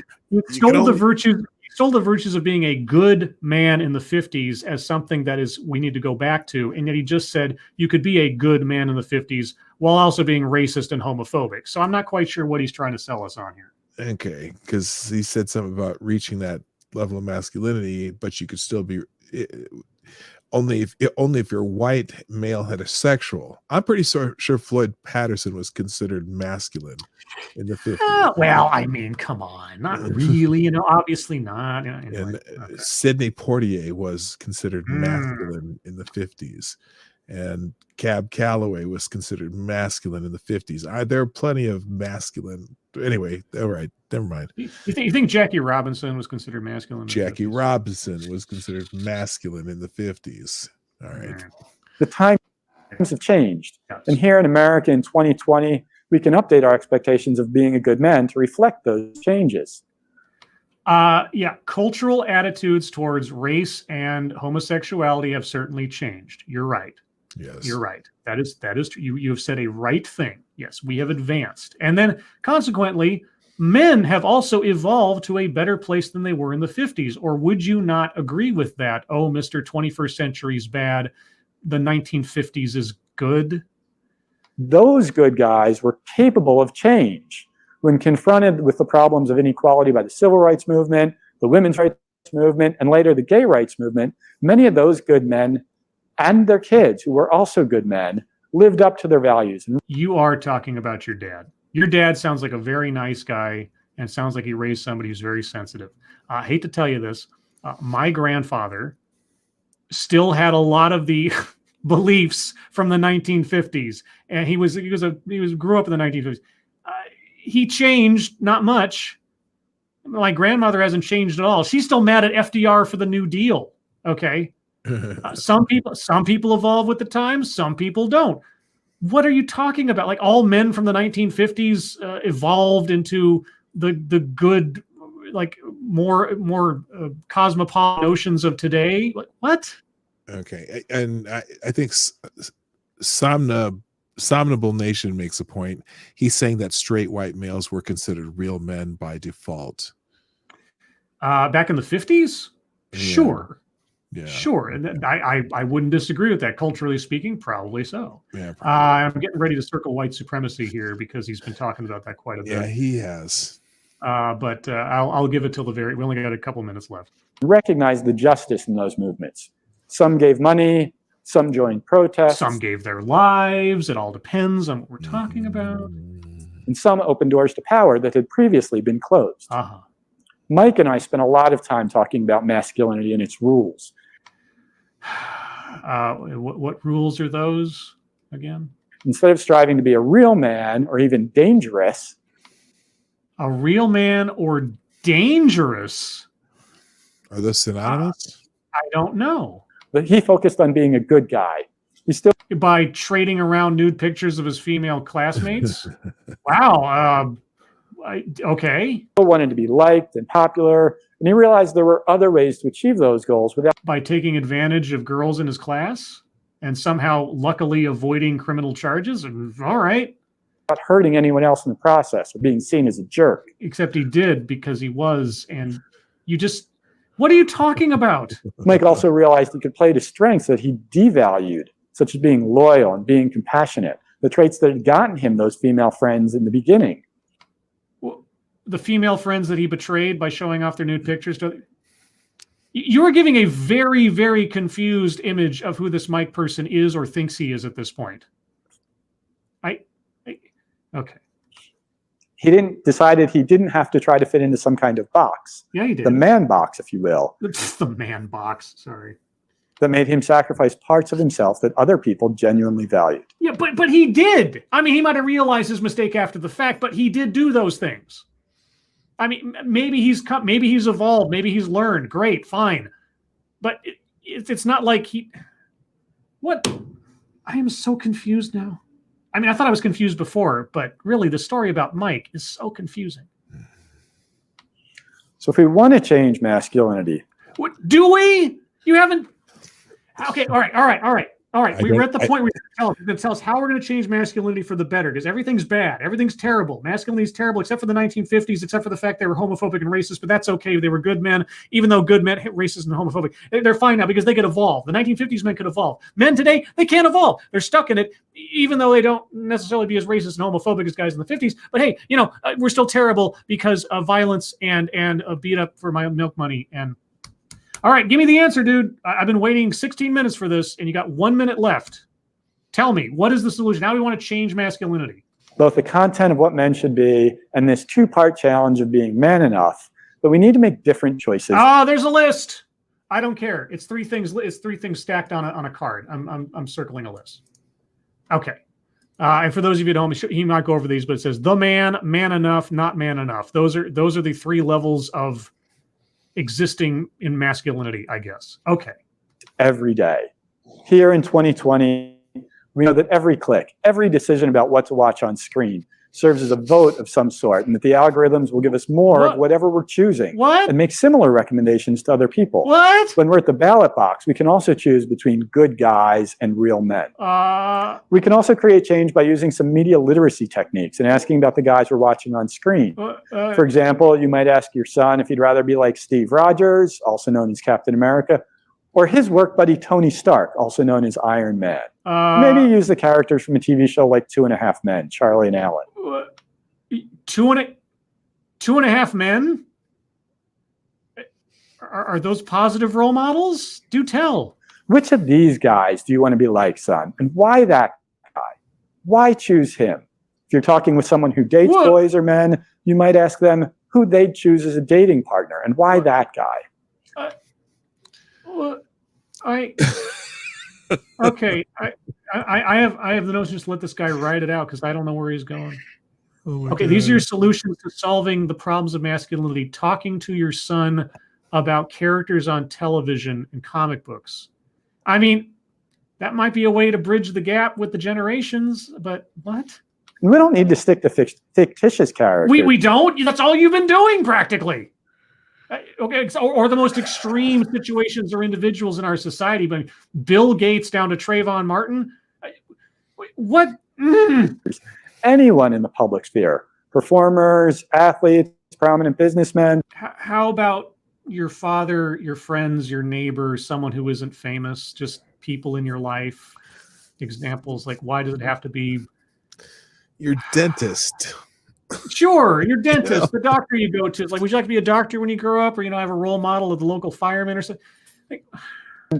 stole the virtues of being a good man in the 50s as something that is we need to go back to, and yet he just said you could be a good man in the 50s while also being racist and homophobic. So I'm not quite sure what he's trying to sell us on here. Okay, because he said something about reaching that level of masculinity, but you could still be only if you're white, male, heterosexual. I'm pretty sure Floyd Patterson was considered masculine in the 50s. Well, I mean, come on, not really. Obviously not. And Sidney Poitier was considered masculine in the 50s, and Cab Calloway was considered masculine in the 50s. There are plenty of masculine Anyway, all right, never mind. You think Jackie Robinson was considered masculine? Jackie Robinson was considered masculine in the 50s. All right. The times have changed. Yes. And here in America in 2020, we can update our expectations of being a good man to reflect those changes. Yeah, cultural attitudes towards race and homosexuality have certainly changed. You're right. Yes. You're right. That is true. You have said a right thing. Yes, we have advanced. And then consequently, men have also evolved to a better place than they were in the 50s. Or would you not agree with that? Oh, Mr. 21st century is bad. The 1950s is good. Those good guys were capable of change. When confronted with the problems of inequality by the civil rights movement, the women's rights movement, and later the gay rights movement, many of those good men and their kids, who were also good men, lived up to their values. You are talking about your dad. Your dad sounds like a very nice guy and sounds like he raised somebody who's very sensitive. I hate to tell you this. My grandfather still had a lot of the beliefs from the 1950s, and he grew up in the 1950s. He changed not much. My grandmother hasn't changed at all. She's still mad at FDR for the New Deal. Okay. Some people evolve with the times. Some people don't. What are you talking about? Like all men from the 1950s evolved into the good, like more cosmopolitan notions of today. Like, what? Okay. And I think Somnable Nation makes a point. He's saying that straight white males were considered real men by default. Back in the 50s? Yeah. Sure. Yeah. Sure. And I wouldn't disagree with that. Culturally speaking, probably so. Yeah, I'm getting ready to circle white supremacy here because he's been talking about that quite a bit. Yeah, he has. But I'll give it till we only got a couple minutes left. Recognize the justice in those movements. Some gave money, some joined protests. Some gave their lives. It all depends on what we're talking about. And some opened doors to power that had previously been closed. Uh-huh. Mike and I spent a lot of time talking about masculinity and its rules. What rules are those again? Instead of striving to be a real man or even dangerous. A real man or dangerous? Are those synonymous? I don't know. But he focused on being a good guy. He still by trading around nude pictures of his female classmates. Wow. Okay. He wanted to be liked and popular, and he realized there were other ways to achieve those goals without by taking advantage of girls in his class and somehow luckily avoiding criminal charges. All right. Not hurting anyone else in the process or being seen as a jerk. Except he did because he was, and you just. What are you talking about? Mike also realized he could play to strengths that he devalued, such as being loyal and being compassionate, the traits that had gotten him those female friends in the beginning. Well, the female friends that he betrayed by showing off their nude pictures. You are giving a very, very confused image of who this Mike person is or thinks he is at this point. Okay. He decided he didn't have to try to fit into some kind of box. Yeah, he did. The man box, if you will. The man box, sorry. That made him sacrifice parts of himself that other people genuinely valued. Yeah, but he did. I mean, he might have realized his mistake after the fact, but he did do those things. I mean, maybe he's evolved, maybe he's learned. Great, fine. But it's not like he... What? I am so confused now. I mean, I thought I was confused before, but really the story about Mike is so confusing. So if we want to change masculinity... What, do we? You haven't... Okay, all right. We're at the point where you're going to tell us how we're going to change masculinity for the better, because everything's bad. Everything's terrible. Masculinity is terrible, except for the 1950s, except for the fact they were homophobic and racist, but that's okay. They were good men, even though good men hit racist and homophobic. They're fine now because they could evolve. The 1950s men could evolve. Men today, they can't evolve. They're stuck in it, even though they don't necessarily be as racist and homophobic as guys in the 50s. But hey, we're still terrible because of violence and beat up for my milk money. And all right, give me the answer, dude. I've been waiting 16 minutes for this, and you got 1 minute left. Tell me, what is the solution? How do we want to change masculinity? Both the content of what men should be and this two-part challenge of being man enough. But we need to make different choices. Oh, there's a list. I don't care. It's three things. It's three things stacked on a card. I'm circling a list. Okay. And for those of you at home, he might go over these, but it says the man, man enough, not man enough. Those are the 3 levels of existing in masculinity, I guess. Okay. Every day. Here in 2020, we know that every click, every decision about what to watch on screen serves as a vote of some sort, and that the algorithms will give us more of whatever we're choosing. And make similar recommendations to other people. When we're at the ballot box, we can also choose between good guys and real men. We can also create change by using some media literacy techniques and asking about the guys we're watching on screen. For example, you might ask your son if he'd rather be like Steve Rogers, also known as Captain America, or his work buddy Tony Stark, also known as Iron Man. Maybe use the characters from a TV show like 2.5 Men, Charlie and Alan. 2.5 Men? Are those positive role models? Do tell. Which of these guys do you want to be like, son? And why that guy? Why choose him? If you're talking with someone who dates boys or men, you might ask them who they'd choose as a dating partner and why that guy. Okay. I have the notion just let this guy write it out because I don't know where he's going. Okay, these are your solutions to solving the problems of masculinity. Talking to your son about characters on television and comic books. I mean, that might be a way to bridge the gap with the generations, but what? We don't need to stick to fictitious characters. We don't? That's all you've been doing practically. Okay, or the most extreme situations or individuals in our society, but Bill Gates down to Trayvon Martin. What? Anyone in the public sphere, performers, athletes, prominent businessmen. How about your father, your friends, your neighbors, someone who isn't famous, just people in your life? Examples like, why does it have to be your dentist? Sure, your dentist, the doctor you go to. It's like, would you like to be a doctor when you grow up, or have a role model of the local fireman or something?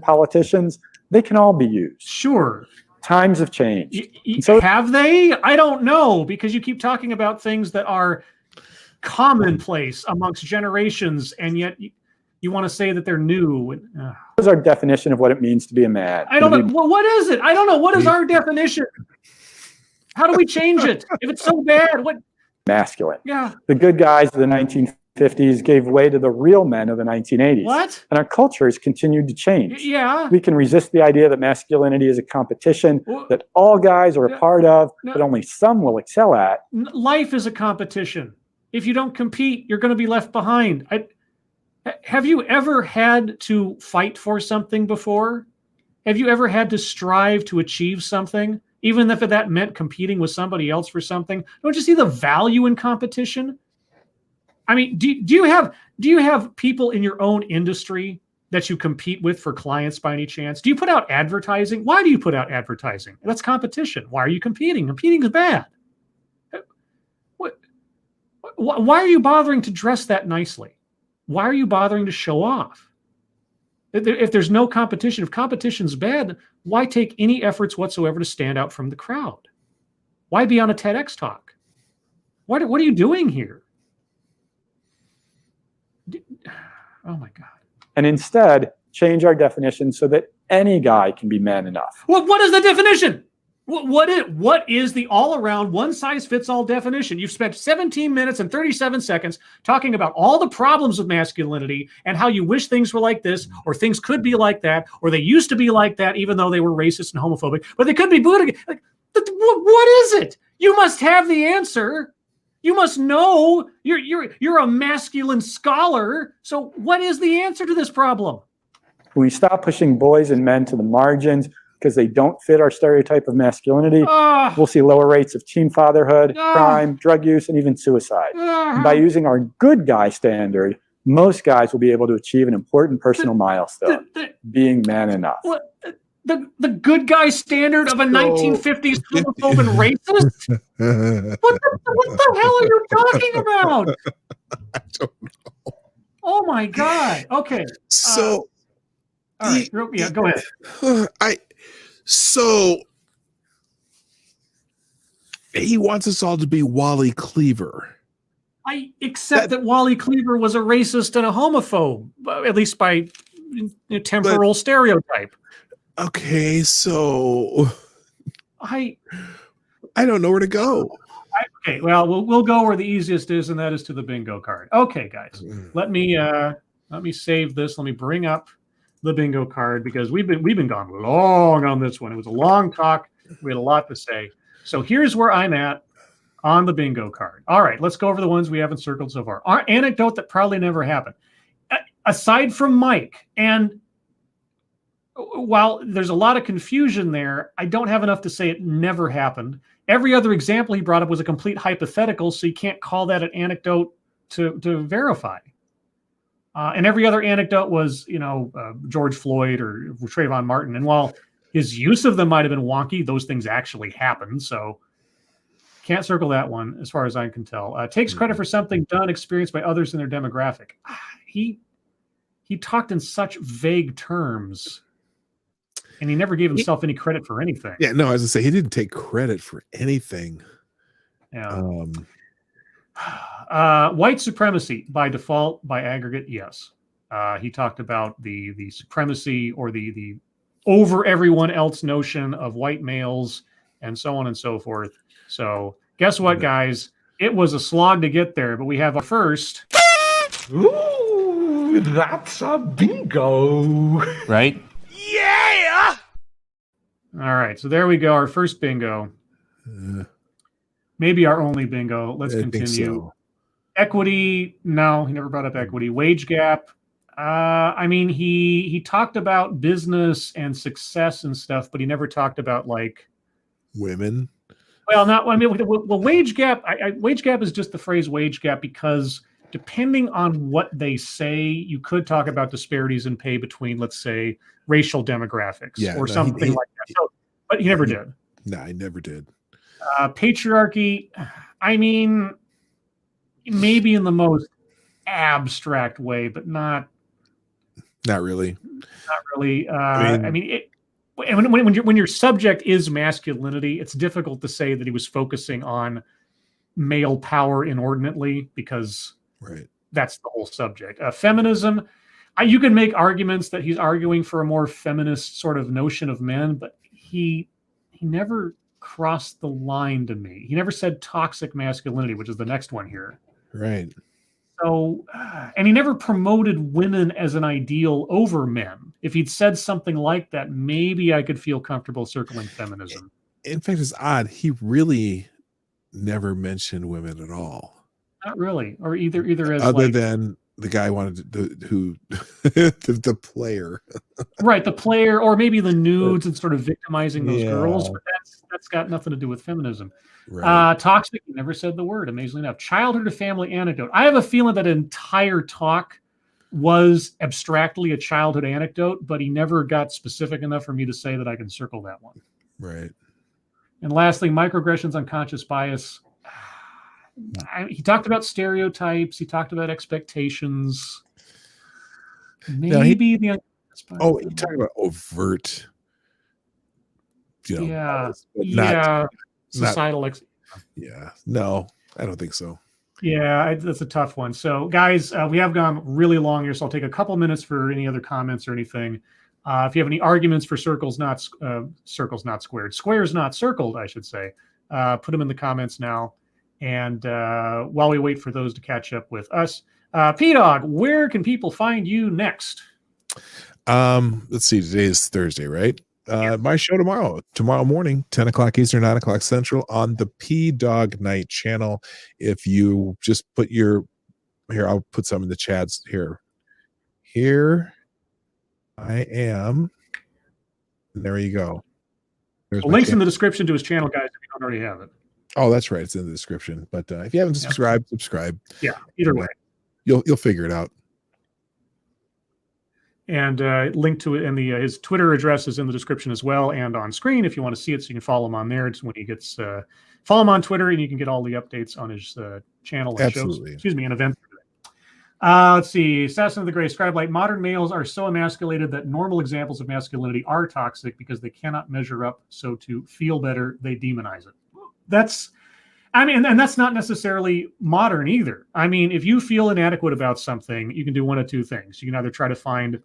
Politicians, they can all be used. Sure. Times have changed. So have they? I don't know, because you keep talking about things that are commonplace amongst generations, and yet you want to say that they're new. What's our definition of what it means to be a man? I don't know. What is it? I don't know. What is our definition? How do we change it? If it's so bad, what? Masculine. Yeah. The good guys of the 1950s gave way to the real men of the 1980s. What? And our culture has continued to change. Yeah. We can resist the idea that masculinity is a competition that all guys are a part of, but only some will excel at. Life is a competition. If you don't compete, you're going to be left behind. Have you ever had to fight for something before? Have you ever had to strive to achieve something? Even if that meant competing with somebody else for something? Don't you see the value in competition? I mean, do you have people in your own industry that you compete with for clients by any chance? Do you put out advertising? Why do you put out advertising? That's competition. Why are you competing? Competing is bad. Why are you bothering to dress that nicely? Why are you bothering to show off? If there's no competition, if competition's bad, why take any efforts whatsoever to stand out from the crowd? Why be on a TEDx talk? What are you doing here? Oh my God. And instead, change our definition so that any guy can be man enough. Well, what is the definition? What is the all-around, one-size-fits-all definition? You've spent 17 minutes and 37 seconds talking about all the problems of masculinity and how you wish things were like this, or things could be like that, or they used to be like that, even though they were racist and homophobic, but they could be booed again. Like, what is it? You must have the answer. You must know. You're a masculine scholar. So what is the answer to this problem? When we stop pushing boys and men to the margins because they don't fit our stereotype of masculinity, we'll see lower rates of teen fatherhood, crime, drug use, and even suicide. And by using our good guy standard, most guys will be able to achieve an important personal milestone, being man enough. The good guy standard of a 1950s homophobe and racist? What the hell are you talking about? I don't know. Oh my God. Okay. So, all right. Yeah, go ahead. So he wants us all to be Wally Cleaver. I accept that Wally Cleaver was a racist and a homophobe, at least by temporal stereotype. Okay, so I don't know where to go. Okay, well, we'll go where the easiest is, and that is to the bingo card. Okay, guys, let me save this. Let me bring up the bingo card because we've been gone long on this one. It was a long talk. We had a lot to say. So here's where I'm at on the bingo card. All right, let's go over the ones we haven't circled so far. Our anecdote that probably never happened. Aside from Mike, and while there's a lot of confusion there, I don't have enough to say it never happened. Every other example he brought up was a complete hypothetical, so you can't call that an anecdote to verify. And every other anecdote was, George Floyd or Trayvon Martin. And while his use of them might have been wonky, those things actually happened. So can't circle that one as far as I can tell. Takes credit for something done, experienced by others in their demographic. He talked in such vague terms. And he never gave himself any credit for anything. Yeah, no, as I say, he didn't take credit for anything. Yeah. White supremacy by default, by aggregate, yes. He talked about the supremacy or the over everyone else notion of white males and so on and so forth. So guess what, guys? It was a slog to get there, but we have our first. Ooh, that's a bingo. Right? Yeah! All right, so there we go. Our first bingo. Maybe our only bingo. Let's continue. So. Equity. No, he never brought up equity. Wage gap. He talked about business and success and stuff, but he never talked about like women. Well, wage gap. Wage gap is just the phrase wage gap because depending on what they say, you could talk about disparities in pay between, let's say, racial demographics something like that. So, but he never did. No, I never did. Patriarchy. Maybe in the most abstract way, but not really. Not really. When your subject is masculinity, it's difficult to say that he was focusing on male power inordinately because that's the whole subject. Feminism, you can make arguments that he's arguing for a more feminist sort of notion of men, but he never crossed the line to me. He never said toxic masculinity, which is the next one here. Right. So, and he never promoted women as an ideal over men. If he'd said something like that, maybe I could feel comfortable circling feminism. In fact, it's odd. He really never mentioned women at all. Not really, or either as other than the guy wanted the player, right? The player, or maybe the nudes and sort of victimizing those girls. But that's got nothing to do with feminism. Right. Toxic, he never said the word, amazingly enough. Childhood or family anecdote. I have a feeling that entire talk was abstractly a childhood anecdote, but he never got specific enough for me to say that I can circle that one. Right. And lastly, microaggressions, unconscious bias. He talked about stereotypes. He talked about expectations. Maybe the unconscious bias. Oh, you're talking about overt. Societal. No, I don't think so. Yeah, that's a tough one. So, guys, we have gone really long here, so I'll take a couple minutes for any other comments or anything. If you have any arguments for circles not squared, squares not circled, I should say, put them in the comments now. And while we wait for those to catch up with us, P-Dog, where can people find you next? Let's see. Today is Thursday, right? My show tomorrow morning, 10 o'clock Eastern, 9 o'clock Central on the P-Dog Night channel. If you just put here, I'll put some in the chats here. Here I am. And there you go. Links in the description to his channel, guys, if you don't already have it. Oh, that's right. It's in the description. But if you haven't subscribed, subscribe. Yeah, either way. You'll figure it out. And link to it, and his Twitter address is in the description as well, and on screen if you want to see it, so you can follow him on there. It's when he gets follow him on Twitter, and you can get all the updates on his channel and shows. Excuse me, and events. Let's see. Assassin of the Gray Scribe-Light. Modern males are so emasculated that normal examples of masculinity are toxic because they cannot measure up. So to feel better, they demonize it. And that's not necessarily modern either. I mean, if you feel inadequate about something, you can do one of two things. You can either try to find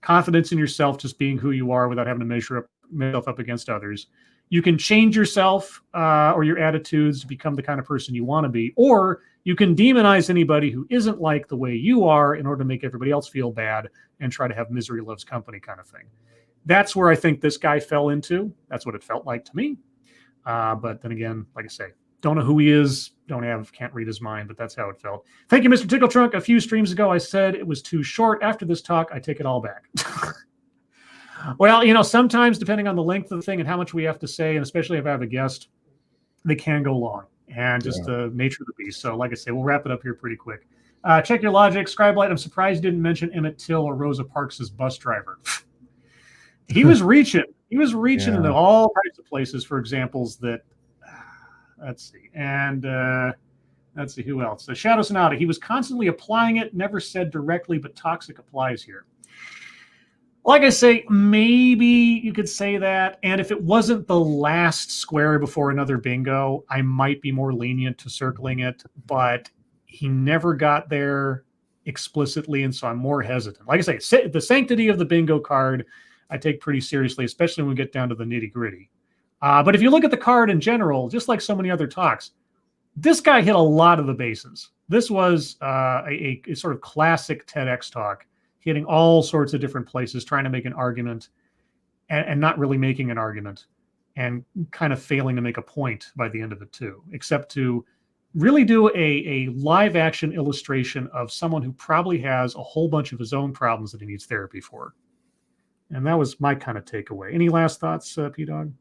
confidence in yourself, just being who you are without having to measure yourself up against others. You can change yourself or your attitudes to become the kind of person you want to be, or you can demonize anybody who isn't like the way you are in order to make everybody else feel bad and try to have misery loves company kind of thing. That's where I think this guy fell into. That's what it felt like to me. But then again, like I say, don't know who he is, can't read his mind, but that's how it felt. Thank you, Mr. Tickle Trunk. A few streams ago, I said it was too short. After this talk, I take it all back. Well, sometimes depending on the length of the thing and how much we have to say, and especially if I have a guest, they can go long, and just the nature of the beast. So like I say, we'll wrap it up here pretty quick. Check your logic. Scribelight, I'm surprised you didn't mention Emmett Till or Rosa Parks' bus driver. He was reaching. He was reaching into all types of places for examples that, let's see. And let's see who else. Shadow Sonata. He was constantly applying it, never said directly, but toxic applies here. Like I say, maybe you could say that. And if it wasn't the last square before another bingo, I might be more lenient to circling it. But he never got there explicitly, and so I'm more hesitant. Like I say, the sanctity of the bingo card I take pretty seriously, especially when we get down to the nitty-gritty. But if you look at the card in general, just like so many other talks, this guy hit a lot of the bases. This was a sort of classic TEDx talk, hitting all sorts of different places, trying to make an argument and not really making an argument, and kind of failing to make a point by the end of it too, except to really do a live action illustration of someone who probably has a whole bunch of his own problems that he needs therapy for. And that was my kind of takeaway. Any last thoughts, P-Dog?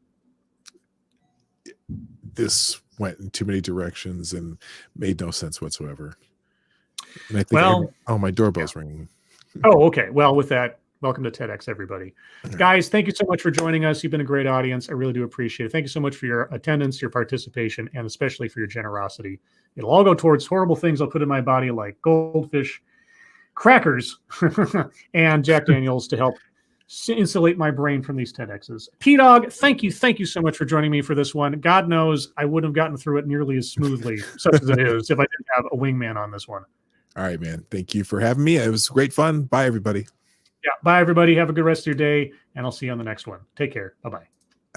This went in too many directions and made no sense whatsoever. And I think my doorbell's ringing. Oh, okay. Well, with that, welcome to TEDx, everybody. Guys, thank you so much for joining us. You've been a great audience. I really do appreciate it. Thank you so much for your attendance, your participation, and especially for your generosity. It'll all go towards horrible things I'll put in my body, like goldfish, crackers, and Jack Daniels to help insulate my brain from these TEDx's. P-Dog, thank you so much for joining me for this one. God knows I wouldn't have gotten through it nearly as smoothly, such as it is, if I didn't have a wingman on this one. All right, man. Thank you for having me. It was great fun. Bye, everybody. Yeah. Bye, everybody. Have a good rest of your day, and I'll see you on the next one. Take care. Bye-bye.